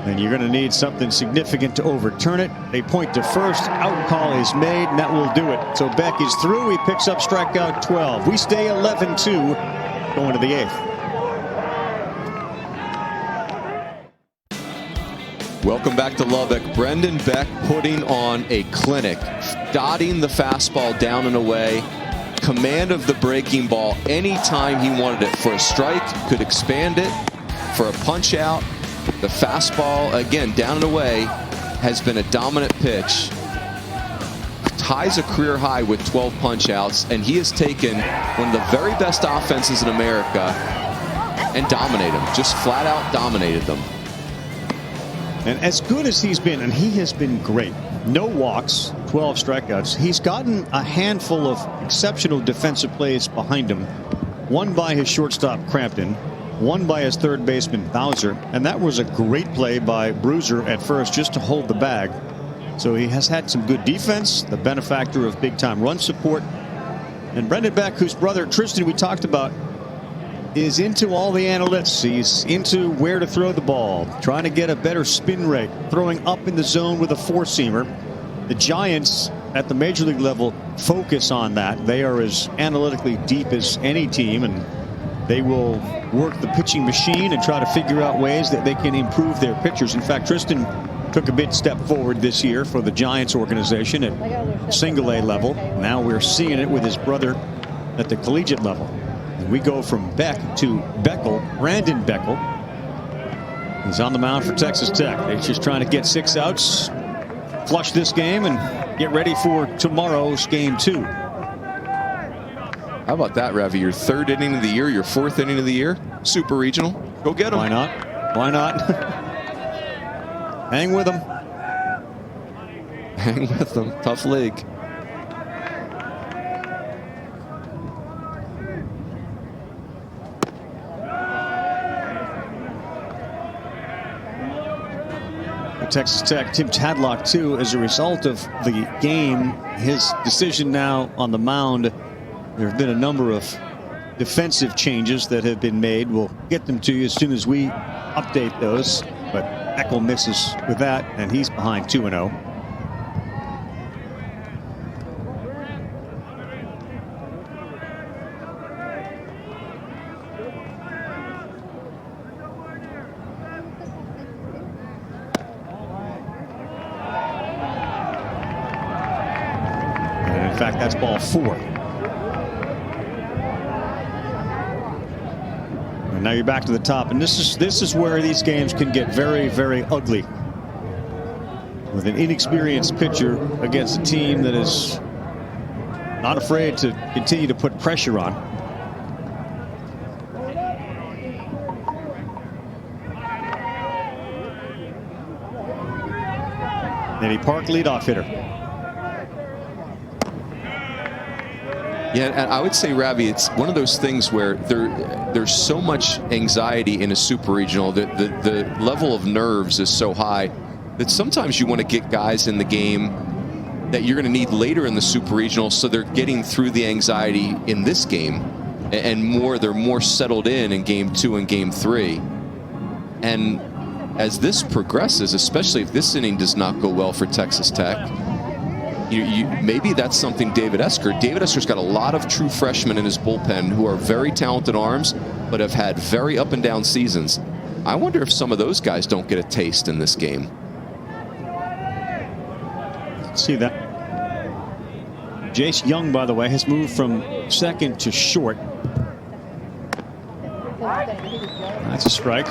And you're going to need something significant to overturn it. They point to first. Out call is made, and that will do it. So Beck is through. He picks up strikeout 12. We stay 11-2 going to the 8th. Welcome back to Lubbock. Brendan Beck putting on a clinic, dotting the fastball down and away, command of the breaking ball anytime he wanted it. For a strike, could expand it. For a punch out, the fastball, again, down and away, has been a dominant pitch. Ties a career high with 12 punch outs, and he has taken one of the very best offenses in America and dominated them, just flat out dominated them. And as good as he's been, and he has been great, no walks, 12 strikeouts, he's gotten a handful of exceptional defensive plays behind him. One by his shortstop Crampton, one by his third baseman Bowser, and that was a great play by Bruiser at first just to hold the bag. So he has had some good defense, the benefactor of big time run support. And Brendan Beck, whose brother Tristan we talked about, is into all the analytics. He's into where to throw the ball, trying to get a better spin rate, throwing up in the zone with a four-seamer. The Giants at the major league level focus on that. They are as analytically deep as any team, and they will work the pitching machine and try to figure out ways that they can improve their pitchers. In fact, Tristan took a big step forward this year for the Giants organization at single A level. Now we're seeing it with his brother at the collegiate level. And we go from Beck to Beckel, Brandon Beckel. He's on the mound for Texas Tech. They're just trying to get 6 outs, flush this game, and get ready for tomorrow's game 2. How about that, Ravi? Your 3rd inning of the year, your 4th inning of the year, Super Regional. Go get them. Why not? Why not? Hang with them. Hang with them. Tough league. Texas Tech, Tim Tadlock, too, as a result of the game, his decision now on the mound. There have been a number of defensive changes that have been made. We'll get them to you as soon as we update those. But Eckel misses with that, and he's behind 2-0. And in fact, that's ball 4. And now you're back to the top, and this is where these games can get very, very ugly. With an inexperienced pitcher against a team that is not afraid to continue to put pressure on. Eddie Park, leadoff hitter. Yeah, and I would say, Ravi, it's one of those things where there's so much anxiety in a super regional. The level of nerves is so high that sometimes you want to get guys in the game that you're going to need later in the super regional, so they're getting through the anxiety in this game, and they're more settled in game 2 and game 3. And as this progresses, especially if this inning does not go well for Texas Tech, maybe that's something David Esker's got a lot of true freshmen in his bullpen who are very talented arms, but have had very up and down seasons. I wonder if some of those guys don't get a taste in this game. See that. Jace Young, by the way, has moved from second to short. That's a strike.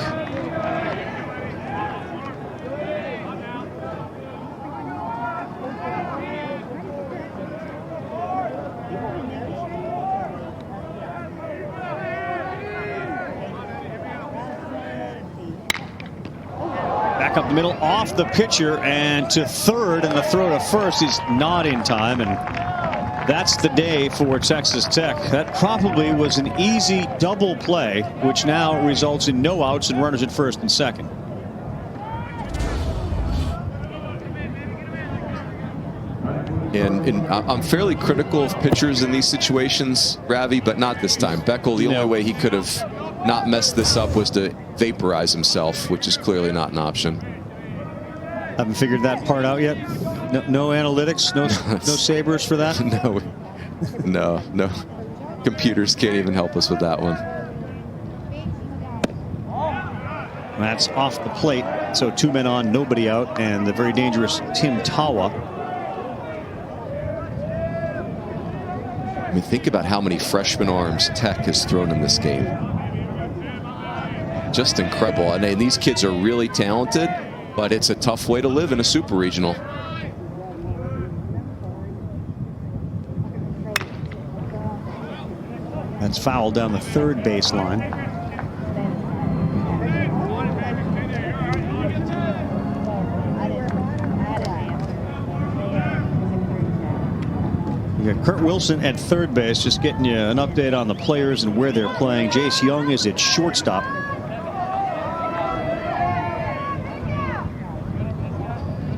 Back up the middle, off the pitcher and to third, and the throw to first is not in time, and that's the day for Texas Tech. That probably was an easy double play, which now results in no outs and runners at first and second. And I'm fairly critical of pitchers in these situations, Ravi, but not this time. Beckel, the only way he could have not messed this up was to vaporize himself, which is clearly not an option. Haven't figured that part out yet. No analytics, no Sabres for that. No. Computers can't even help us with that one. That's off the plate, so 2 men on, nobody out, and the very dangerous Tim Tawa. I mean, think about how many freshman arms Tech has thrown in this game. Just incredible. I mean, these kids are really talented, but it's a tough way to live in a super regional. That's foul down the third baseline. We got Kurt Wilson at third base, just getting you an update on the players and where they're playing. Jace Young is at shortstop.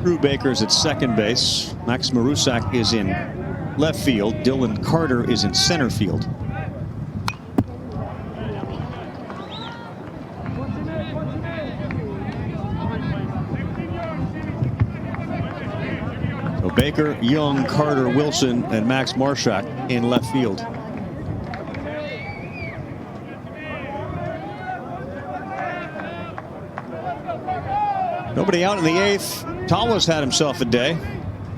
Drew Baker's at second base. Max Marusak is in left field. Dylan Carter is in center field. Baker, Young, Carter, Wilson, and Max Marshak in left field. Nobody out in the 8th. Tawas had himself a day.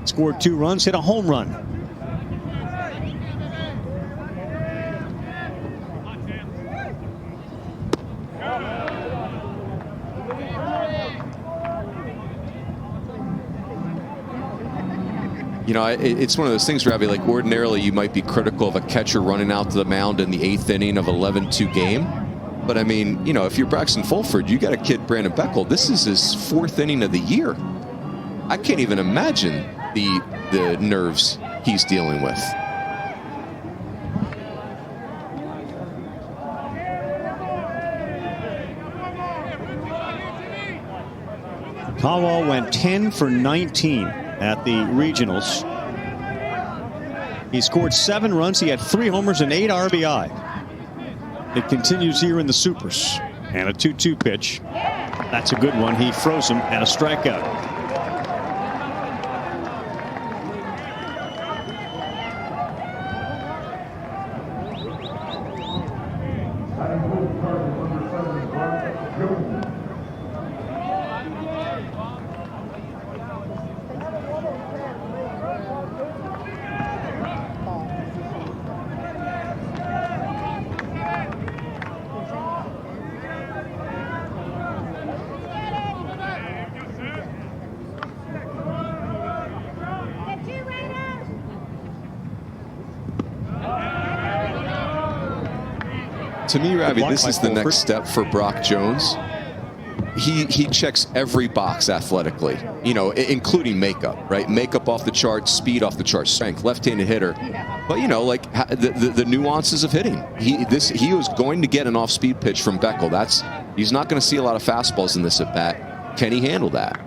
Scored 2 runs, hit a home run. You know, it's one of those things, Ravi, like ordinarily you might be critical of a catcher running out to the mound in the 8th inning of 11-2 game. But I mean, you know, if you're Braxton Fulford, you got a kid, Brandon Beckel. This is his 4th inning of the year. I can't even imagine the nerves he's dealing with. Tawa went 10 for 19 at the regionals. He scored 7 runs. He had 3 homers and 8 RBI. It continues here in the Supers. And a 2-2 pitch. That's a good one. He froze him and a strikeout. To me, Ravi, this is the next step for Brock Jones. He checks every box athletically, you know, including makeup, right? Makeup off the charts, speed off the charts, strength, left-handed hitter. But, you know, like the nuances of hitting. He was going to get an off-speed pitch from Beckel. He's not going to see a lot of fastballs in this at bat. Can he handle that?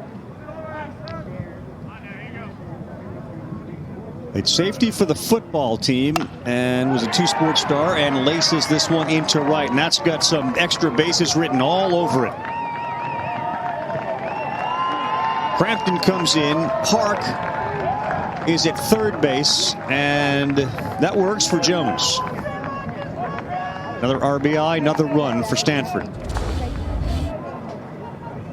It's safety for the football team and was a 2-sport star and laces this one into right. And that's got some extra bases written all over it. Crampton comes in. Park is at third base, and that works for Jones. Another RBI, another run for Stanford.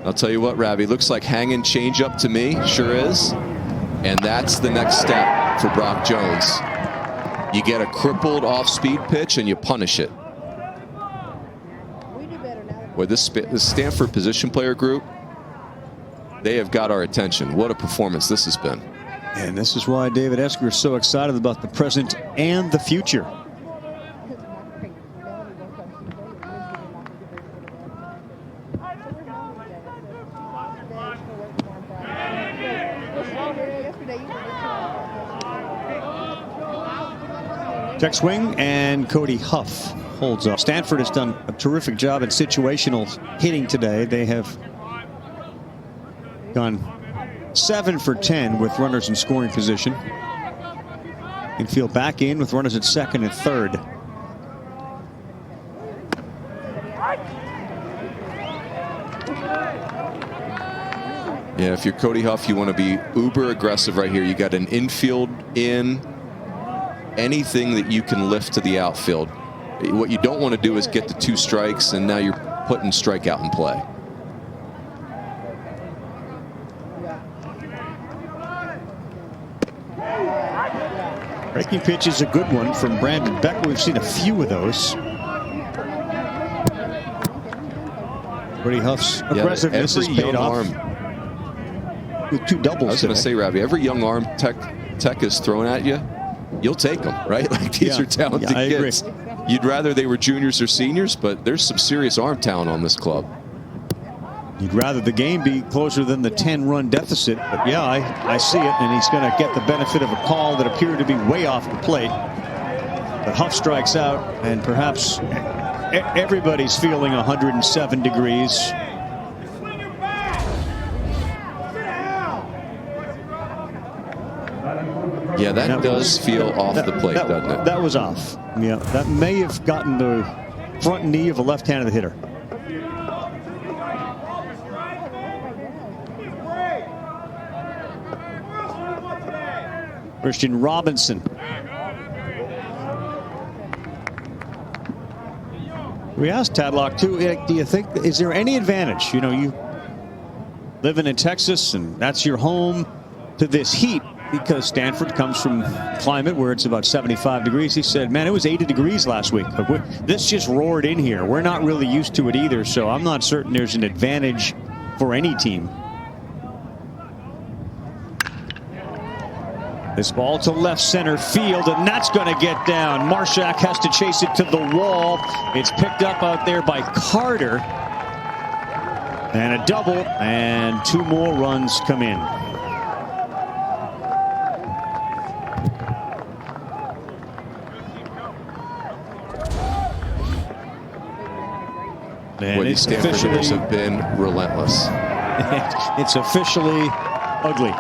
I'll tell you what, Ravi, looks like hanging changeup to me. Sure is. And that's the next step for Brock Jones. You get a crippled off-speed pitch and you punish it. With this Stanford position player group, they have got our attention. What a performance this has been. And this is why David Esker is so excited about the present and the future. Check swing, and Cody Huff holds up. Stanford has done a terrific job at situational hitting today. They have gone 7 for 10 with runners in scoring position. Infield back in with runners at second and third. Yeah, if you're Cody Huff, you want to be uber aggressive right here. You got an infield in. Anything that you can lift to the outfield. What you don't want to do is get the 2 strikes and now you're putting strikeout in play. Breaking pitch is a good one from Brandon Beck. We've seen a few of those. Cody Huff's aggressiveness has paid off with 2 doubles. I was going to say, Ravi, every young arm Tech is thrown at you, you'll take them, right? Like these are talented kids. Agree. You'd rather they were juniors or seniors, but there's some serious arm talent on this club. You'd rather the game be closer than the 10-run deficit, but yeah, I see it, and he's going to get the benefit of a call that appeared to be way off the plate. But Huff strikes out, and perhaps everybody's feeling 107 degrees. Yeah, that does feel off the plate, doesn't it? That was off. Yeah, that may have gotten the front knee of a left-handed hitter. Christian Robinson. We asked Tadlock too, do you think, is there any advantage? You know, you living in Texas and that's your home, to this heat, because Stanford comes from climate where it's about 75 degrees. He said, man, it was 80 degrees last week. This just roared in here. We're not really used to it either, so I'm not certain there's an advantage for any team. This ball to left center field, and that's going to get down. Marshak has to chase it to the wall. It's picked up out there by Carter. And a double, and 2 more runs come in. Well, these Stanforders have been relentless. It's officially ugly.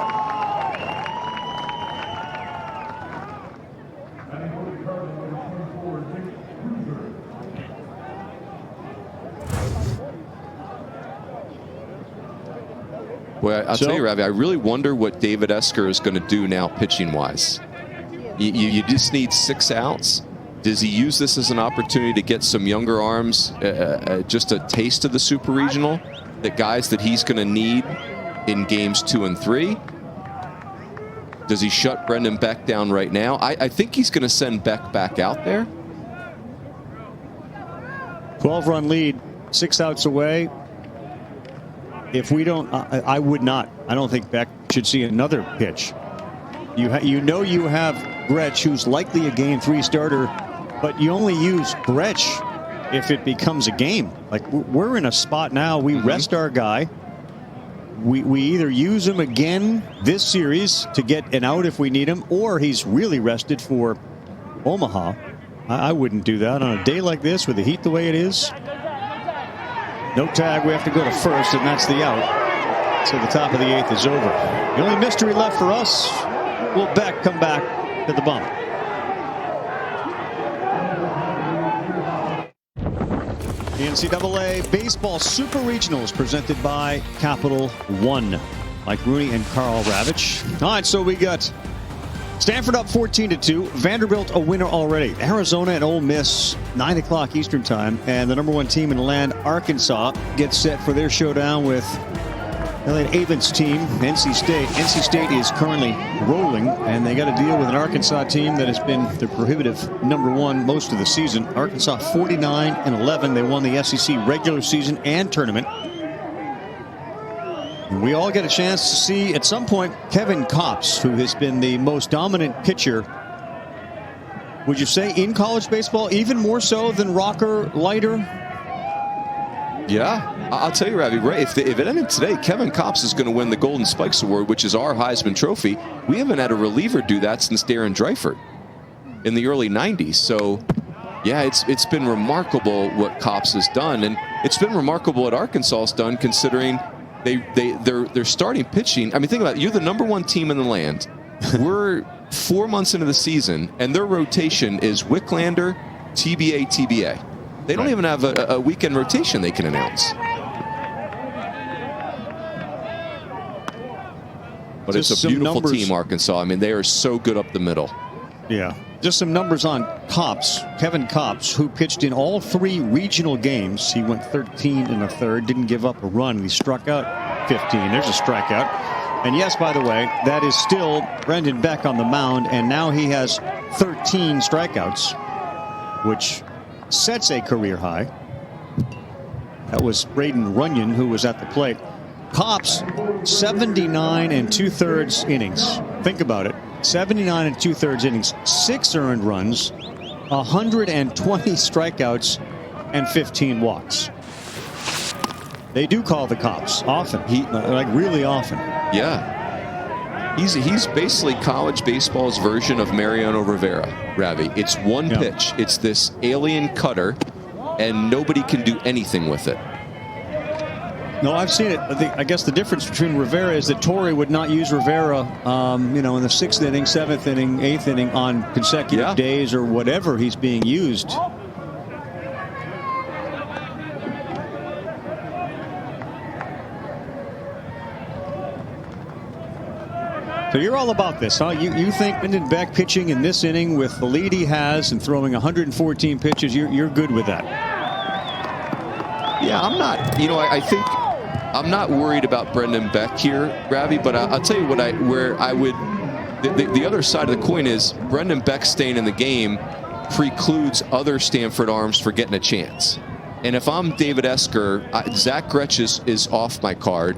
Well, I'll tell you, Ravi, I really wonder what David Esker is going to do now pitching-wise. You just need 6 outs. Does he use this as an opportunity to get some younger arms, just a taste of the Super Regional, the guys that he's going to need in games 2 and 3? Does he shut Brendan Beck down right now? I think he's going to send Beck back out there. 12-run lead, 6 outs away. If we don't, I would not. I don't think Beck should see another pitch. You know you have Gretsch, who's likely a game 3 starter, but you only use Gretsch if it becomes a game. Like, we're in a spot now. We rest our guy. We either use him again this series to get an out if we need him, or he's really rested for Omaha. I wouldn't do that on a day like this with the heat the way it is. No tag, we have to go to first, and that's the out. So the top of the 8th is over. The only mystery left for us, will Beck come back to the bump? The NCAA Baseball Super Regionals presented by Capital One. Mike Rooney and Carl Ravitch. All right, so we got Stanford up 14-2. Vanderbilt a winner already. Arizona and Ole Miss, 9 o'clock Eastern time. And the #1 team in the land, Arkansas, gets set for their showdown with Elliot Avent's team, NC State. NC State is currently rolling, and they got to deal with an Arkansas team that has been the prohibitive #1 most of the season. Arkansas 49-11. They won the SEC regular season and tournament. We all get a chance to see at some point Kevin Kopps, who has been the most dominant pitcher, would you say, in college baseball, even more so than Rocker, Leiter? Yeah, I'll tell you, Ravi, if it ended today, Kevin Kopps is going to win the Golden Spikes Award, which is our Heisman Trophy. We haven't had a reliever do that since Darren Dreifert in the early 90s. So, yeah, it's been remarkable what Kopps has done, and it's been remarkable what Arkansas has done, considering they're starting pitching. I mean, think about it. You're the #1 team in the land. We're 4 months into the season, and their rotation is Wicklander, TBA, TBA. They don't even have a weekend rotation they can announce. But Just it's a beautiful numbers. team, Arkansas. I mean, they are so good up the middle. Yeah. Just some numbers on Kopps. Kevin Kopps, who pitched in all 3 regional games. He went 13 1/3, didn't give up a run. He struck out 15. There's a strikeout. And yes, by the way, that is still Brendan Beck on the mound, and now he has 13 strikeouts, which sets a career high. That was Braden Runyon who was at the plate. Kopps, 79 2/3 innings. Think about it. 79 2/3 innings, 6 earned runs, 120 strikeouts, and 15 walks. They do call the Kopps often. Like really often. Yeah. He's basically college baseball's version of Mariano Rivera, Ravi. It's one pitch. It's this alien cutter, and nobody can do anything with it. No, I've seen it. I guess the difference between Rivera is that Torrey would not use Rivera, in the 6th inning, 7th inning, 8th inning on consecutive days or whatever he's being used. So you're all about this, huh? You think Brendan Beck pitching in this inning with the lead he has and throwing 114 pitches, you're good with that? Yeah, I'm not. I think I'm not worried about Brendan Beck here, Ravi. But I'll tell you where I would. The other side of the coin is Brendan Beck staying in the game precludes other Stanford arms for getting a chance. And if I'm David Esker, Zach Gretsch is off my card.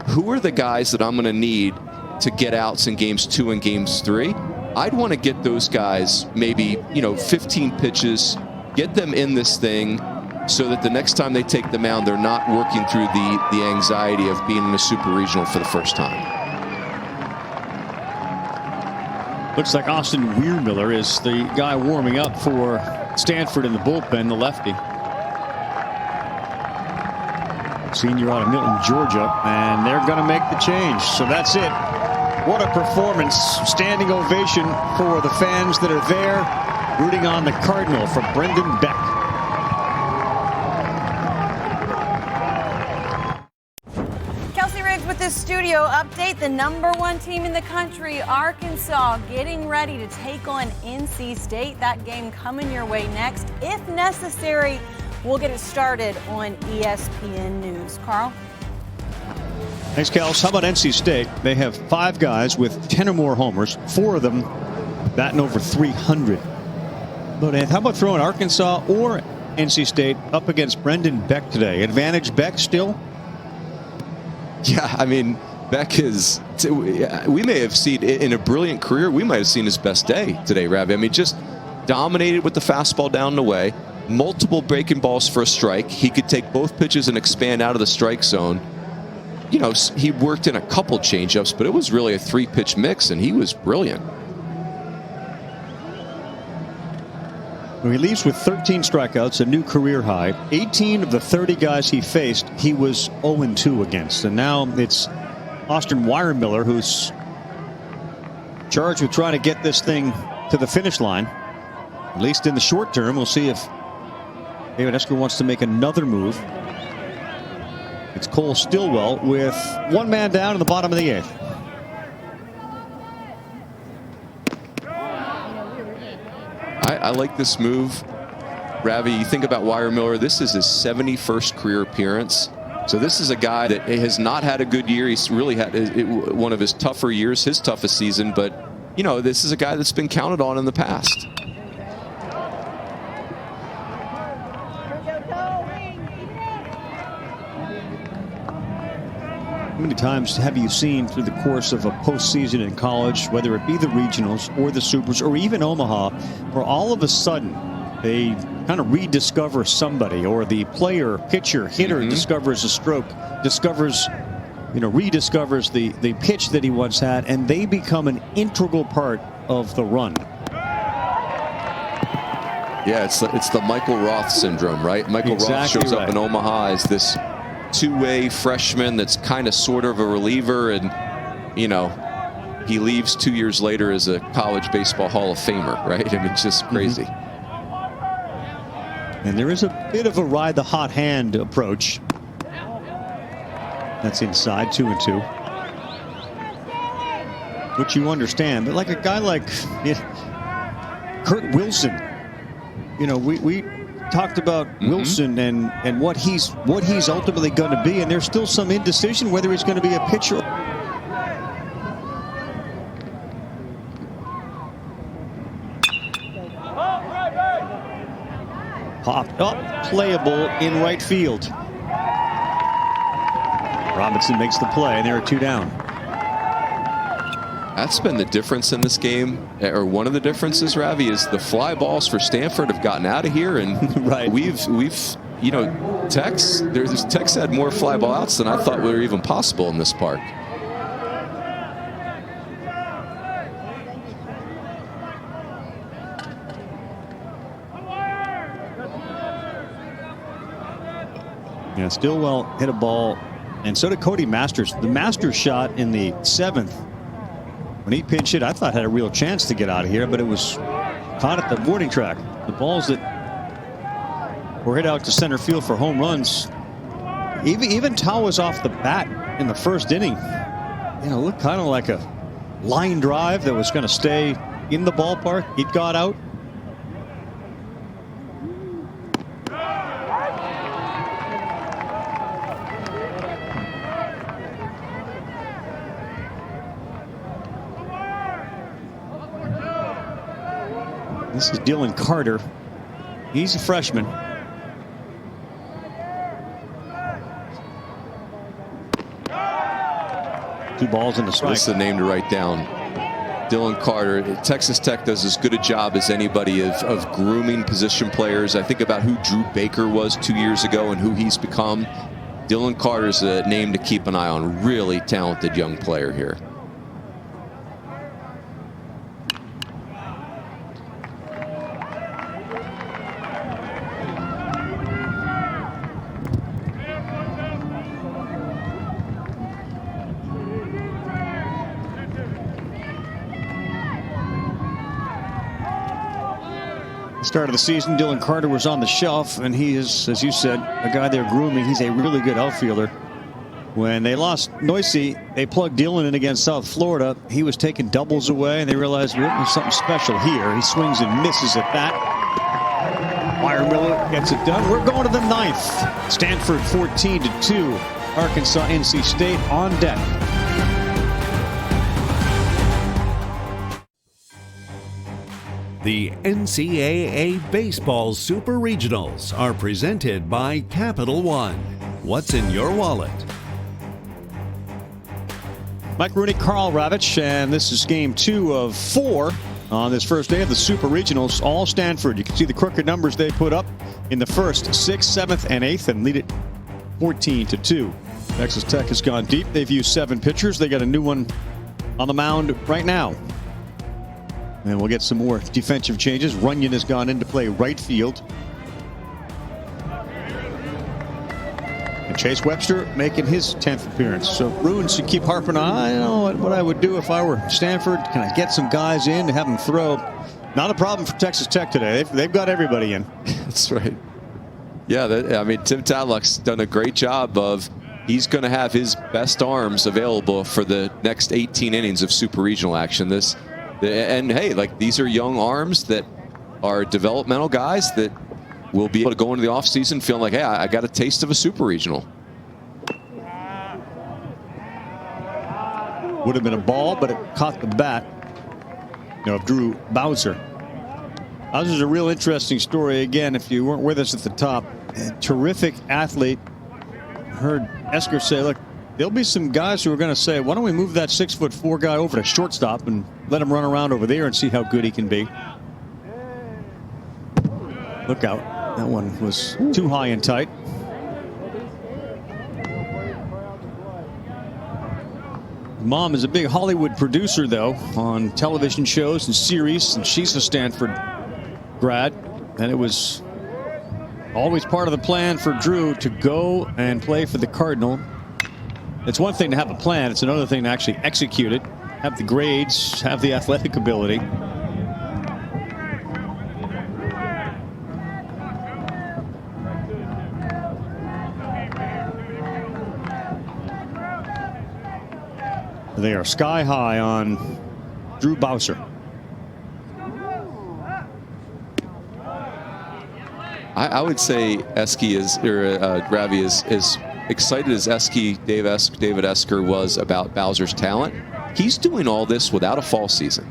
Who are the guys that I'm going to need to get outs in games 2 and games 3? I'd want to get those guys maybe 15 pitches, get them in this thing, so that the next time they take the mound, they're not working through the anxiety of being in a super regional for the first time. Looks like Austin Weirmiller is the guy warming up for Stanford in the bullpen, the lefty. Senior out of Milton, Georgia, and they're going to make the change. So that's it. What a performance. Standing ovation for the fans that are there rooting on the Cardinal for Brendan Beck. With this studio update, the #1 team in the country, Arkansas, getting ready to take on NC State. That game coming your way next. If necessary, we'll get it started on ESPN News. Carl? Thanks, Kels. How about NC State? They have 5 guys with 10 or more homers, 4 of them batting over 300. But how about throwing Arkansas or NC State up against Brendan Beck today? Advantage Beck still? Yeah, I mean, Beck is, we may have seen in a brilliant career, we might have seen his best day today, Ravi. I mean, just dominated with the fastball down and away, multiple breaking balls for a strike. He could take both pitches and expand out of the strike zone. He worked in a couple changeups, but it was really a 3-pitch mix, and he was brilliant. He leaves with 13 strikeouts, a new career high. 18 of the 30 guys he faced, he was 0-2 against. And now it's Austin Weirmiller who's charged with trying to get this thing to the finish line. At least in the short term. We'll see if David Esker wants to make another move. It's Cole Stillwell with 1 man down in the bottom of the 8th. I like this move. Ravi, you think about Weirmiller, this is his 71st career appearance. So this is a guy that has not had a good year. He's really had one of his tougher years, his toughest season. But, this is a guy that's been counted on in the past. How many times have you seen through the course of a postseason in college, whether it be the regionals or the supers or even Omaha, where all of a sudden they kind of rediscover somebody, or the player, pitcher, hitter discovers a stroke, rediscovers the pitch that he once had, and they become an integral part of the run. Yeah, it's the Michael Roth syndrome, right? Michael Roth shows up in Omaha as this two-way freshman that's kind of sort of a reliever, and he leaves 2 years later as a college baseball Hall of Famer, right? I mean, it's just crazy. And there is a bit of a ride the hot hand approach. That's inside, 2-2, which you understand. But like a guy like Kurt Wilson, we talked about Wilson and what he's ultimately going to be, and there's still some indecision whether he's going to be a pitcher. Popped up, playable in right field. Robinson makes the play, and there are 2 down. That's been the difference in this game, or one of the differences, Ravi, is the fly balls for Stanford have gotten out of here, and right. we've Tech's had more fly ball outs than I thought were even possible in this park. Yeah, Stillwell hit a ball, and so did Cody Masters. The Masters shot in the 7th. When he pinched it, I thought had a real chance to get out of here, but it was caught at the warning track. The balls that were hit out to center field for home runs. Even Tawas off the bat in the first inning, looked kind of like a line drive that was going to stay in the ballpark. It got out. This is Dylan Carter. He's a freshman. Two balls in the strike. That's the name to write down. Dylan Carter. Texas Tech does as good a job as anybody of grooming position players. I think about who Drew Baker was 2 years ago and who he's become. Dylan Carter's a name to keep an eye on. Really talented young player here. Start of the season, Dylan Carter was on the shelf, and he is, as you said, a guy they're grooming. He's a really good outfielder. When they lost Noisy, they plugged Dylan in against South Florida. He was taking doubles away, and they realized there's something special here. He swings and misses at that. Miller gets it done. We're going to the ninth. Stanford 14-2. Arkansas, NC State on deck. The NCAA Baseball Super Regionals are presented by Capital One. What's in your wallet? Mike Rooney, Carl Ravitch, and this is game 2 of 4 on this first day of the Super Regionals. All Stanford. You can see the crooked numbers they put up in the first, 6th, 7th, and 8th, and lead it 14-2. Texas Tech has gone deep. They've used 7 pitchers. They got a new one on the mound right now. And we'll get some more defensive changes. Runyon has gone into play right field. And Chase Webster making his 10th appearance. So Bruins should keep harping on, I know what I would do if I were Stanford. Can I get some guys in to have them throw? Not a problem for Texas Tech today. They've got everybody in. That's right. Yeah, I mean, Tim Tadlock's done a great job of, he's going to have his best arms available for the next 18 innings of Super Regional action. And hey, like, these are young arms that are developmental guys that will be able to go into the offseason feeling like, hey, I got a taste of a Super Regional. Would have been a ball, but it caught the bat of Drew Bowser. Bowser's a real interesting story. Again, if you weren't with us at the top, a terrific athlete. Heard Esker say, look, there'll be some guys who are going to say, why don't we move that 6'4" guy over to shortstop and let him run around over there and see how good he can be. Look out. That one was too high and tight. Mom is a big Hollywood producer, though, on television shows and series, and she's a Stanford grad. And it was always part of the plan for Drew to go and play for the Cardinal. It's one thing to have a plan. It's another thing to actually execute it, have the grades, have the athletic ability. They are sky high on Drew Bowser. I would say Eske is, or Ravi is excited as David Esker was about Bowser's talent. He's doing all this without a fall season.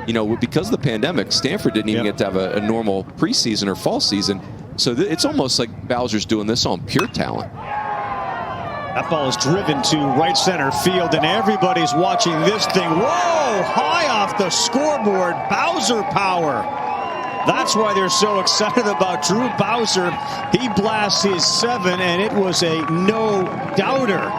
You know, because of the pandemic, Stanford didn't even get to have a normal preseason or fall season. So it's almost like Bowser's doing this on pure talent. That ball is driven to right center field, and everybody's watching this thing. Whoa! High off the scoreboard. Bowser power. That's why they're so excited about Drew Bowser. He blasts his 7, and it was a no-doubter.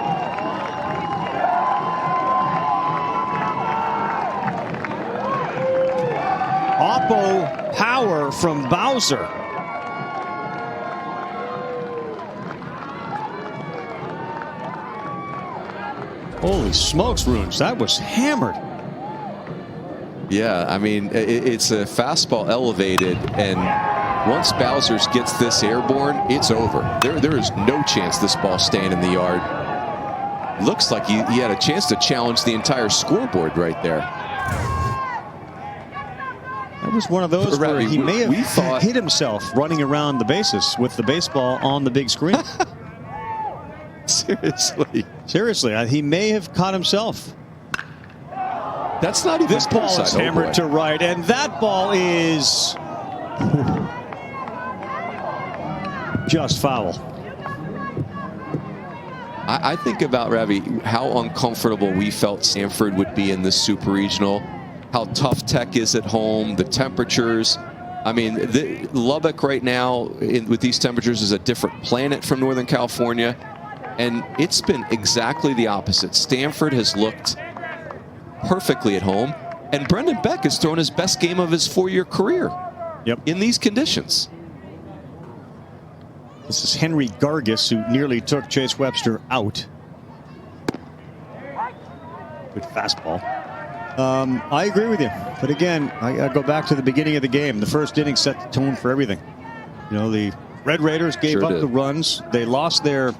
Oppo power from Bowser. Holy smokes, Runes. That was hammered. Yeah, I mean, it's a fastball elevated, and once Bowser gets this airborne, it's over. There is no chance this ball staying in the yard. Looks like he had a chance to challenge the entire scoreboard right there. That was one of those where he may have thought hit himself running around the bases with the baseball on the big screen. Seriously, he may have caught himself. That's not even this ball is hammered to right, and that ball is just foul. I think about, Ravi, how uncomfortable we felt Stanford would be in this Super Regional, how tough Tech is at home, the temperatures. I mean, Lubbock right now with these temperatures is a different planet from Northern California, and it's been exactly the opposite. Stanford has looked perfectly at home, and Brendan Beck has thrown his best game of his 4-year career in these conditions. This is Henry Gargis, who nearly took Chase Webster out. Good fastball. I agree with you, but again, I go back to the beginning of the game. The first inning set the tone for everything. You know, the Red Raiders gave up the runs. They lost their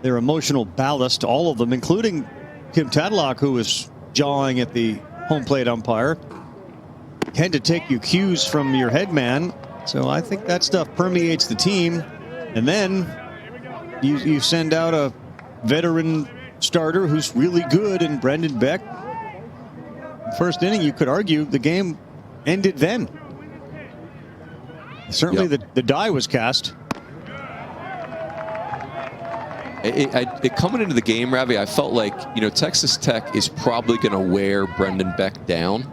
emotional ballast, all of them, including Tim Tadlock, who was jawing at the home plate umpire. Had to take your cues from your head man. So I think that stuff permeates the team. And then you send out a veteran starter who's really good in Brendan Beck. First inning, you could argue the game ended then. Certainly the die was cast. Coming into the game, Ravi, I felt like, you know, Texas Tech is probably going to wear Brendan Beck down.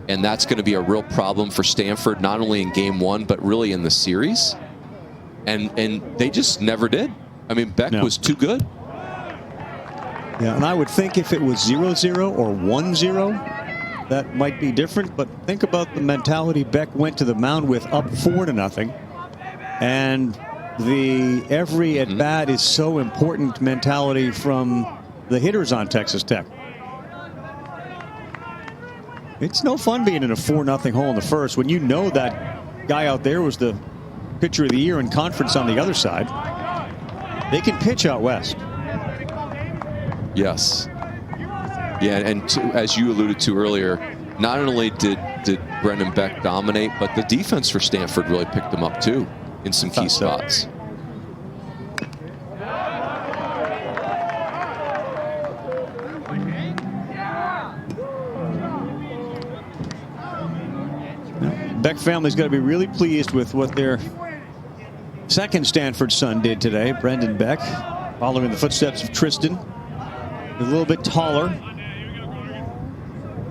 And that's going to be a real problem for Stanford, not only in game one, but really in the series. And they just never did. I mean, Beck was too good. Yeah, and I would think if it was 0-0 or 1-0, that might be different. But think about the mentality Beck went to the mound with, up 4-0. And the every at bat is so important mentality from the hitters on Texas Tech. It's no fun being in a 4-0 hole in the first when you know that guy out there was the pitcher of the year in conference on the other side. They can pitch out west. Yes. Yeah, and as you alluded to earlier, not only did Brendan Beck dominate, but the defense for Stanford really picked them up too in some key spots. Beck family's got to be really pleased with what their second Stanford son did today. Brendan Beck, following in the footsteps of Tristan, a little bit taller.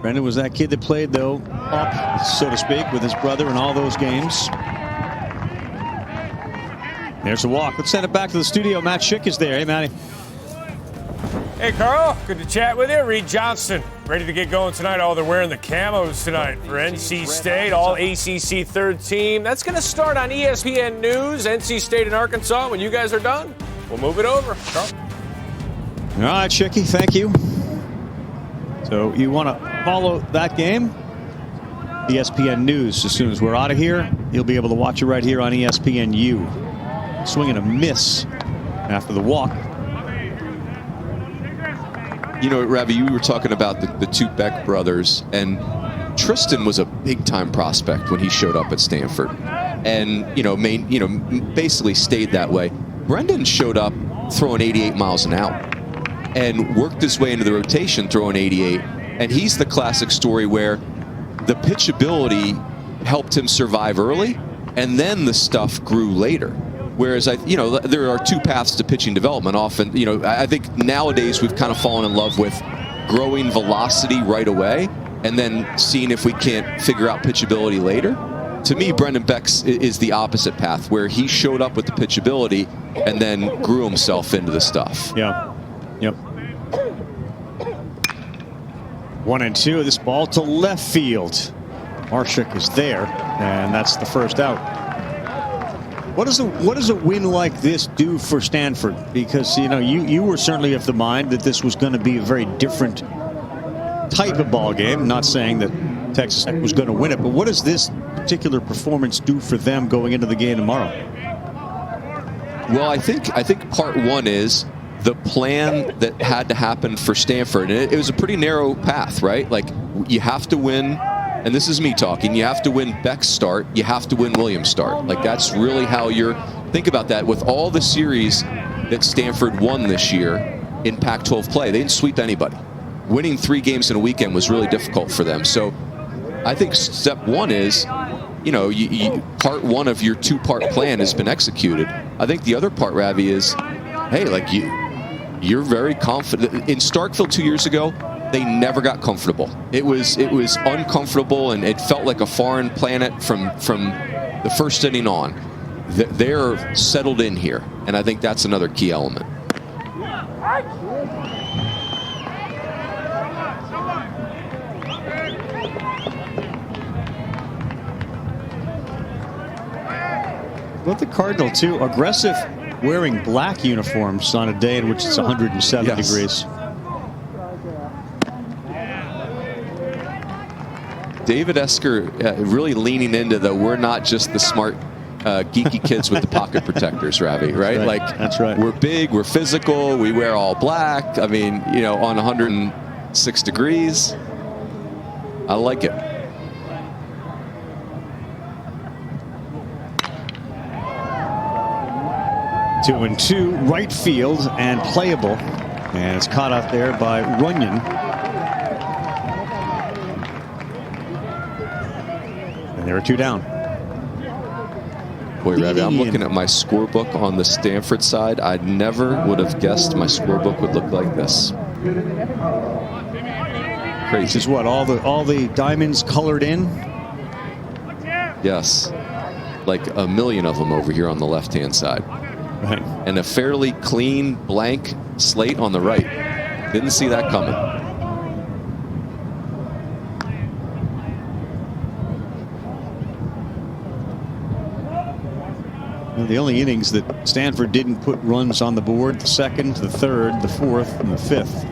Brendan was that kid that played, though, up, so to speak, with his brother in all those games. There's a walk. Let's send it back to the studio. Matt Schick is there. Hey, Matty. Hey, Carl. Good to chat with you. Reed Johnston, ready to get going tonight. Oh, they're wearing the camos tonight for NC State, all ACC third team. That's going to start on ESPN News, NC State and Arkansas. When you guys are done, we'll move it over. Carl. All right, Schicky, thank you. So you want to follow that game? ESPN News. As soon as we're out of here, you'll be able to watch it right here on ESPN U. Swing and a miss after the walk. You know, Ravi, you were talking about the two Beck brothers, and Tristan was a big-time prospect when he showed up at Stanford, and basically stayed that way. Brendan showed up throwing 88 miles an hour, and worked his way into the rotation throwing 88. And he's the classic story where the pitchability helped him survive early, and then the stuff grew later. Whereas, there are two paths to pitching development. Often, I think nowadays we've kind of fallen in love with growing velocity right away and then seeing if we can't figure out pitchability later. To me, Brendan Beck is the opposite path, where he showed up with the pitchability and then grew himself into the stuff. Yeah. Yep. 1-2. This ball to left field. Marshak is there, and that's the first out. What does a win like this do for Stanford? Because you were certainly of the mind that this was going to be a very different type of ball game. I'm not saying that Texas Tech was going to win it, but what does this particular performance do for them going into the game tomorrow? Well, I think part one is the plan that had to happen for Stanford. And it was a pretty narrow path, right? Like, you have to win, and this is me talking, you have to win Beck's start, you have to win Williams' start. Like, that's really how you're, think about that with all the series that Stanford won this year in Pac-12 play. They didn't sweep anybody. Winning 3 games in a weekend was really difficult for them. So I think step one is, you know, part one of your 2-part plan has been executed. I think the other part, Ravi, is, hey, like you're very confident. In Starkville 2 years ago, they never got comfortable. It was uncomfortable, and it felt like a foreign planet from the first inning on. They're settled in here, and I think that's another key element. With the Cardinal, too, aggressive wearing black uniforms on a day in which it's 107 degrees. David Esker really leaning into the we're not just the smart, geeky kids with the pocket protectors, Ravi, right? Like, that's right. We're big, we're physical, we wear all black. I mean, you know, on 106 degrees. I like it. Two and two, right field and playable, and it's caught out there by Runyon. And there are 2 down. Boy, Ravi, I'm looking at my scorebook on the Stanford side. I never would have guessed my scorebook would look like this. Crazy. This is what, all the diamonds colored in? Yes, like a million of them over here on the left-hand side. Right. And a fairly clean blank slate on the right. Didn't see that coming. Well, the only innings that Stanford didn't put runs on the board, the second, the third, the fourth, and the fifth.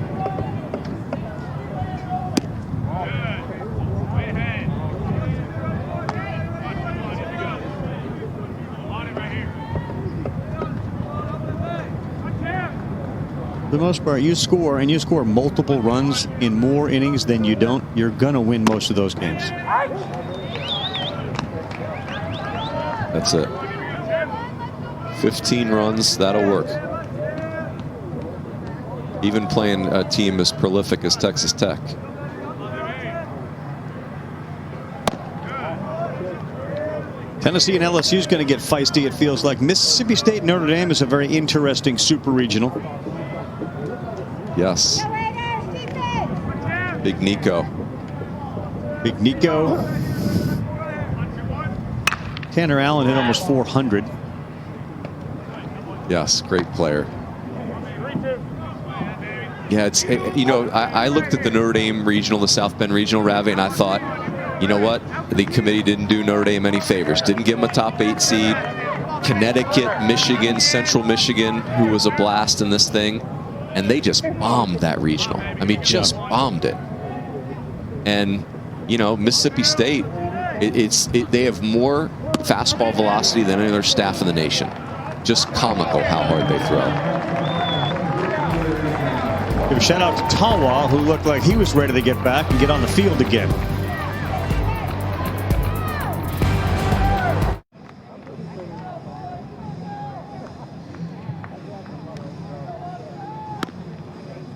For the most part, you score multiple runs in more innings than you don't, you're gonna win most of those games. That's it. 15 runs, that'll work. Even playing a team as prolific as Texas Tech. Tennessee and LSU is going to get feisty, it feels like. Mississippi State and Notre Dame is a very interesting super regional. Yes. Big Nico. Big Nico. Tanner Allen hit almost 400. Yes, great player. Yeah, it's, you know, I looked at the Notre Dame regional, the South Bend regional, Ravi, and I thought, you know what? The committee didn't do Notre Dame any favors. Didn't give them a top 8 seed. Connecticut, Michigan, Central Michigan, who was a blast in this thing. And they just bombed that regional. I mean, just bombed it. And, you know, Mississippi State, they have more fastball velocity than any other staff in the nation. Just comical how hard they throw. Give a shout out to Tawa, who looked like he was ready to get back and get on the field again.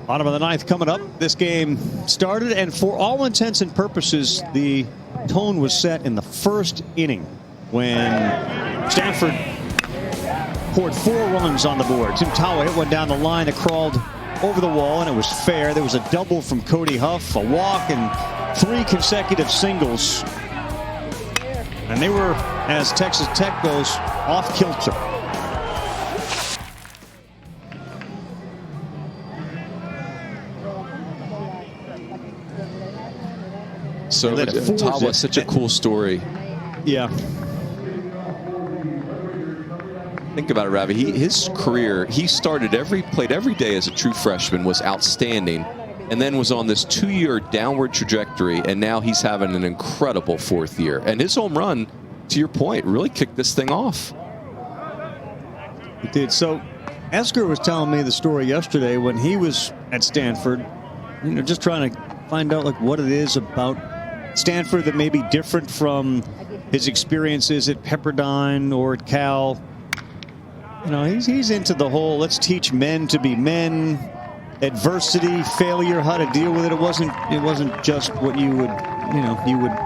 Bottom of the 9th coming up. This game started, and for all intents and purposes, the tone was set in the first inning when Stanford poured 4 runs on the board. Tim Tawa hit one down the line that crawled over the wall, and it was fair. There was a double from Cody Huff, a walk, and 3 consecutive singles. And they were, as Texas Tech goes, off kilter. So Tawa, such a cool story. Yeah. Think about it, Ravi. His career, he played every day as a true freshman, was outstanding, and then was on this 2-year downward trajectory, and now he's having an incredible 4th year. And his home run, to your point, really kicked this thing off. It did. So Esker was telling me the story yesterday when he was at Stanford, you know, just trying to find out like what it is about Stanford that may be different from his experiences at Pepperdine or at Cal. You know, he's into the whole let's teach men to be men, adversity, failure, how to deal with it. It wasn't just what you would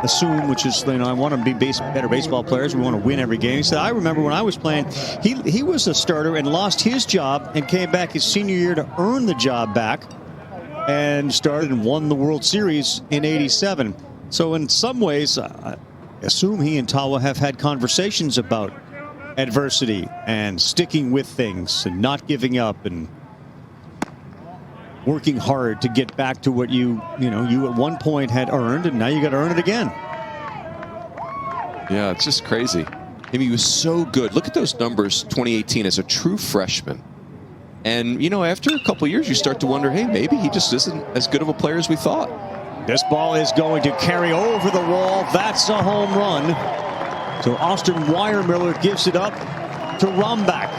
assume, which is, I want to be better baseball players. We want to win every game. He said, I remember when I was playing, he was a starter and lost his job and came back his senior year to earn the job back and started and won the World Series in '87. So in some ways, I assume he and Tawa have had conversations about adversity and sticking with things and not giving up and working hard to get back to what you at one point had earned, and now you got to earn it again. Yeah, it's just crazy. I mean, he was so good. Look at those numbers 2018 as a true freshman. And, after a couple of years, you start to wonder, hey, maybe he just isn't as good of a player as we thought. This ball is going to carry over the wall. That's a home run. So Austin Weiermiller gives it up to Rombach.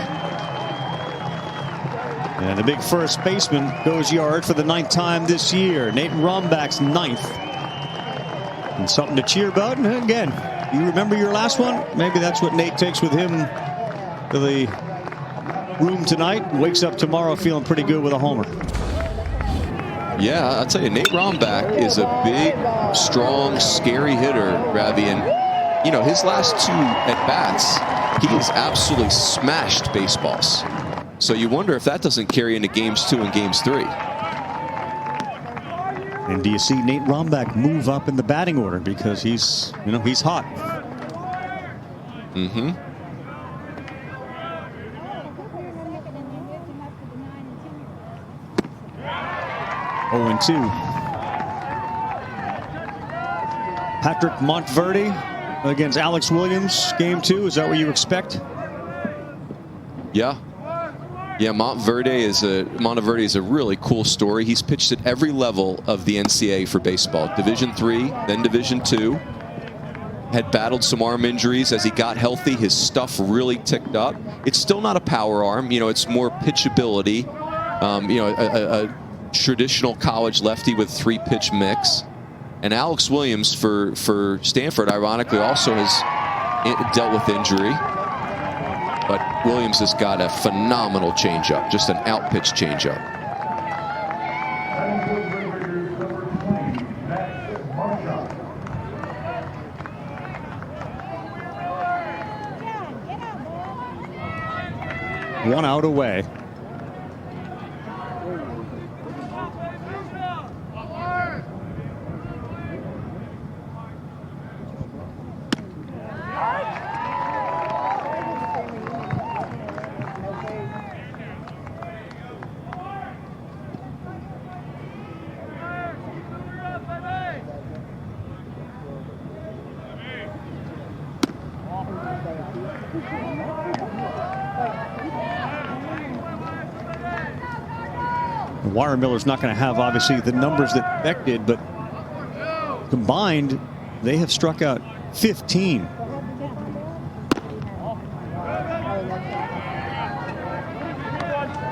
And the big first baseman goes yard for the 9th time this year. Nate Rombach's 9th. And something to cheer about. And again, you remember your last one? Maybe that's what Nate takes with him to the room tonight. Wakes up tomorrow feeling pretty good with a homer. Yeah, I'll tell you, Nate Rombach is a big, strong, scary hitter, Ravi. And, his last 2 at-bats, he has absolutely smashed baseballs. So you wonder if that doesn't carry into games 2 and games 3. And do you see Nate Rombach move up in the batting order because he's hot? Mm-hmm. 0-2. Patrick Montverde against Alex Williams, game 2. Is that what you expect? Yeah. Yeah, Montverde is a really cool story. He's pitched at every level of the NCAA for baseball. Division III, then Division II. Had battled some arm injuries. As he got healthy, his stuff really ticked up. It's still not a power arm. It's more pitchability. A traditional college lefty with 3-pitch mix. And Alex Williams for Stanford, ironically, also has dealt with injury. But Williams has got a phenomenal changeup, just an out-pitch changeup. One out away. Weiermiller's not going to have, obviously, the numbers that Beck did, but combined, they have struck out 15. I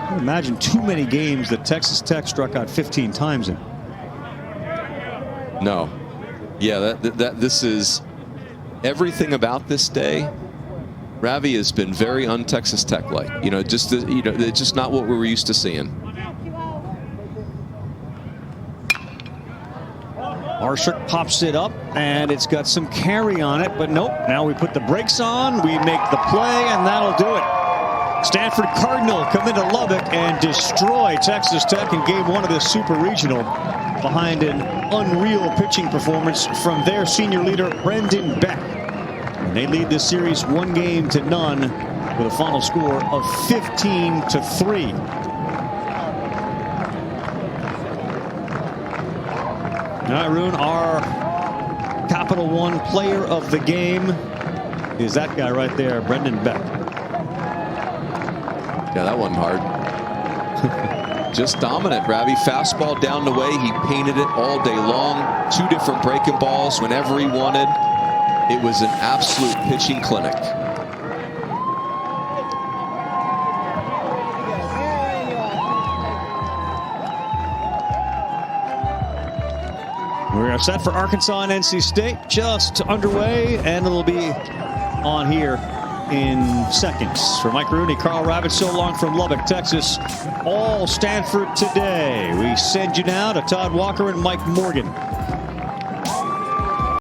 can imagine too many games that Texas Tech struck out 15 times in. No. Yeah, this is everything about this day. Ravi has been very un-Texas Tech-like. It's just not what we were used to seeing. Marshak pops it up, and it's got some carry on it, but nope. Now we put the brakes on, we make the play, and that'll do it. Stanford Cardinal come into Lubbock and destroy Texas Tech in game 1 of this Super Regional behind an unreal pitching performance from their senior leader, Brendan Beck. And they lead this series 1-0 with a final score of 15-3. All right, Rune, our Capital One player of the game is that guy right there, Brendan Beck. Yeah, that wasn't hard. Just dominant, Ravi. Fastball down the way. He painted it all day long. 2 different breaking balls whenever he wanted. It was an absolute pitching clinic. We are set for Arkansas and NC State, just underway, and it'll be on here in seconds. For Mike Rooney, Carl Rabbit, so long from Lubbock, Texas. All Stanford today. We send you now to Todd Walker and Mike Morgan.